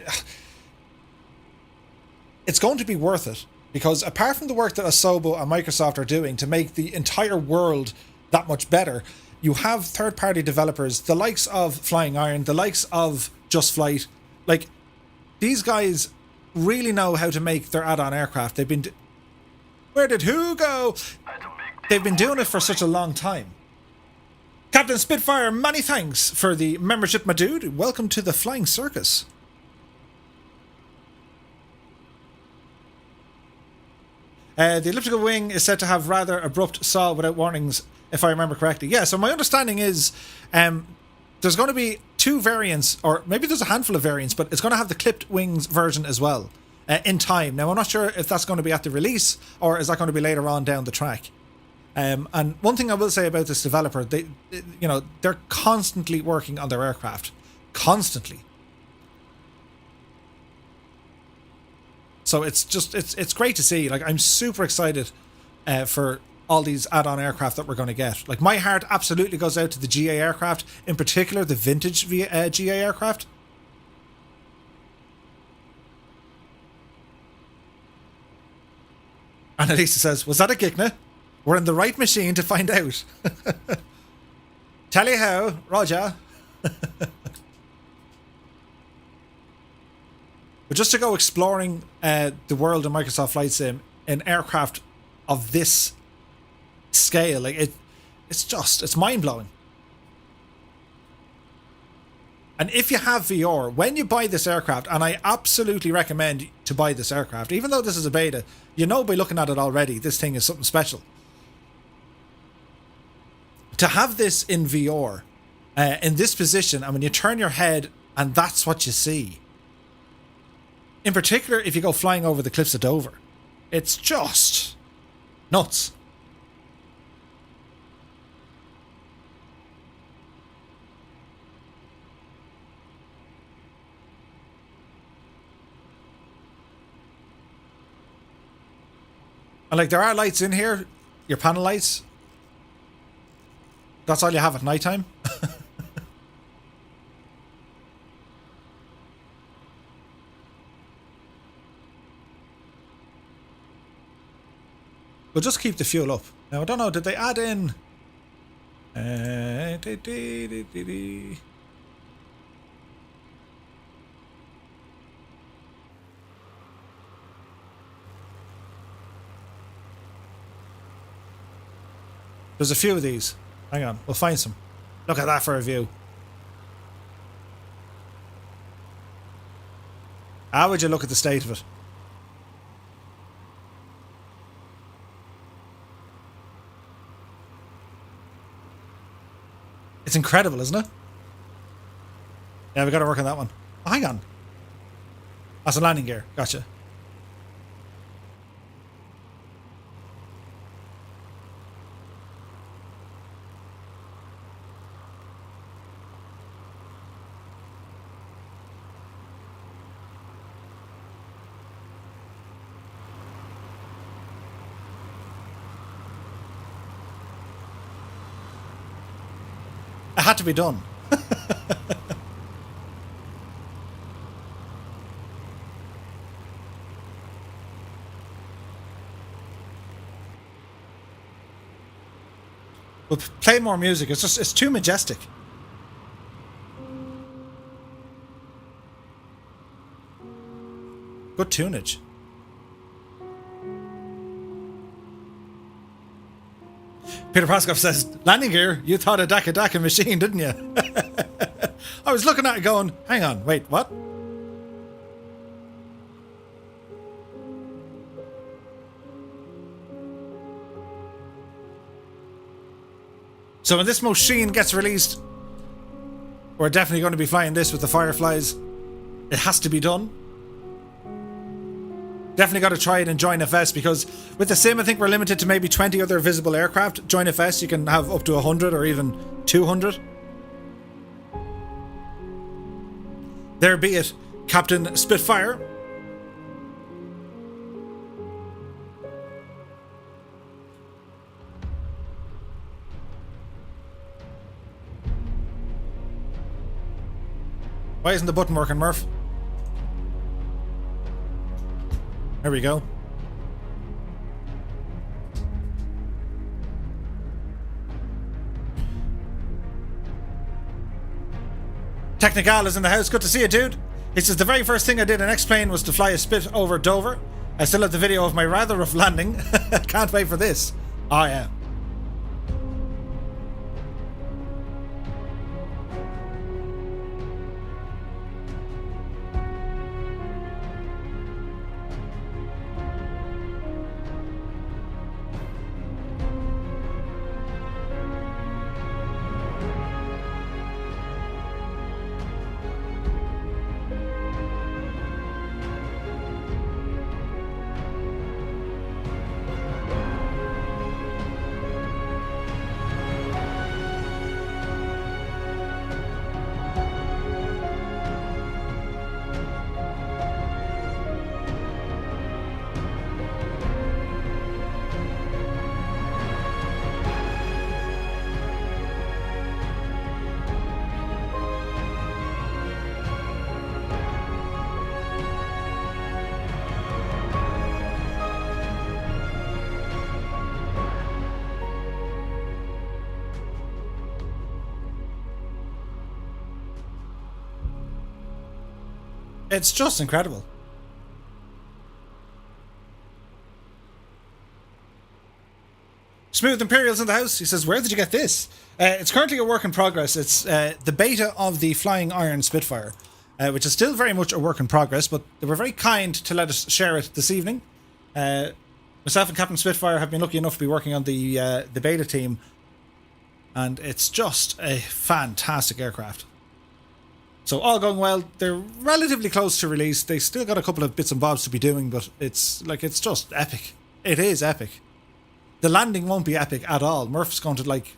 going to be worth it. Because apart from the work that Asobo and Microsoft are doing to make the entire world that much better, you have third-party developers, the likes of Flying Iron, the likes of Just Flight. Like, these guys really know how to make their add-on aircraft. They've been... Where did who go? They've been doing it for such a long time. Captain Spitfire, many thanks for the membership, my dude. Welcome to the Flying Circus. The elliptical wing is said to have rather abrupt saw without warnings, if I remember correctly. Yeah, so my understanding is there's going to be two variants, or maybe there's a handful of variants, but it's going to have the clipped wings version as well in time. Now, I'm not sure if that's going to be at the release, or is that going to be later on down the track. And one thing I will say about this developer, they're constantly working on their aircraft. Constantly. So it's great to see. Like, I'm super excited for all these add-on aircraft that we're going to get. Like, my heart absolutely goes out to the GA aircraft, in particular the vintage GA aircraft. And Elisa says, was that a Gigna? We're in the right machine to find out. Tally ho, Roger. But just to go exploring the world of Microsoft Flight Sim in aircraft of this scale, like it's mind-blowing. And if you have VR, when you buy this aircraft, and I absolutely recommend to buy this aircraft, even though this is a beta, you know by looking at it already, this thing is something special. To have this in VR, in this position, and when you turn your head and that's what you see, in particular if you go flying over the cliffs of Dover, it's just nuts. And like, there are lights in here, your panel lights. That's all you have at night time. We'll just keep the fuel up. Now, I don't know, did they add in... There's a few of these. Hang on, we'll find some. Look at that for a view. How would you look at the state of it? It's incredible, isn't it? Yeah, we got to work on that one. Oh, hang on. That's a landing gear. Gotcha. It had to be done. We'll play more music. It's just, it's too majestic. Good tunage. Peter Proskop says, landing gear, you thought a Daka machine, didn't you? I was looking at it going, hang on, wait, what? So when this machine gets released, we're definitely going to be flying this with the Fireflies. It has to be done. Definitely got to try it in Join FS, because with the sim I think we're limited to maybe 20 other visible aircraft. Join FS you can have up to 100 or even 200. There be it, Captain Spitfire. Why isn't the button working, Murph? There we go. Technical is in the house. Good to see you, dude. He says, the very first thing I did in X-Plane was to fly a Spit over Dover. I still have the video of my rather rough landing. Can't wait for this. Oh, yeah. It's just incredible. Smooth Imperial's in the house. He says, where did you get this? It's currently a work in progress. It's the beta of the Flying Iron Spitfire, which is still very much a work in progress, but they were very kind to let us share it this evening. Myself and Captain Spitfire have been lucky enough to be working on the beta team, and it's just a fantastic aircraft. So all going well. They're relatively close to release. They still got a couple of bits and bobs to be doing, but it's just epic. It is epic. The landing won't be epic at all. Murph's going to like...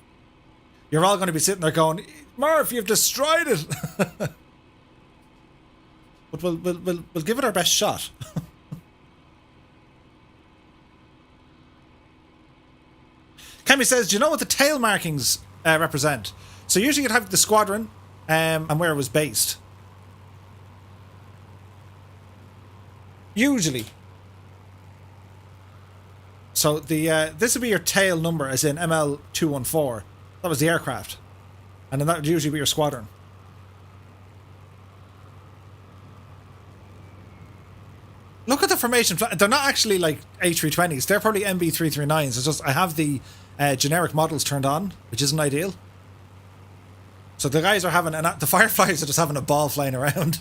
You're all going to be sitting there going, Murph, you've destroyed it. But we'll give it our best shot. Kemi says, do you know what the tail markings represent? So usually you'd have the squadron and where it was based. Usually. So the this would be your tail number, as in ML214. That was the aircraft. And then that would usually be your squadron. Look at the formation. They're not actually like A320s. They're probably MB339s. It's just I have the generic models turned on, which isn't ideal. So the guys are having the Fireflies are just having a ball flying around.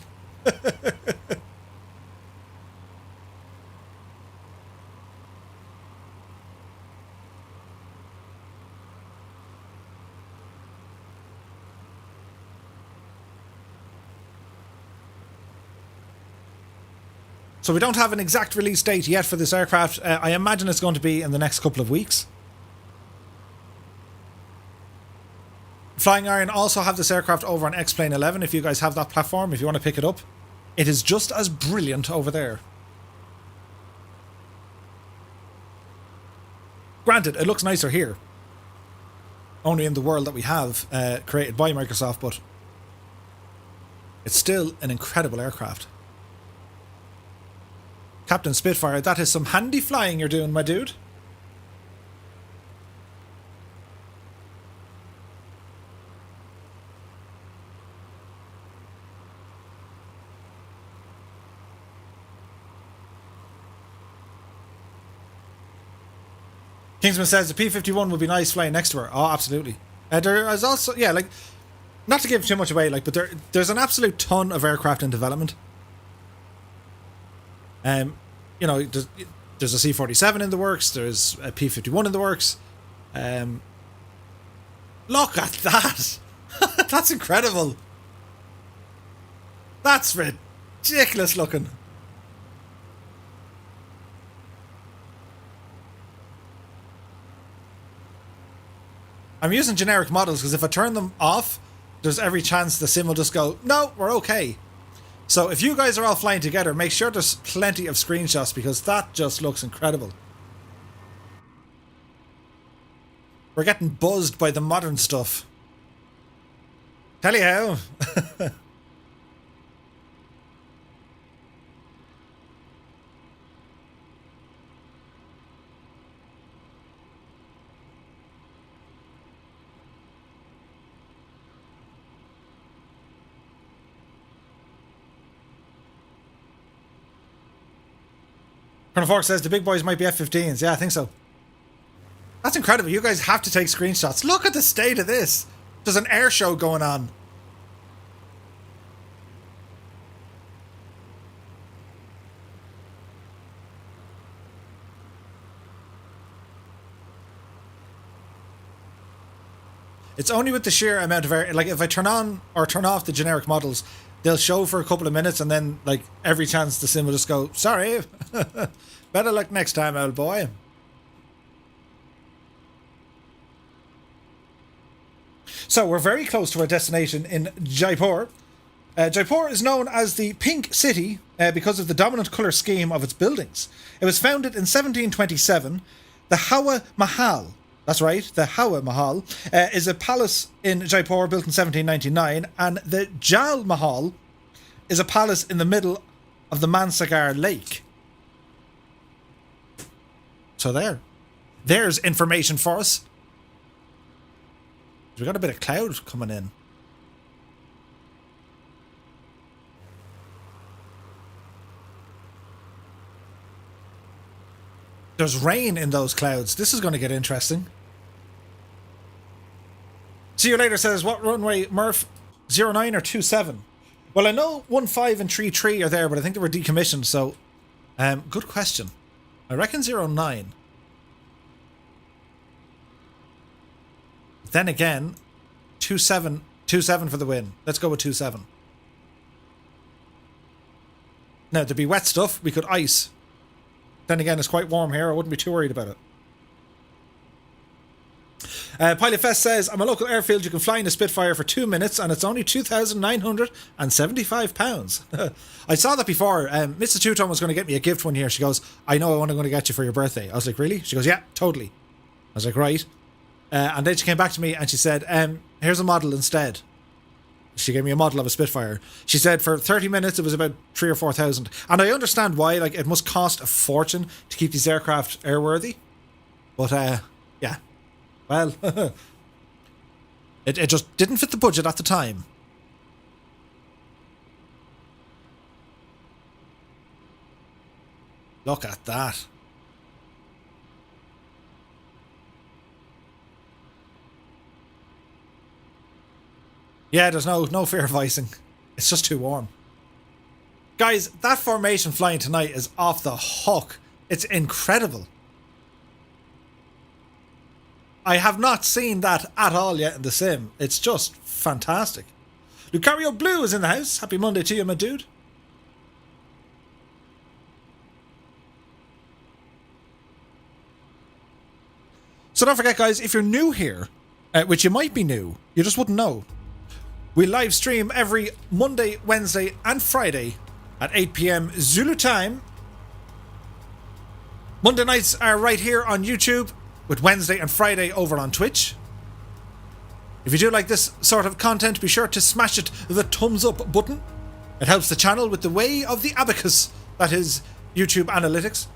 So we don't have an exact release date yet for this aircraft. I imagine it's going to be in the next couple of weeks. Flying Iron also have this aircraft over on X-Plane 11 if you guys have that platform, if you want to pick it up. It is just as brilliant over there. Granted, it looks nicer here. Only in the world that we have created by Microsoft, but it's still an incredible aircraft. Captain Spitfire, that is some handy flying you're doing, my dude. Kingsman says the P-51 would be nice flying next to her. Oh, absolutely. There is also, yeah, like, not to give too much away, like, but there's an absolute ton of aircraft in development. You know, there's a C-47 in the works. There's a P-51 in the works. Look at that! That's incredible. That's ridiculous looking. I'm using generic models because if I turn them off, there's every chance the sim will just go, no, we're okay. So if you guys are all flying together, make sure there's plenty of screenshots because that just looks incredible. We're getting buzzed by the modern stuff. Tell you how. Colonel Fork says the big boys might be F-15s. Yeah, I think so. That's incredible. You guys have to take screenshots. Look at the state of this. There's an air show going on. It's only with the sheer amount of air. Like, if I turn on or turn off the generic models, they'll show for a couple of minutes and then, like, every chance the sim will just go, sorry. Better luck next time, old boy. So we're very close to our destination in Jaipur. Jaipur is known as the Pink City because of the dominant colour scheme of its buildings. It was founded in 1727. The Hawa Mahal, that's right, the Hawa Mahal, is a palace in Jaipur built in 1799, and the Jal Mahal is a palace in the middle of the Mansagar Lake. So there's information for us. We got a bit of cloud coming in. There's rain in those clouds. This is going to get interesting. See you later says, what runway, Murph? 09 or 27? Well, I know 15 and 33 are there, but I think they were decommissioned, so... good question. I reckon 09. Then again, 27 for the win. Let's go with 27. Now, to be wet stuff, we could ice. Then again, it's quite warm here. I wouldn't be too worried about it. Pilot Fest says, I'm a local airfield. You can fly in a Spitfire for 2 minutes and it's only £2,975. I saw that before. Mrs. Two-Tone was going to get me a gift one year. She goes, I know I'm going to get you for your birthday. I was like, really? She goes, yeah, totally. I was like, right. And then she came back to me and she said, here's a model instead. She gave me a model of a Spitfire. She said for 30 minutes it was about 3,000 or 4,000. And I understand why. Like, it must cost a fortune to keep these aircraft airworthy. But, yeah. Well, it just didn't fit the budget at the time. Look at that. Yeah, there's no fear of icing. It's just too warm. Guys, that formation flying tonight is off the hook. It's incredible. I have not seen that at all yet in the sim. It's just fantastic. Lucario Blue is in the house. Happy Monday to you, my dude. So don't forget, guys, if you're new here, which you might be new, you just wouldn't know, we live stream every Monday, Wednesday and Friday at 8 p.m. Zulu time. Monday nights are right here on YouTube, with Wednesday and Friday over on Twitch. If you do like this sort of content, be sure to smash the thumbs up button. It helps the channel with the way of the abacus, that is YouTube analytics.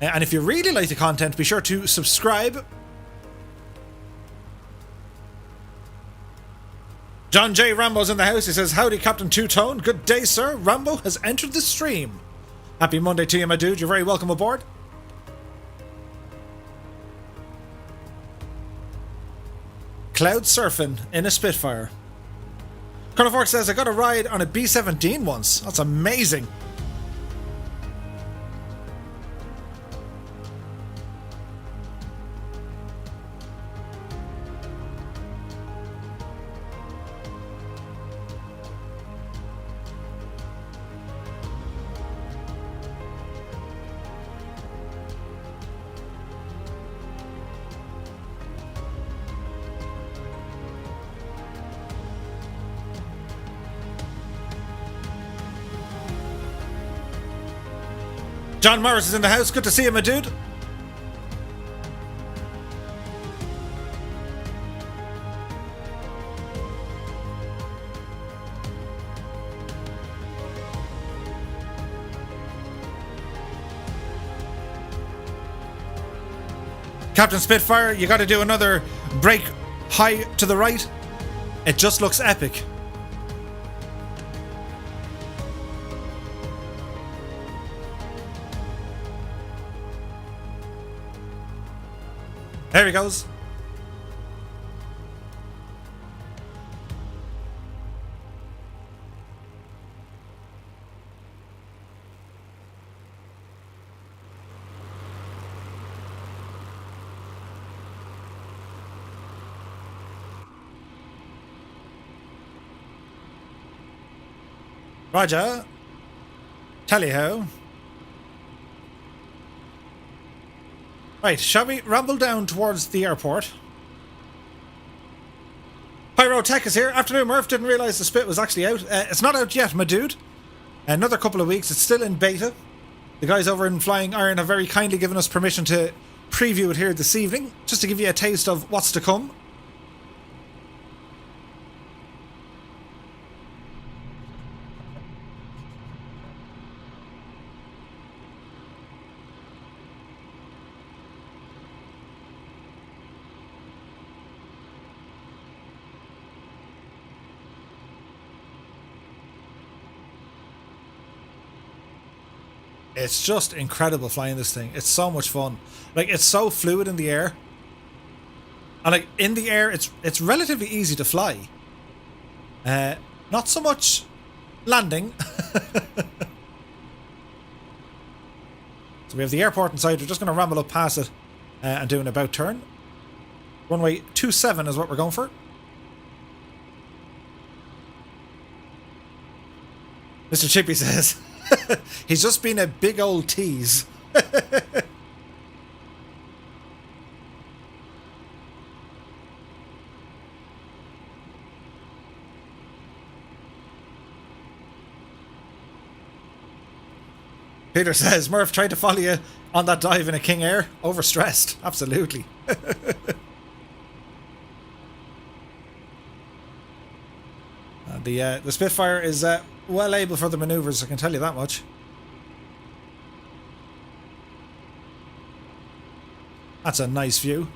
And if you really like the content, be sure to subscribe. John J. Rambo's in the house. He says, howdy, Captain Two-Tone. Good day, sir. Rambo has entered the stream. Happy Monday to you, my dude. You're very welcome aboard. Cloud surfing in a Spitfire. Colonel Fork says, I got a ride on a B-17 once. That's amazing. John Morris is in the house. Good to see you, my dude. Captain Spitfire, you got to do another brake high to the right. It just looks epic. There he goes. Roger. Tally-ho. Right, shall we ramble down towards the airport? Pyrotech is here. Afternoon, Murph. Didn't realise the spit was actually out. It's not out yet, my dude. Another couple of weeks. It's still in beta. The guys over in Flying Iron have very kindly given us permission to preview it here this evening, just to give you a taste of what's to come. It's just incredible flying this thing. It's so much fun. Like, it's so fluid in the air. And like, in the air, it's relatively easy to fly. Not so much landing. So we have the airport inside. We're just going to ramble up past it and do an about turn. Runway 27 is what we're going for. Mr. Chippy says... He's just been a big old tease. Peter says, Murph tried to follow you on that dive in a King Air. Overstressed. Absolutely. The Spitfire is well able for the maneuvers, I can tell you that much. That's a nice view.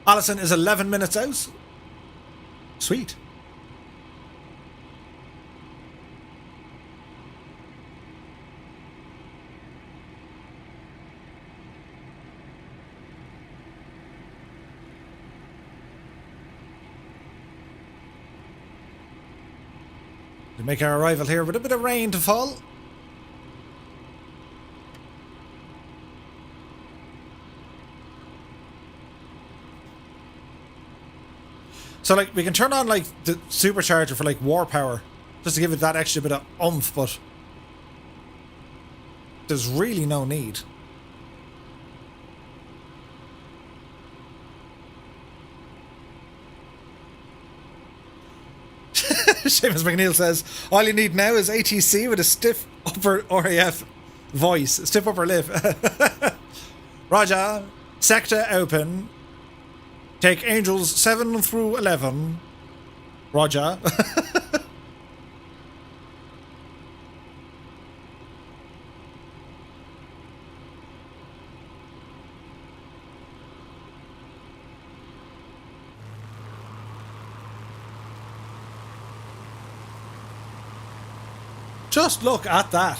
Allison is 11 minutes out. Sweet. To make our arrival here with a bit of rain to fall. So like we can turn on like the supercharger for like war power, just to give it that extra bit of oomph, but There's really no need. Seamus McNeil says, all you need now is ATC with a stiff upper RAF voice. Stiff upper lip. Raja, sector open. Take angels 7 through 11. Roger. Just look at that.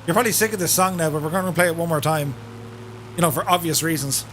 You're probably sick of this song now, but we're going to play it one more time. You know, for obvious reasons.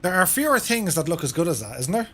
There are fewer things that look as good as that, isn't there?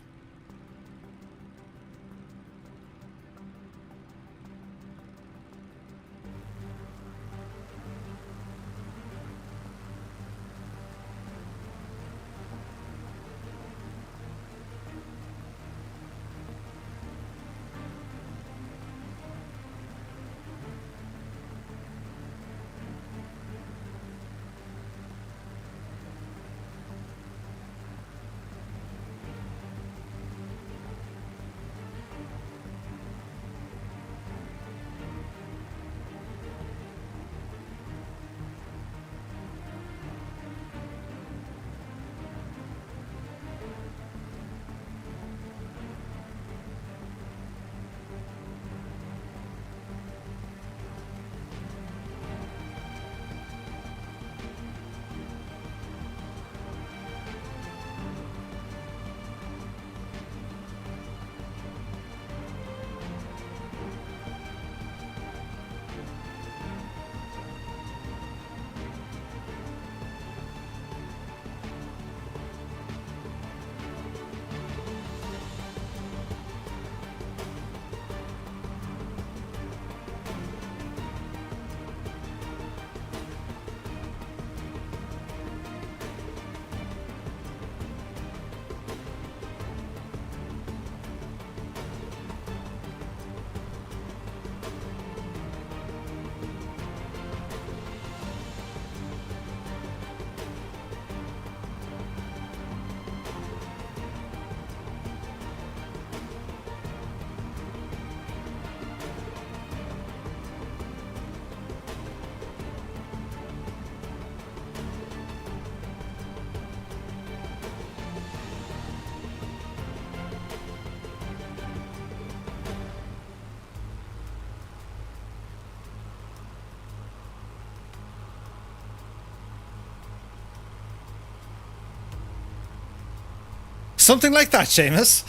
Something like that, Seamus.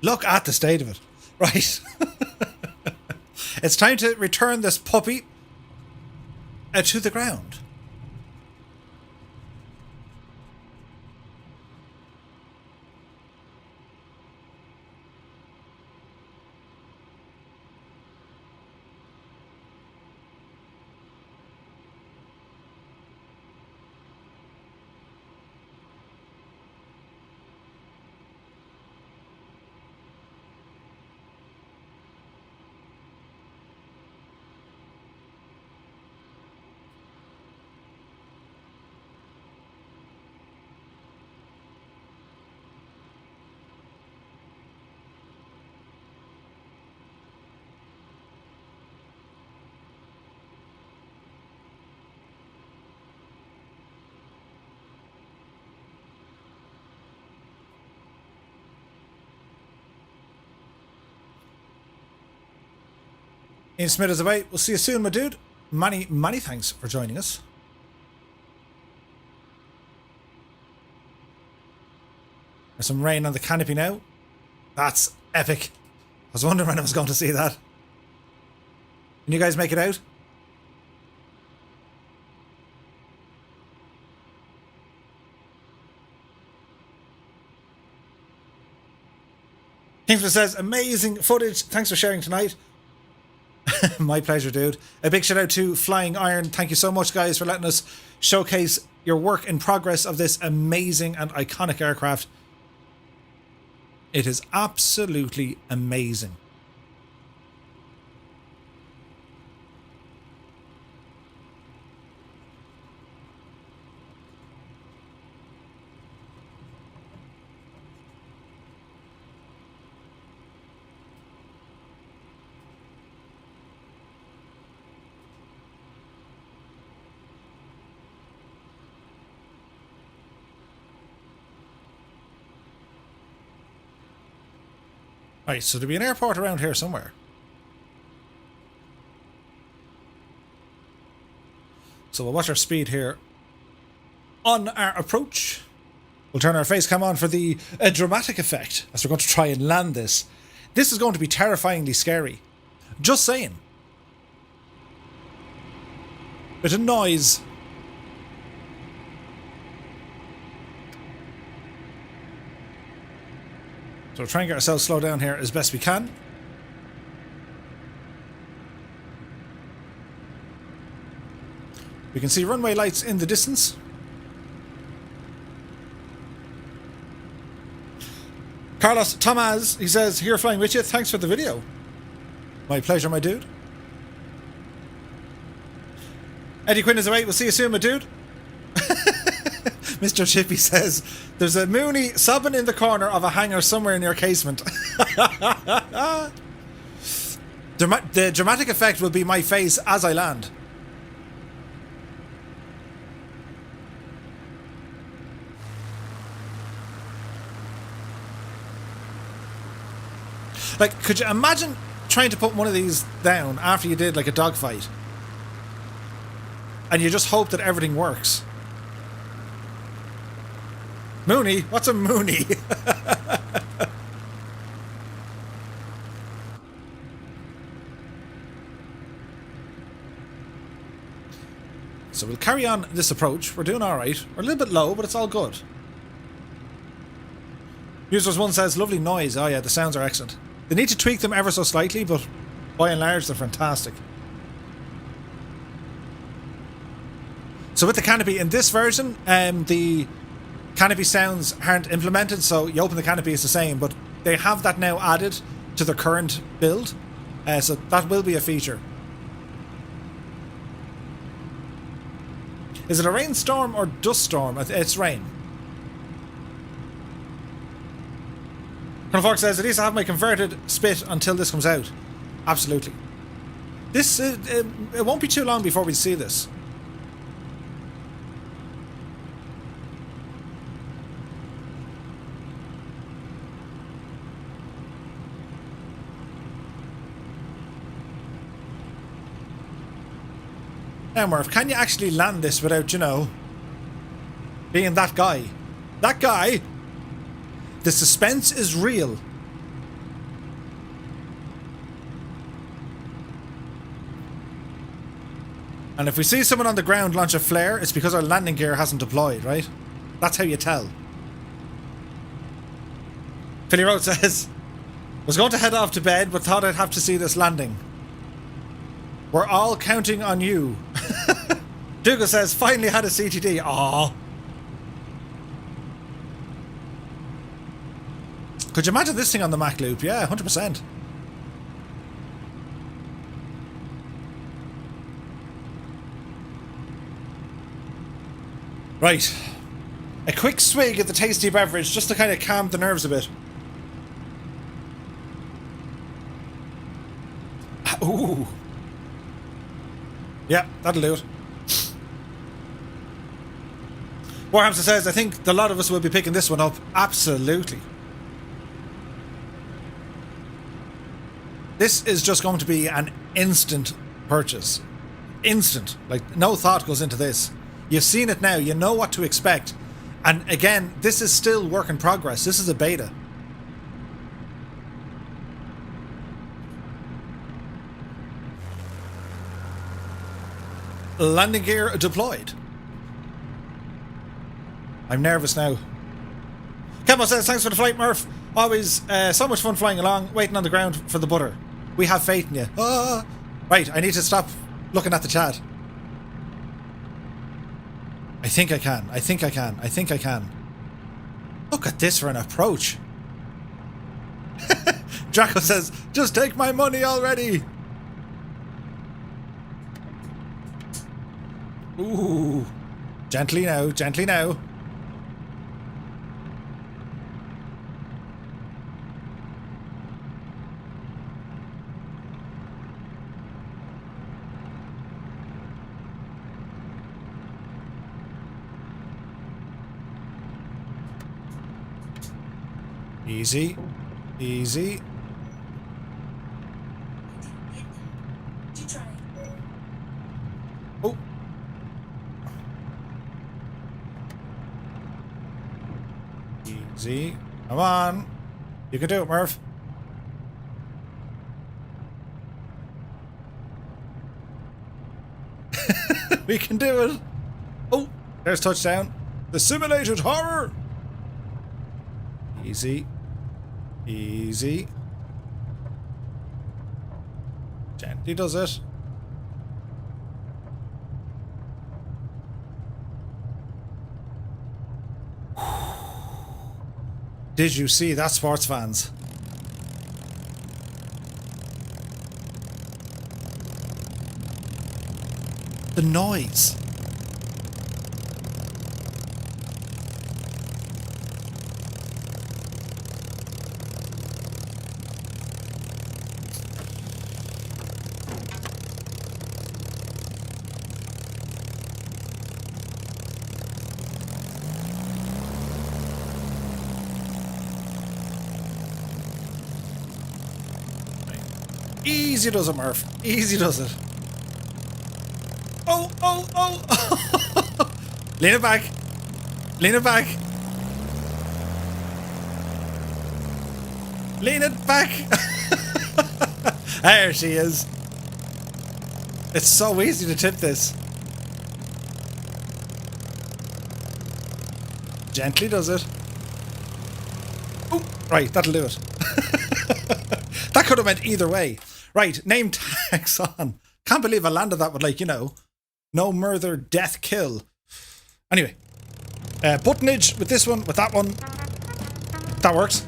Look at the state of it. Right. It's time to return this puppy to the ground. Ian Smith is away. We'll see you soon, my dude. Many, many thanks for joining us. There's some rain on the canopy now. That's epic. I was wondering when I was going to see that. Can you guys make it out? Kingsman says, amazing footage. Thanks for sharing tonight. My pleasure, dude. A big shout out to Flying Iron. Thank you so much, guys, for letting us showcase your work in progress of this amazing and iconic aircraft. It is absolutely amazing. Right, so there'll be an airport around here somewhere. So we'll watch our speed here on our approach. We'll turn our face cam on for the dramatic effect as we're going to try and land this. This is going to be terrifyingly scary. Just saying. Bit of noise. So we're trying to get ourselves slowed down here as best we can. We can see runway lights in the distance. Carlos Tomaz, he says, here flying with you. Thanks for the video. My pleasure, my dude. Eddie Quinn is away. We'll see you soon, my dude. Mr. Chippy says, there's a Mooney sobbing in the corner of a hangar somewhere in your casement. The dramatic effect will be my face as I land. Like, could you imagine trying to put one of these down after you did like a dogfight? And you just hope that everything works. Mooney? What's a Mooney? So we'll carry on this approach. We're doing alright. We're a little bit low, but it's all good. Users1 says, lovely noise. Oh yeah, the sounds are excellent. They need to tweak them ever so slightly, but by and large they're fantastic. So with the canopy in this version, the canopy sounds aren't implemented, so you open the canopy, it's the same, but they have that now added to the current build, so that will be a feature. Is it a rainstorm or dust storm? It's rain. Colonel Fox says, at least I have my converted spit until this comes out. Absolutely. This it won't be too long before we see this. Now, Murph, can you actually land this without, you know, being that guy? That guy? The suspense is real. And if we see someone on the ground launch a flare, it's because our landing gear hasn't deployed, right? That's how you tell. Philly Road says, was going to head off to bed, but thought I'd have to see this landing. We're all counting on you. Dougal says, finally had a CTD. Aww. Could you imagine this thing on the Mac Loop? Yeah, 100%. Right. A quick swig of the tasty beverage just to kind of calm the nerves a bit. Ooh. Yeah, that'll do it. Warhamster says, I think a lot of us will be picking this one up. Absolutely. This is just going to be an instant purchase. Instant. Like, no thought goes into this. You've seen it now. You know what to expect. And again, this is still work in progress. This is a beta. Landing gear deployed. I'm nervous now. Kemo says, thanks for the flight, Murph. Always so much fun flying along, waiting on the ground for the butter. We have faith in you. Ah. Right, I need to stop looking at the chat. I think I can. I think I can. I think I can. Look at this for an approach. Draco says, just take my money already. Ooh. Gently now, gently now. Easy. Easy. Oh. Easy. Come on. You can do it, Murph. We can do it. Oh, there's touchdown. The simulated horror. Easy. Easy. Gently does it. Did you see that, sports fans? the noise. Easy does it, Murph. Easy does it. Oh, oh, oh. Lean it back. Lean it back. Lean it back. There she is. It's so easy to tip this. Gently does it. Oh, right, that'll do it. That could have went either way. Right, name tags on. Can't believe I landed that with, like, you know, no murder, death, kill. Anyway, buttonage with this one, with that one. That works.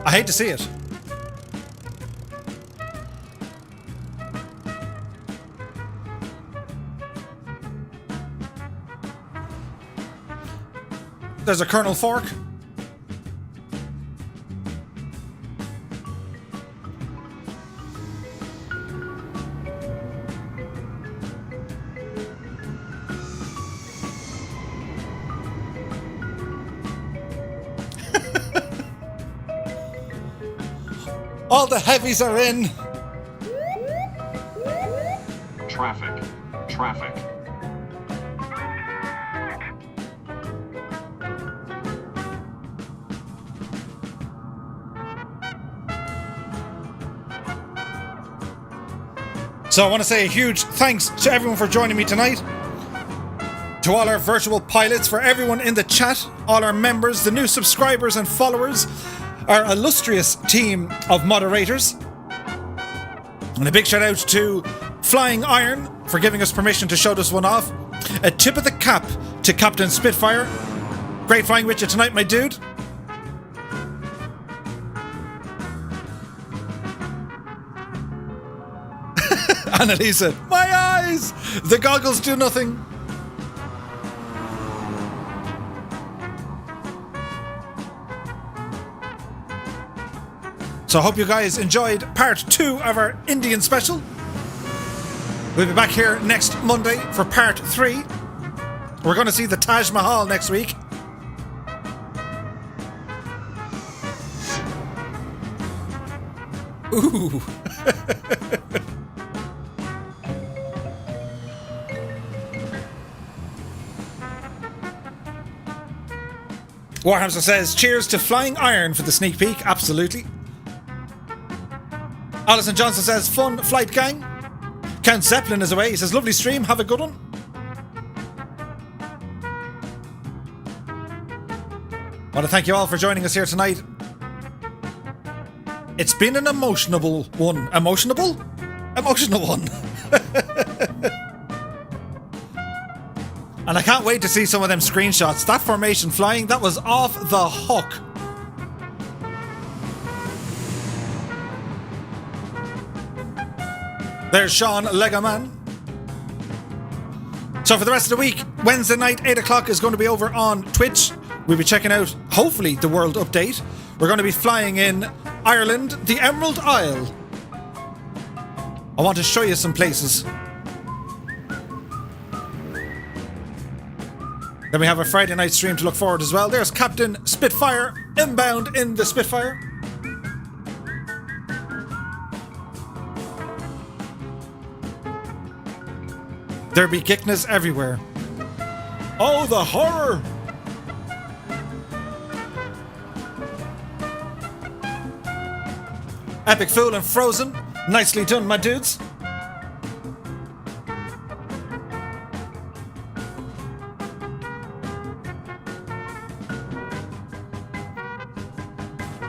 I hate to see it. There's a kernel fork. All the heavies are in. Traffic. Traffic. So I want to say a huge thanks to everyone for joining me tonight. To all our virtual pilots, for everyone in the chat, all our members, the new subscribers and followers, our illustrious team of moderators. And a big shout out to Flying Iron for giving us permission to show this one off. A tip of the cap to Captain Spitfire. Great flying with you tonight, my dude. Annalisa, my eyes! The goggles do nothing. So I hope you guys enjoyed part 2 of our Indian special. We'll be back here next Monday for part 3. We're going to see the Taj Mahal next week. Ooh. Warhamster says, cheers to Flying Iron for the sneak peek. Absolutely. Alison Johnson says, fun flight gang. Count Zeppelin is away. He says, lovely stream. Have a good one. I want to thank you all for joining us here tonight. It's been an emotional one. Emotional? Emotional one. And I can't wait to see some of them screenshots. That formation flying, that was off the hook. There's Sean Legaman. So for the rest of the week, Wednesday night, 8 o'clock is going to be over on Twitch. We'll be checking out, hopefully, the World Update. We're going to be flying in Ireland, the Emerald Isle. I want to show you some places. Then we have a Friday night stream to look forward as well. There's Captain Spitfire, inbound in the Spitfire. There be Gickness everywhere. Oh, the horror! Epic Fool and Frozen. Nicely done, my dudes.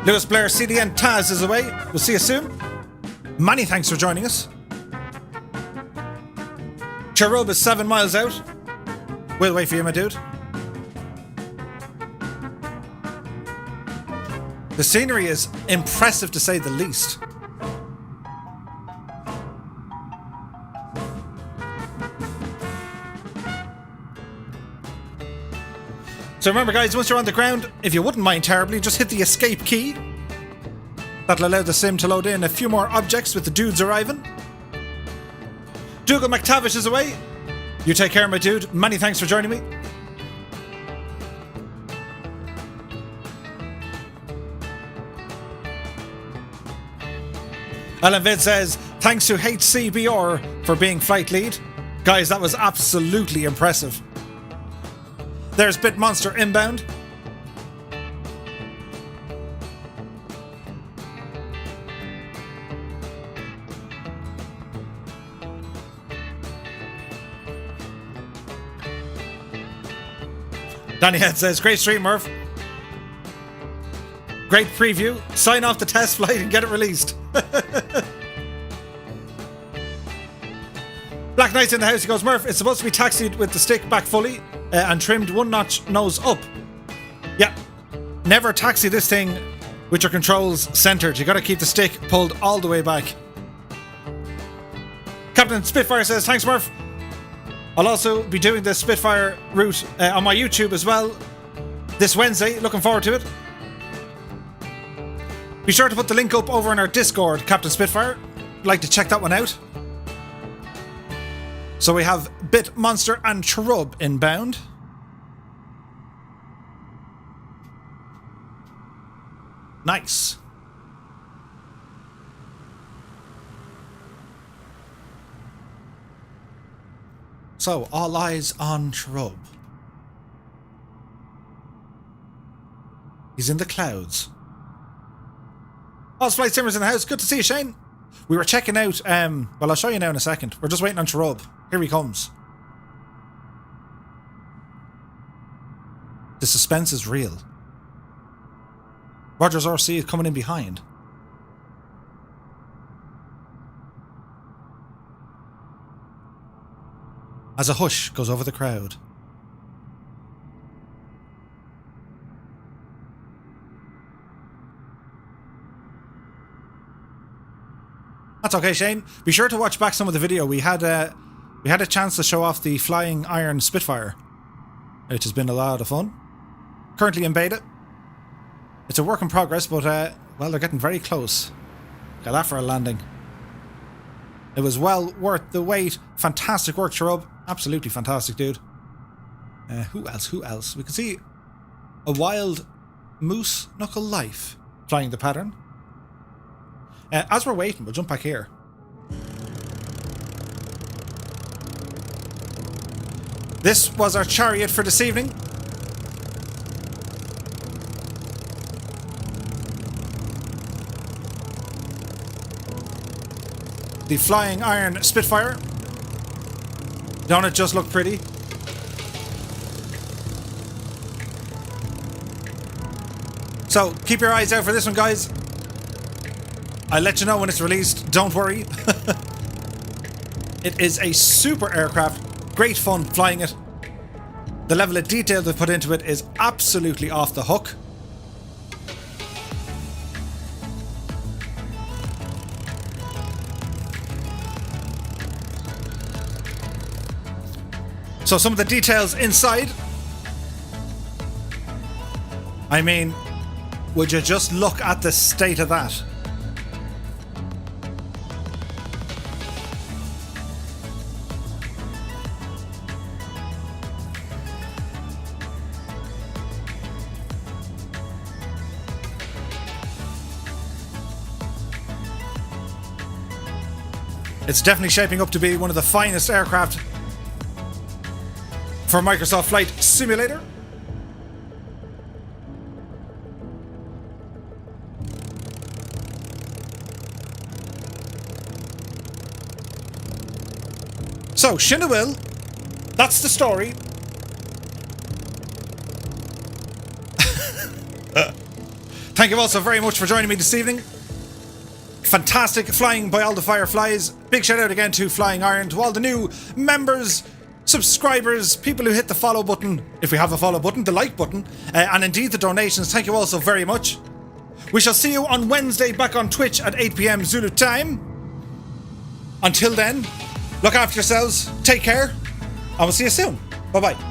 Lewis Blair, CDN Taz is away. We'll see you soon. Many thanks for joining us. Cherub is 7 miles out. We'll wait for you, my dude. The scenery is impressive to say the least. So remember guys, once you're on the ground, if you wouldn't mind terribly, just hit the escape key. That'll allow the sim to load in a few more objects with the dudes arriving. Dougal McTavish is away. You take care, my dude. Many thanks for joining me. Alan Vid says, thanks to HCBR for being flight lead. Guys, that was absolutely impressive. There's Bit Monster inbound. Danny Head says, great stream, Murph. Great preview. Sign off the test flight and get it released. Black Knight's in the house. He goes, Murph, it's supposed to be taxied with the stick back fully and trimmed one notch nose up. Yeah. Never taxi this thing with your controls centered. You got to keep the stick pulled all the way back. Captain Spitfire says, thanks, Murph. I'll also be doing the Spitfire route on my YouTube as well this Wednesday. Looking forward to it. Be sure to put the link up over in our Discord, Captain Spitfire. I'd like to check that one out. So we have Bit Monster and Cherub inbound. Nice. So, all eyes on Cherub. He's in the clouds. Flight Simmers in the house. Good to see you, Shane. We were checking out, well, I'll show you now in a second. We're just waiting on Cherub. Here he comes. The suspense is real. Rogers RC is coming in behind. As a hush goes over the crowd. That's okay, Shane. Be sure to watch back some of the video. We had a chance to show off the Flying Iron Spitfire, which has been a lot of fun. Currently in beta. It's a work in progress, but well, they're getting very close. Got that for a landing. It was well worth the wait. Fantastic work, Cherub. Absolutely fantastic, dude. Who else? Who else? We can see a wild moose knuckle life flying the pattern. As we're waiting, we'll jump back here. This was our chariot for this evening. The Flying Iron Spitfire. Don't it just look pretty? So, keep your eyes out for this one, guys. I'll let you know when it's released, don't worry. It is a super aircraft, great fun flying it. The level of detail they've put into it is absolutely off the hook. So some of the details inside. I mean, would you just look at the state of that? It's definitely shaping up to be one of the finest aircraft for Microsoft Flight Simulator. So, Shinawil, that's the story. Thank you all so very much for joining me this evening. Fantastic flying by all the Fireflies. Big shout out again to Flying Iron, to all the new members, subscribers, people who hit the follow button, if we have a follow button, the like button, and indeed the donations. Thank you all so very much. We shall see you on Wednesday back on Twitch at 8 p.m. Zulu time. Until then, look after yourselves, take care, and we'll see you soon. Bye-bye.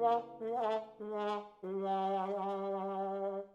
La la la la la la.